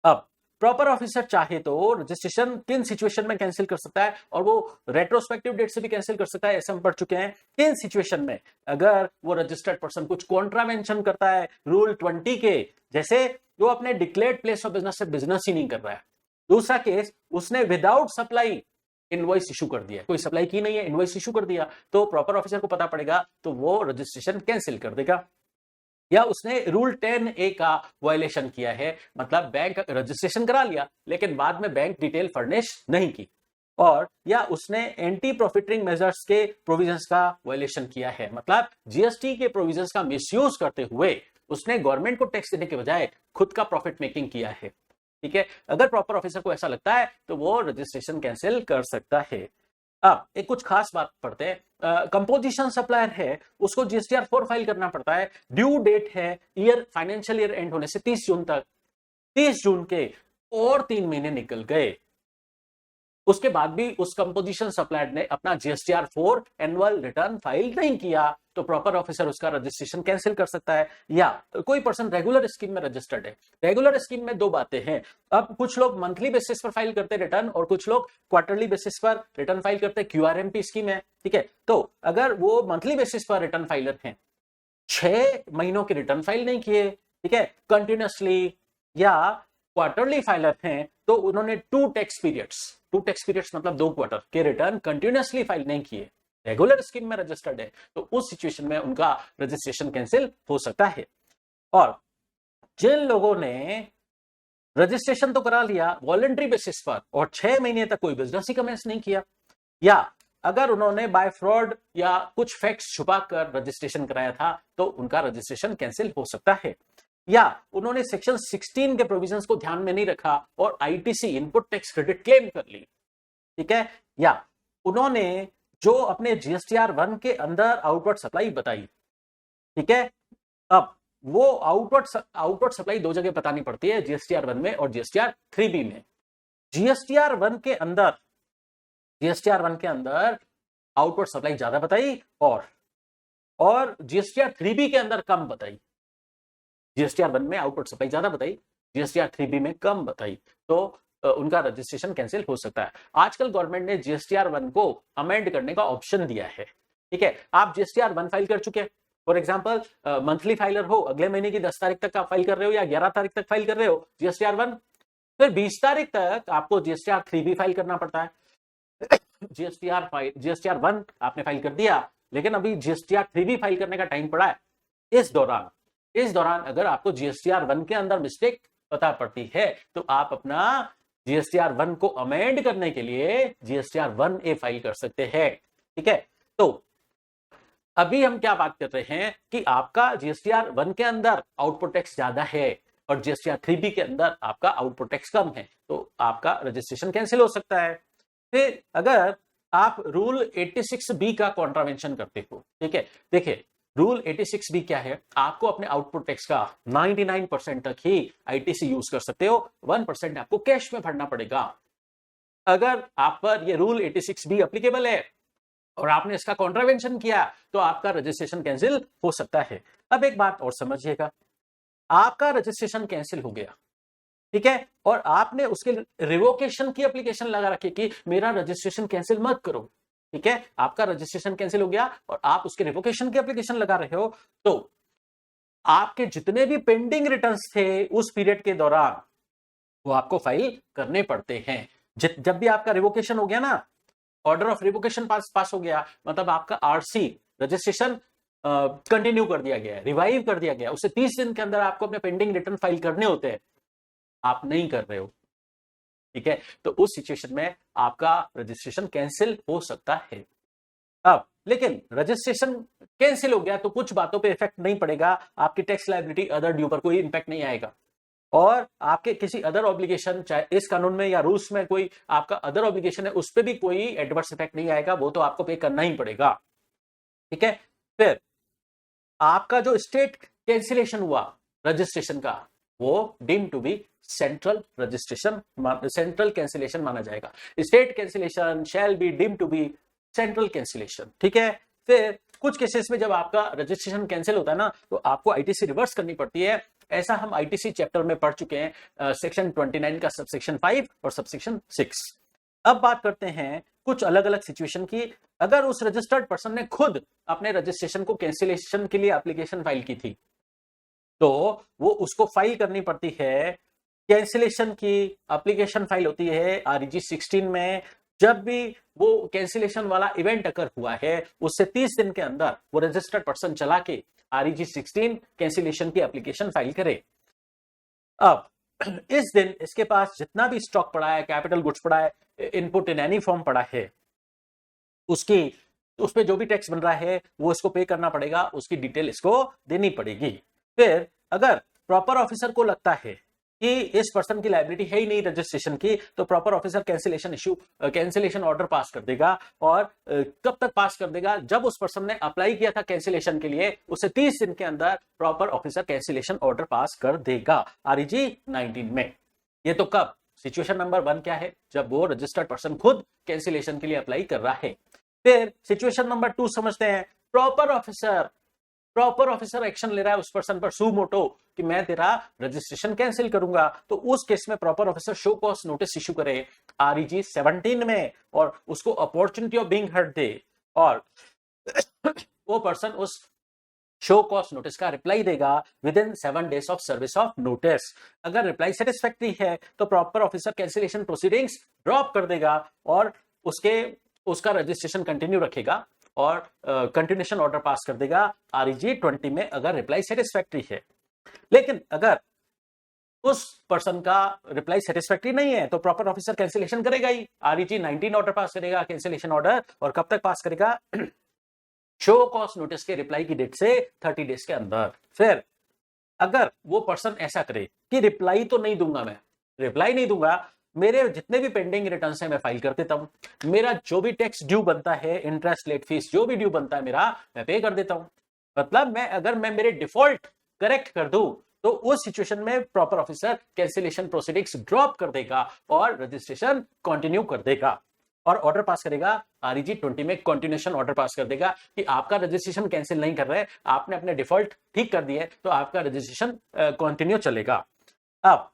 अब प्रॉपर ऑफिसर चाहे तो रजिस्ट्रेशन 3 सिचुएशन में कैंसिल कर सकता है और वो रेट्रोस्पेक्टिव डेट से भी कैंसिल कर सकता है, ऐसे हम पढ़ चुके हैं। 3 सिचुएशन में, अगर वो रजिस्टर्ड पर्सन कुछ कॉन्ट्रावेंशन करता है रूल 20 के, जैसे वो अपने डिक्लेयर्ड प्लेस ऑफ बिजनेस से बिजनेस ही नहीं कर रहा है। दूसरा केस, उसने विदाउट सप्लाई इनवॉइस इशू कर दिया, कोई सप्लाई की नहीं है, इनवॉइस इशू कर दिया, तो प्रॉपर ऑफिसर को पता पड़ेगा तो वो रजिस्ट्रेशन कैंसिल कर देगा। या उसने रूल 10A का वायलेशन किया है, मतलब बैंक रजिस्ट्रेशन करा लिया लेकिन बाद में बैंक डिटेल फर्निश नहीं की, और या उसने एंटी प्रॉफिटिंग मेजर्स के प्रोविजंस का वायलेशन किया है, मतलब जीएसटी के प्रोविजंस का मिसयूज करते हुए उसने गवर्नमेंट को टैक्स देने के बजाय खुद का प्रॉफिट मेकिंग किया है। ठीक है, अगर प्रॉपर ऑफिसर को ऐसा लगता है तो वो रजिस्ट्रेशन कैंसिल कर सकता है। अब एक कुछ खास बात पढ़ते हैं, कंपोजिशन सप्लायर है, उसको जीएसटीआर 4 फाइल करना पड़ता है, ड्यू डेट है ईयर, फाइनेंशियल ईयर एंड होने से 30 जून तक, 30 जून के और 3 महीने निकल गए, उसके बाद भी उस कंपोजिशन सप्लायर ने अपना जीएसटीआर 4 एनुअल रिटर्न फाइल नहीं किया, तो प्रॉपर ऑफिसर उसका रजिस्ट्रेशन कैंसिल कर सकता है। या कोई पर्सन रेगुलर स्कीम में रजिस्टर्ड है, रेगुलर स्कीम में 2 बातें हैं, अब कुछ लोग मंथली बेसिस पर फाइल करते हैं रिटर्न और कुछ लोग क्वार्टरली बेसिस पर रिटर्न फाइल करते हैं, क्यूआरएमपी स्कीम है। ठीक है, तो अगर वो मंथली बेसिस पर रिटर्न फाइलर हैं, 6 महीनों के रिटर्न फाइल नहीं किए, ठीक है, कंटिन्यूअसली, या क्वार्टरली फाइलर हैं तो उन्होंने 2 टैक्स पीरियड्स मतलब 2 क्वार्टर के रिटर्न कंटिन्यूअसली फाइल नहीं किए, रेगुलर स्कीम में रजिस्टर्ड है, तो उस सिचुएशन में उनका रजिस्ट्रेशन कैंसिल हो सकता है। और जिन लोगों ने रजिस्ट्रेशन तो करा लिया वॉलंटरी बेसिस पर और 6 महीने तक कोई बिजनेस ही कमेंस नहीं किया, या अगर उन्होंने बाय फ्रॉड या कुछ फैक्ट्स छुपाकर रजिस्ट्रेशन कराया था तो उनका रजिस्ट्रेशन कैंसिल हो सकता है। या उन्होंने सेक्शन 16 के प्रोविजंस को ध्यान में नहीं रखा और ITC input tax credit claim कर ली, ठीक है, या उन्होंने जो अपने जीएसटीआर 1 के अंदर आउटवर्ड सप्लाई बताई, ठीक है, अब वो आउटवर्ड सप्लाई 2 जगह बतानी पड़ती है, जीएसटीआर 1 में और जीएसटीआर 3B में। जीएसटीआर 1 के अंदर आउटवर्ड सप्लाई ज्यादा बताई और जीएसटीआर 3B के अंदर कम बताई। जीएसटीआर 1 में आउटवर्ड सप्लाई ज्यादा बताई, जीएसटीआर 3B में कम बताई, तो उनका रजिस्ट्रेशन कैंसिल हो सकता है। आजकल गवर्नमेंट ने जीएसटीआर 1 को अमेंड करने का ऑप्शन दिया है। ठीक है, आप जीएसटीआर 1 फाइल कर चुके हैं, फॉर एग्जांपल मंथली फाइलर हो, अगले महीने की 10 तारीख तक आप फाइल कर रहे हो या 11 तारीख तक फाइल कर रहे हो जीएसटीआर 1, फिर 20 तारीख तक आपको जीएसटीआर 3B फाइल करना पड़ता है। जीएसटीआर 1 आपने फाइल कर दिया, लेकिन अभी जीएसटीआर 3 भी फाइल करने का टाइम पड़ा है। इस दौरान अगर आपको जीएसटीआर 1 के अंदर मिस्टेक पता पड़ती है तो आप अपना जीएसटीआर 1 को अमेंड करने के लिए जीएसटीआर 1A फाइल कर सकते हैं। ठीक है, तो अभी हम क्या बात कर रहे हैं कि आपका जीएसटीआर 1 के अंदर आउटपुट टैक्स ज्यादा है और जीएसटीआर 3B के अंदर आपका आउटपुट टैक्स कम है, तो आपका रजिस्ट्रेशन कैंसिल हो सकता है। फिर अगर आप रूल 86B का कॉन्ट्रावेंशन करते हो, ठीक है, देखिए रूल 86B क्या है, आपको अपने आउटपुट टैक्स का 99% तक ही आईटीसी यूज कर सकते हो, 1% आपको कैश में भरना पड़ेगा। अगर आप पर ये रूल 86B एप्लीकेबल है और आपने इसका कॉन्ट्रावेंशन किया तो आपका रजिस्ट्रेशन कैंसिल हो सकता है। अब एक बात और समझिएगा, आपका रजिस्ट्रेशन कैंसिल हो गया, ठीक है, और आपने उसके रिवोकेशन की एप्लीकेशन लगा रखी कि मेरा रजिस्ट्रेशन कैंसिल मत करो, ठीक है, आपका रजिस्ट्रेशन कैंसिल हो गया और आप उसके रिवोकेशन की एप्लीकेशन लगा रहे हो, तो आपके जितने भी पेंडिंग रिटर्न्स थे उस पीरियड के दौरान वो आपको फाइल करने पड़ते हैं। जब भी आपका रिवोकेशन हो गया ना, ऑर्डर ऑफ रिवोकेशन पास हो गया, मतलब आपका आरसी रजिस्ट्रेशन कंटिन्यू कर दिया गया है, रिवाइव कर दिया गया, उससे 30 दिन के अंदर आपको अपने पेंडिंग रिटर्न फाइल करने होते हैं, आप नहीं कर रहे हो, ठीक है, तो उस सिचुएशन में आपका रजिस्ट्रेशन कैंसिल हो सकता है। अब लेकिन रजिस्ट्रेशन कैंसिल हो गया तो कुछ बातों पे इफेक्ट नहीं पड़ेगा, आपकी टैक्स लायबिलिटी अदर ड्यू पर कोई इंपैक्ट नहीं आएगा, और आपके किसी अदर ऑब्लिगेशन, चाहे इस कानून में या रूल्स में कोई आपका अदर ऑब्लिगेशन है, उस पर भी कोई एडवर्स इफेक्ट नहीं आएगा, वो तो आपको पे करना ही पड़ेगा। ठीक है, फिर आपका जो स्टेट कैंसिलेशन हुआ रजिस्ट्रेशन का, वो deem to be central registration, central cancellation माना जाएगा। State cancellation shall be deem to be central cancellation. ठीक है, फिर कुछ केसेस में जब आपका रजिस्ट्रेशन कैंसिल होता है ना, तो आपको आईटीसी रिवर्स करनी पड़ती है। ऐसा हम आईटीसी चैप्टर में पढ़ चुके हैं, सेक्शन 29 का सबसेक्शन 5 और सबसेक्शन 6। अब बात करते हैं कुछ अलग अलग सिचुएशन की। अगर उस रजिस्टर्ड पर्सन ने खुद अपने रजिस्ट्रेशन को कैंसिलेशन के लिए एप्लीकेशन फाइल की थी, तो वो उसको फाइल करनी पड़ती है। कैंसिलेशन की एप्लीकेशन फाइल होती है आरईजी 16 में। जब भी वो कैंसिलेशन वाला इवेंट अकर हुआ है, उससे 30 दिन के अंदर वो रजिस्टर्ड पर्सन चला के आरईजी 16 कैंसिलेशन की एप्लीकेशन फाइल करे। अब इस दिन इसके पास जितना भी स्टॉक पड़ा है, कैपिटल गुड्स पड़ा है, इनपुट इन एनी फॉर्म पड़ा है, उसकी उस पे जो भी टैक्स बन रहा है वो इसको पे करना पड़ेगा, उसकी डिटेल इसको देनी पड़ेगी। फिर अगर प्रॉपर ऑफिसर को लगता है कि इस पर्सन की लायबिलिटी है ही नहीं रजिस्ट्रेशन की, तो proper officer cancellation order pass कर देगा। और कब तक पास कर देगा? जब उस पर्सन ने अप्लाई किया था कैंसिलेशन के लिए, उससे 30 दिन के अंदर proper officer cancellation order pass कर देगा आरईजी 19 में। ये तो कब? सिचुएशन नंबर 1 क्या है? जब वो रजिस्टर्ड पर्सन खुद कैंसिलेशन के लिए अप्लाई कर रहा है। फिर सिचुएशन नंबर 2 समझते हैं। प्रॉपर ऑफिसर एक्शन ले रहा है उस पर्सन पर सू मोटो कि मैं तेरा रजिस्ट्रेशन कैंसिल करूंगा, तो उस केस में proper officer show cause notice issue करे आरईजी 17 में और उसको opportunity of being heard they, और वो पर्सन उस शो कॉज नोटिस का रिप्लाई देगा with in 7 days of service of notice. अगर रिप्लाई सेटिस्फैक्टरी है तो proper officer cancellation proceedings drop कर देगा और उसका रजिस्ट्रेशन कंटिन्यू रखेगा और कंटिन्यूएशन ऑर्डर पास कर देगा आरईजी 20 में, अगर रिप्लाई सेटिस्फैक्टरी है। लेकिन अगर उस पर्सन का रिप्लाई सेटिस्फैक्टरी नहीं है तो प्रॉपर ऑफिसर कैंसिलेशन करेगा ही, आरईजी 19 ऑर्डर पास करेगा कैंसिलेशन ऑर्डर, और कब तक पास करेगा? शो कॉज नोटिस के रिप्लाई की डेट से 30 days के अंदर। फिर अगर वो पर्सन ऐसा करे कि रिप्लाई तो नहीं दूंगा, मैं रिप्लाई नहीं दूंगा, मेरे जितने भी पेंडिंग रिटर्न्स हैं मैं फाइल कर देता हूं, मेरा जो भी टैक्स ड्यू बनता है, इंटरेस्ट, लेट फीस जो भी ड्यू बनता है मेरा, मैं पे कर देता हूं। मतलब अगर मैं मेरे डिफॉल्ट करेक्ट कर दूं तो उस सिचुएशन में proper officer cancellation proceedings drop कर देगा और रजिस्ट्रेशन कंटिन्यू कर देगा और ऑर्डर पास करेगा आरईजी 20 में, कंटिन्यूएशन ऑर्डर पास कर देगा कि आपका रजिस्ट्रेशन कैंसिल नहीं कर रहे, आपने अपने डिफॉल्ट ठीक कर दिए तो आपका रजिस्ट्रेशन कंटिन्यू चलेगा। अब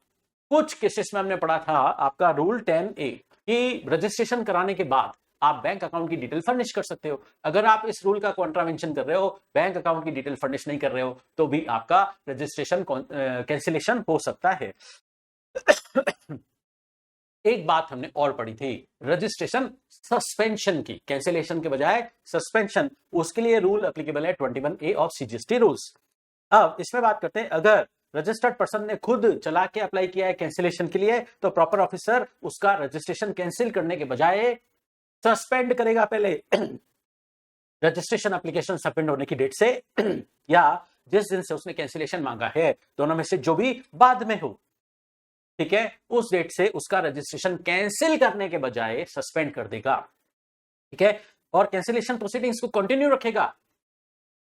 कुछ केसेस में हमने पढ़ा था आपका रूल 10A कि रजिस्ट्रेशन कराने के बाद आप बैंक अकाउंट की डिटेल फर्निश कर सकते हो। अगर आप इस रूल का कॉन्ट्रावेंशन कर रहे हो, बैंक अकाउंट की डिटेल फर्निश नहीं कर रहे हो, तो भी आपका रजिस्ट्रेशन कैंसिलेशन हो सकता है। एक बात हमने और पढ़ी थी, रजिस्ट्रेशन सस्पेंशन की, कैंसिलेशन के बजाय सस्पेंशन, उसके लिए रूल एप्लीकेबल है 21A ऑफ सीजीएसटी रूल्स। अब इसमें बात करते हैं, अगर रजिस्टर्ड पर्सन ने खुद चला के अप्लाई किया है कैंसिलेशन के लिए, तो प्रॉपर ऑफिसर उसका रजिस्ट्रेशन कैंसिल करने के बजाय सस्पेंड करेगा पहले रजिस्ट्रेशन एप्लीकेशन सबमिट होने की डेट से या जिस दिन से उसने कैंसिलेशन मांगा है, दोनों में से जो भी बाद में हो, ठीक है, उस डेट से उसका रजिस्ट्रेशन कैंसिल करने के बजाय सस्पेंड कर देगा, ठीक है, और कैंसिलेशन प्रोसीडिंग्स को कंटिन्यू रखेगा,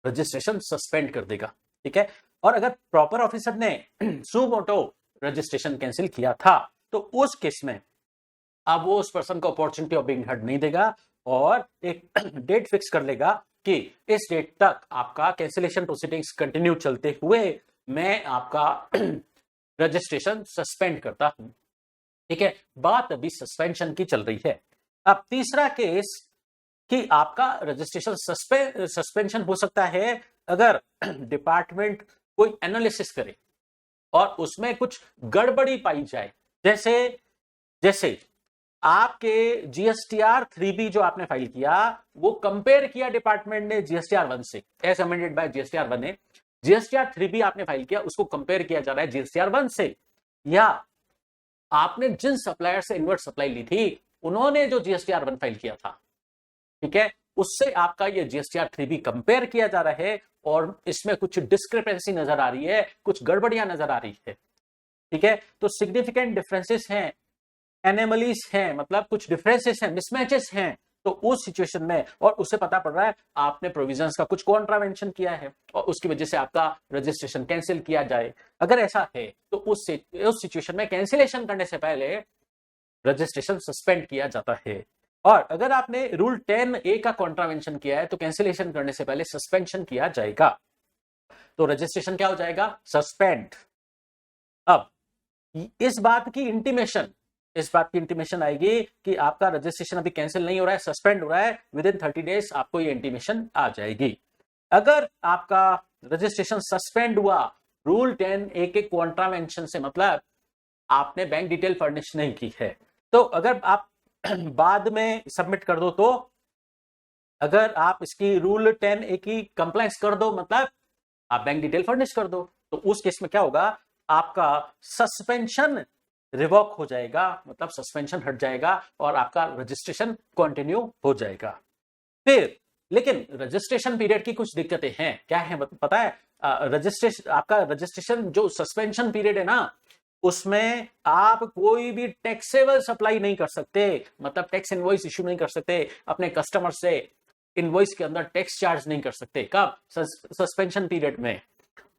रजिस्ट्रेशन सस्पेंड कर देगा, ठीक है। और अगर प्रॉपर ऑफिसर ने सू मोटो रजिस्ट्रेशन कैंसिल किया था, तो उस केस में अब वो उस पर्सन को अपॉर्चुनिटी ऑफ बीइंग हर्ड नहीं देगा और एक डेट फिक्स कर लेगा कि इस डेट तक आपका कैंसिलेशन प्रोसीडिंग्स कंटिन्यू चलते हुए मैं आपका रजिस्ट्रेशन सस्पेंड करता हूं, ठीक है। बात अभी सस्पेंशन की चल रही है। अब तीसरा केस कि आपका रजिस्ट्रेशन सस्पेंशन हो सकता है अगर डिपार्टमेंट कोई एनालिसिस करे और उसमें कुछ गड़बड़ी पाई जाए, जैसे आपके जीएसटीआर 3B जो आपने फाइल किया, वो कंपेयर किया डिपार्टमेंट ने जीएसटीआर 1 से, एज अमेंडेड बाय जीएसटीआर 1 ने, जीएसटीआर 3B आपने फाइल किया, उसको कंपेयर किया जा रहा है जीएसटीआर 1 से, या आपने जिन सप्लायर से इनवर्ट सप्लाई ली थी उन्होंने जो जीएसटीआर 1 फाइल किया था, ठीक है, उससे आपका ये जीएसटीआर 3B कंपेयर किया जा रहा है और इसमें कुछ डिस्क्रिपेंसी नजर आ रही है, कुछ गड़बड़ियां नजर आ रही है, ठीक है। तो सिग्निफिकेंट डिफरेंसेस हैं, एनोमलीज हैं, मतलब कुछ डिफरेंसेस हैं, मिसमैचेस हैं, तो उस सिचुएशन में और उसे पता पड़ रहा है आपने प्रोविजंस का कुछ कॉन्ट्रावेंशन किया है और उसकी वजह से आपका रजिस्ट्रेशन कैंसिल किया जाए, अगर ऐसा है तो उस सिचुएशन में कैंसिलेशन करने से पहले रजिस्ट्रेशन सस्पेंड किया जाता है। और अगर आपने रूल 10A का कॉन्ट्रावेंशन किया है तो कैंसिलेशन करने से पहले सस्पेंशन किया जाएगा, तो रजिस्ट्रेशन क्या हो जाएगा, सस्पेंड। अब इस बात की इंटीमेशन आएगी कि आपका रजिस्ट्रेशन अभी कैंसिल नहीं हो रहा है, सस्पेंड हो रहा है, विद इन 30 डेज आपको ये इंटीमेशन आ जाएगी। अगर आपका रजिस्ट्रेशन सस्पेंड हुआ रूल 10A के कॉन्ट्रावेंशन से, मतलब आपने बैंक डिटेल फर्निश नहीं की है, तो अगर आप बाद में सबमिट कर दो, तो अगर आप इसकी रूल 10A की कंप्लायंस कर दो, मतलब आप बैंक डिटेल फर्निश कर दो, तो उस केस में क्या होगा, आपका सस्पेंशन रिवॉक हो जाएगा, मतलब सस्पेंशन हट जाएगा और आपका रजिस्ट्रेशन कंटिन्यू हो जाएगा। फिर लेकिन रजिस्ट्रेशन पीरियड की कुछ दिक्कतें हैं, क्या है पता है, आपका रजिस्ट्रेशन जो सस्पेंशन पीरियड है ना, उसमें आप कोई भी टैक्सेबल सप्लाई नहीं कर सकते, मतलब टैक्स इनवॉइस इश्यू नहीं कर सकते, अपने कस्टमर से इनवॉइस के अंदर टैक्स चार्ज नहीं कर सकते, कब, सस्पेंशन पीरियड में।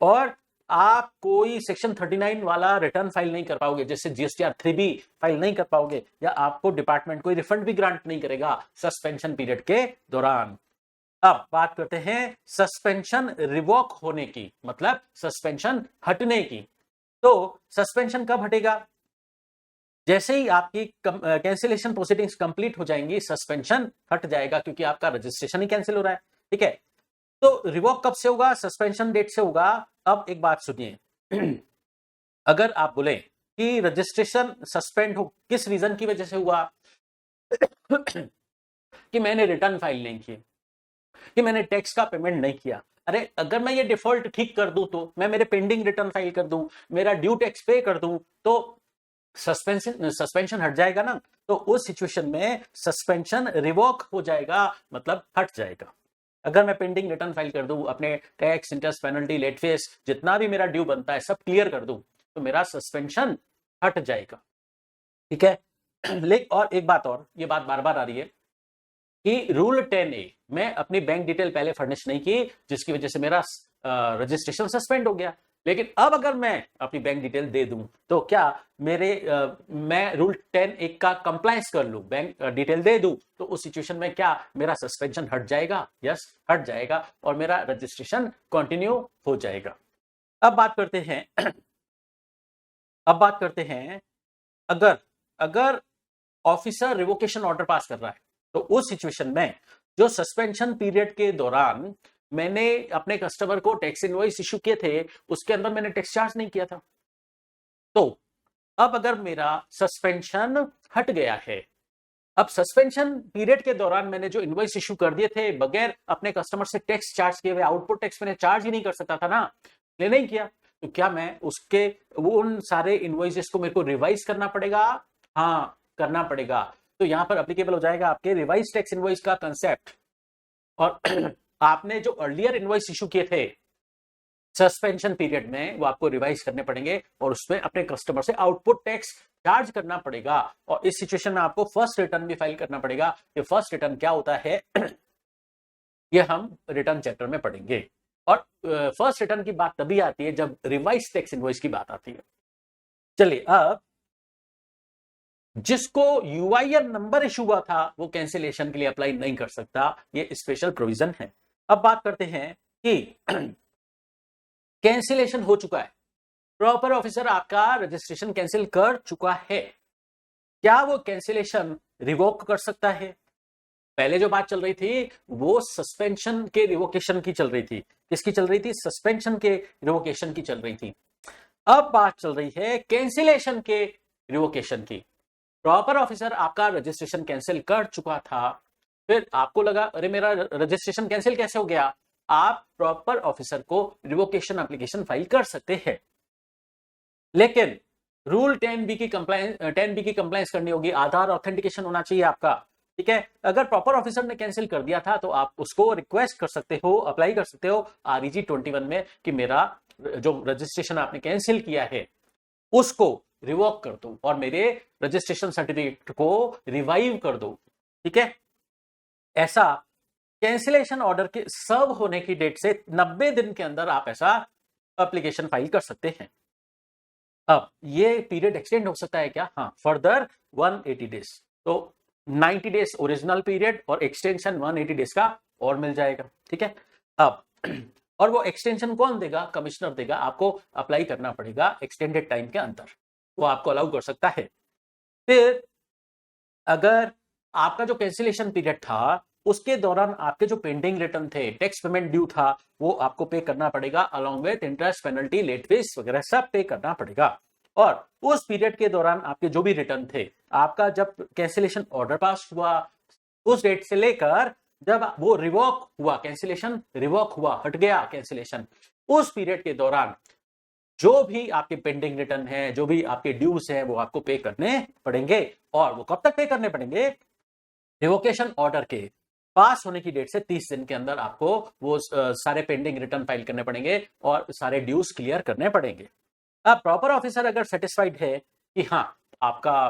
और आप कोई सेक्शन 39 वाला रिटर्न फाइल नहीं कर पाओगे, जैसे जीएसटीआर 3B फाइल नहीं कर पाओगे, या आपको डिपार्टमेंट कोई रिफंड भी ग्रांट नहीं करेगा सस्पेंशन पीरियड के दौरान। अब बात करते हैं सस्पेंशन रिवॉक होने की, मतलब सस्पेंशन हटने की। तो सस्पेंशन कब हटेगा, जैसे ही आपकी कैंसिलेशन प्रोसीडिंग्स कंप्लीट हो जाएंगी, सस्पेंशन हट जाएगा, क्योंकि आपका रजिस्ट्रेशन ही कैंसिल हो रहा है, ठीक है। तो रिवॉक कब से होगा, सस्पेंशन डेट से होगा। अब एक बात सुनिए, अगर आप बोले कि रजिस्ट्रेशन सस्पेंड हो किस रीजन की वजह से हुआ, कि मैंने रिटर्न फाइल नहीं की, कि मैंने टैक्स का पेमेंट नहीं किया, अरे अगर मैं ये डिफॉल्ट ठीक कर दूं, तो मैं मेरे पेंडिंग रिटर्न फाइल कर दूं, मेरा ड्यू टैक्स पे कर दूं, तो सस्पेंशन हट जाएगा ना। तो उस सिचुएशन में सस्पेंशन रिवॉक हो जाएगा, मतलब हट जाएगा। अगर मैं पेंडिंग रिटर्न फाइल कर दूं, अपने tax, interest, penalty, late fees जितना भी मेरा ड्यू बनता है सब क्लियर कर दूं, तो मेरा सस्पेंशन हट जाएगा, ठीक है। लेकिन और एक बात और, ये बात बार बार आ रही है कि रूल 10A मैं अपनी बैंक डिटेल पहले फर्निश नहीं की, जिसकी वजह से मेरा रजिस्ट्रेशन सस्पेंड हो गया। लेकिन अब अगर मैं अपनी बैंक डिटेल दे दूं, तो क्या मैं रूल 10A का कंप्लायंस कर लूं, बैंक डिटेल दे दूं, तो उस सिचुएशन में क्या मेरा सस्पेंशन हट जाएगा, यस हट जाएगा, और मेरा रजिस्ट्रेशन कंटिन्यू हो जाएगा। अब बात करते हैं अगर ऑफिसर रिवोकेशन ऑर्डर पास कर रहा है, तो उस सिचुएशन में जो सस्पेंशन पीरियड के दौरान मैंने अपने कस्टमर को टैक्स इनवॉइस इश्यू किए थे, उसके अंदर मैंने टैक्स चार्ज नहीं किया था, तो अब अगर मेरा सस्पेंशन हट गया है, अब सस्पेंशन पीरियड के दौरान मैंने जो इनवॉइस इशू कर दिए थे बगैर अपने कस्टमर से टैक्स चार्ज किए हुए, आउटपुट टैक्स मैंने चार्ज ही नहीं कर सकता था ना, ले नहीं किया, तो क्या मैं उसके उन सारे इनवॉइसेस को मेरे को रिवाइज करना पड़ेगा? हाँ, करना पड़ेगा। तो यहां पर एप्लीकेबल हो जाएगा आपके रिवाइज टैक्स इनवॉइस का कंसेप्ट। और आपने जो अर्लियर इनवॉइस इशू किए थे सस्पेंशन पीरियड में, वो आपको रिवाइज करने पड़ेंगे और उसमें अपने कस्टमर से आउटपुट टैक्स चार्ज करना पड़ेगा। और इस सिचुएशन में आपको फर्स्ट रिटर्न भी फाइल करना पड़ेगा। ये फर्स्ट रिटर्न क्या होता है ये हम रिटर्न चैप्टर में पढ़ेंगे। और फर्स्ट रिटर्न की बात तभी आती है जब रिवाइज टैक्स इनवॉइस की बात आती है। चलिए, अब जिसको यूआईएन नंबर इशू हुआ था वो कैंसिलेशन के लिए अप्लाई नहीं कर सकता, ये स्पेशल प्रोविजन है। अब बात करते हैं कि कैंसिलेशन हो चुका है, प्रॉपर ऑफिसर आपका रजिस्ट्रेशन कैंसिल कर चुका है, क्या वो कैंसिलेशन रिवोक कर सकता है? पहले जो बात चल रही थी वो सस्पेंशन के रिवोकेशन की चल रही थी। किसकी चल रही थी? सस्पेंशन के रिवोकेशन की चल रही थी। अब बात चल रही है कैंसिलेशन के रिवोकेशन की। प्रॉपर ऑफिसर आपका रजिस्ट्रेशन कैंसिल कर चुका था, फिर आपको लगा अरे मेरा रजिस्ट्रेशन कैंसिल कैसे हो गया? आप प्रॉपर ऑफिसर को रिवोकेशन एप्लीकेशन फाइल कर सकते हैं, लेकिन रूल 10B की कंप्लायंस करनी होगी, आधार ऑथेंटिकेशन होना चाहिए आपका। ठीक है, अगर प्रॉपर ऑफिसर ने कैंसिल कर दिया था तो आप उसको रिक्वेस्ट कर सकते हो, अप्लाई कर सकते हो REG 21 में कि मेरा जो रजिस्ट्रेशन आपने कैंसिल किया है उसको रिवोक कर दो और मेरे रजिस्ट्रेशन सर्टिफिकेट को रिवाइव कर दो। ठीक है, ऐसा कैंसिलेशन ऑर्डर के सर्व होने की डेट से 90 दिन के अंदर आप ऐसा एप्लीकेशन फाइल कर सकते हैं। अब ये पीरियड एक्सटेंड हो सकता है क्या? हाँ, फर्दर 180 डेज। तो 90 डेज ओरिजिनल पीरियड और एक्सटेंशन 180 डेज का और मिल जाएगा। ठीक है, अब और वो एक्सटेंशन कौन देगा? कमिश्नर देगा। आपको अप्लाई करना पड़ेगा एक्सटेंडेड टाइम के अंदर, वो आपको अलाउ कर सकता है। फिर अगर आपका जो कैंसिलेशन पीरियड था उसके दौरान आपके जो पेंडिंग रिटर्न थे, टैक्स पेमेंट ड्यू था, वो आपको पे करना पड़ेगा along with interest, penalty, late fees वगैरह सब पे करना पड़ेगा। और उस पीरियड के दौरान आपके जो भी रिटर्न थे, आपका जब कैंसिलेशन ऑर्डर पास हुआ उस डेट से लेकर जब वो रिवोक हुआ, कैंसिलेशन रिवोक हुआ, हट गया कैंसिलेशन, उस पीरियड के दौरान जो भी आपके पेंडिंग रिटर्न है, जो भी आपके ड्यूज है, वो आपको पे करने पड़ेंगे। और वो कब तक पे करने पड़ेंगे? रिवोकेशन ऑर्डर के पास होने की डेट से 30 दिन के अंदर आपको वो सारे पेंडिंग रिटर्न फाइल करने पड़ेंगे और सारे ड्यूज क्लियर करने पड़ेंगे। अब प्रॉपर ऑफिसर अगर सेटिस्फाइड है कि हाँ आपका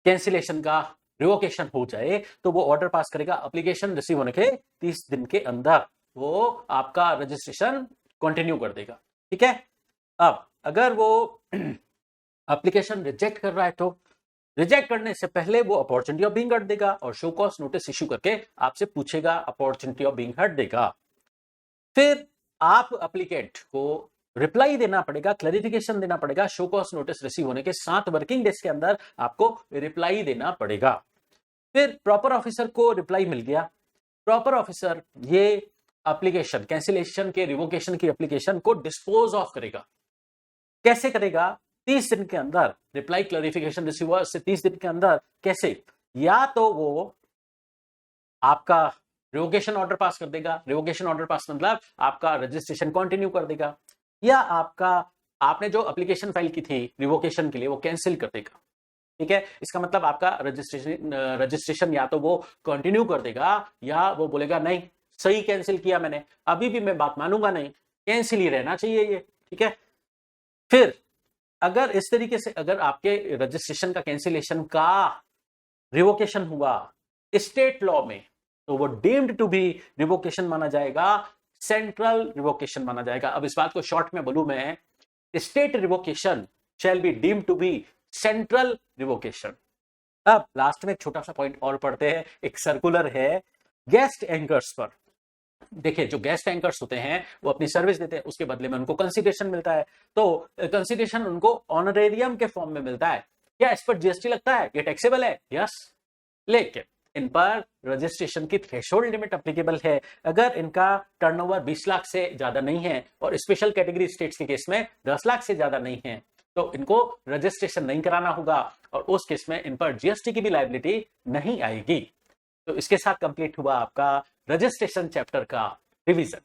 कैंसिलेशन का रिवोकेशन हो जाए, तो वो ऑर्डर पास करेगा एप्लीकेशन रिसीव होने के 30 दिन के अंदर, वो आपका रजिस्ट्रेशन कंटिन्यू कर देगा। ठीक है, अब अगर वो एप्लीकेशन रिजेक्ट कर रहा है तो रिजेक्ट करने से पहले वो अपॉर्चुनिटी ऑफ बीइंग हर्ट देगा और शो कॉज नोटिस इश्यू करके आपसे पूछेगा, अपॉर्चुनिटी ऑफ बीइंग हर्ट देगा। फिर आप एप्लीकेंट को रिप्लाई देना पड़ेगा, क्लैरिफिकेशन देना पड़ेगा। शो कॉज नोटिस रिसीव होने के 7 वर्किंग डेज के अंदर आपको रिप्लाई देना पड़ेगा। फिर प्रॉपर ऑफिसर को रिप्लाई मिल गया, प्रॉपर ऑफिसर ये एप्लीकेशन कैंसिलेशन के रिवोकेशन की एप्लीकेशन को डिस्पोज ऑफ करेगा। कैसे करेगा? 30 दिन के अंदर। रिप्लाई क्लैरिफिकेशन रिसीव हुआ उससे 30 दिन के अंदर। कैसे? या तो वो आपका रिवोकेशन ऑर्डर पास कर देगा, रिवोकेशन ऑर्डर पास मतलब आपका रजिस्ट्रेशन कंटिन्यू कर देगा, या आपका आपने जो एप्लीकेशन फाइल की थी रिवोकेशन के लिए वो कैंसिल कर देगा। ठीक है, इसका मतलब आपका रजिस्ट्रेशन या तो वो कंटिन्यू कर देगा या वो बोलेगा नहीं सही कैंसिल किया मैंने, अभी भी मैं बात मानूंगा नहीं, कैंसिल ही रहना चाहिए ये। ठीक है, फिर अगर इस तरीके से अगर आपके रजिस्ट्रेशन का कैंसिलेशन का रिवोकेशन हुआ स्टेट लॉ में, तो वो डीम्ड टू बी रिवोकेशन माना जाएगा, सेंट्रल रिवोकेशन माना जाएगा। अब इस बात को शॉर्ट में बोलूं मैं, state revocation shall be deemed to be central revocation. अब लास्ट में एक छोटा सा पॉइंट और पढ़ते हैं, एक सर्कुलर है गेस्ट एंकर्स पर। देखिए, जो गेस्ट एंकर्स होते हैं वो अपनी सर्विस देते हैं, उसके बदले में उनको कंसीडरेशन मिलता है। तो कंसीडरेशन उनको ऑनरेरियम के फॉर्म में मिलता है। क्या इस पर जीएसटी लगता है? ये टैक्सेबल है? यस, लेकिन इन पर रजिस्ट्रेशन की थ्रेशोल्ड लिमिट एप्लीकेबल है। अगर इनका टर्नओवर 20 लाख से ज्यादा नहीं है और स्पेशल कैटेगरी स्टेट्स के केस में 10 लाख से ज्यादा नहीं है, तो इनको रजिस्ट्रेशन नहीं कराना होगा और उस केस में इन पर जीएसटी की भी लायबिलिटी नहीं आएगी। तो इसके साथ कंप्लीट हुआ आपका रजिस्ट्रेशन चैप्टर का रिवीजन।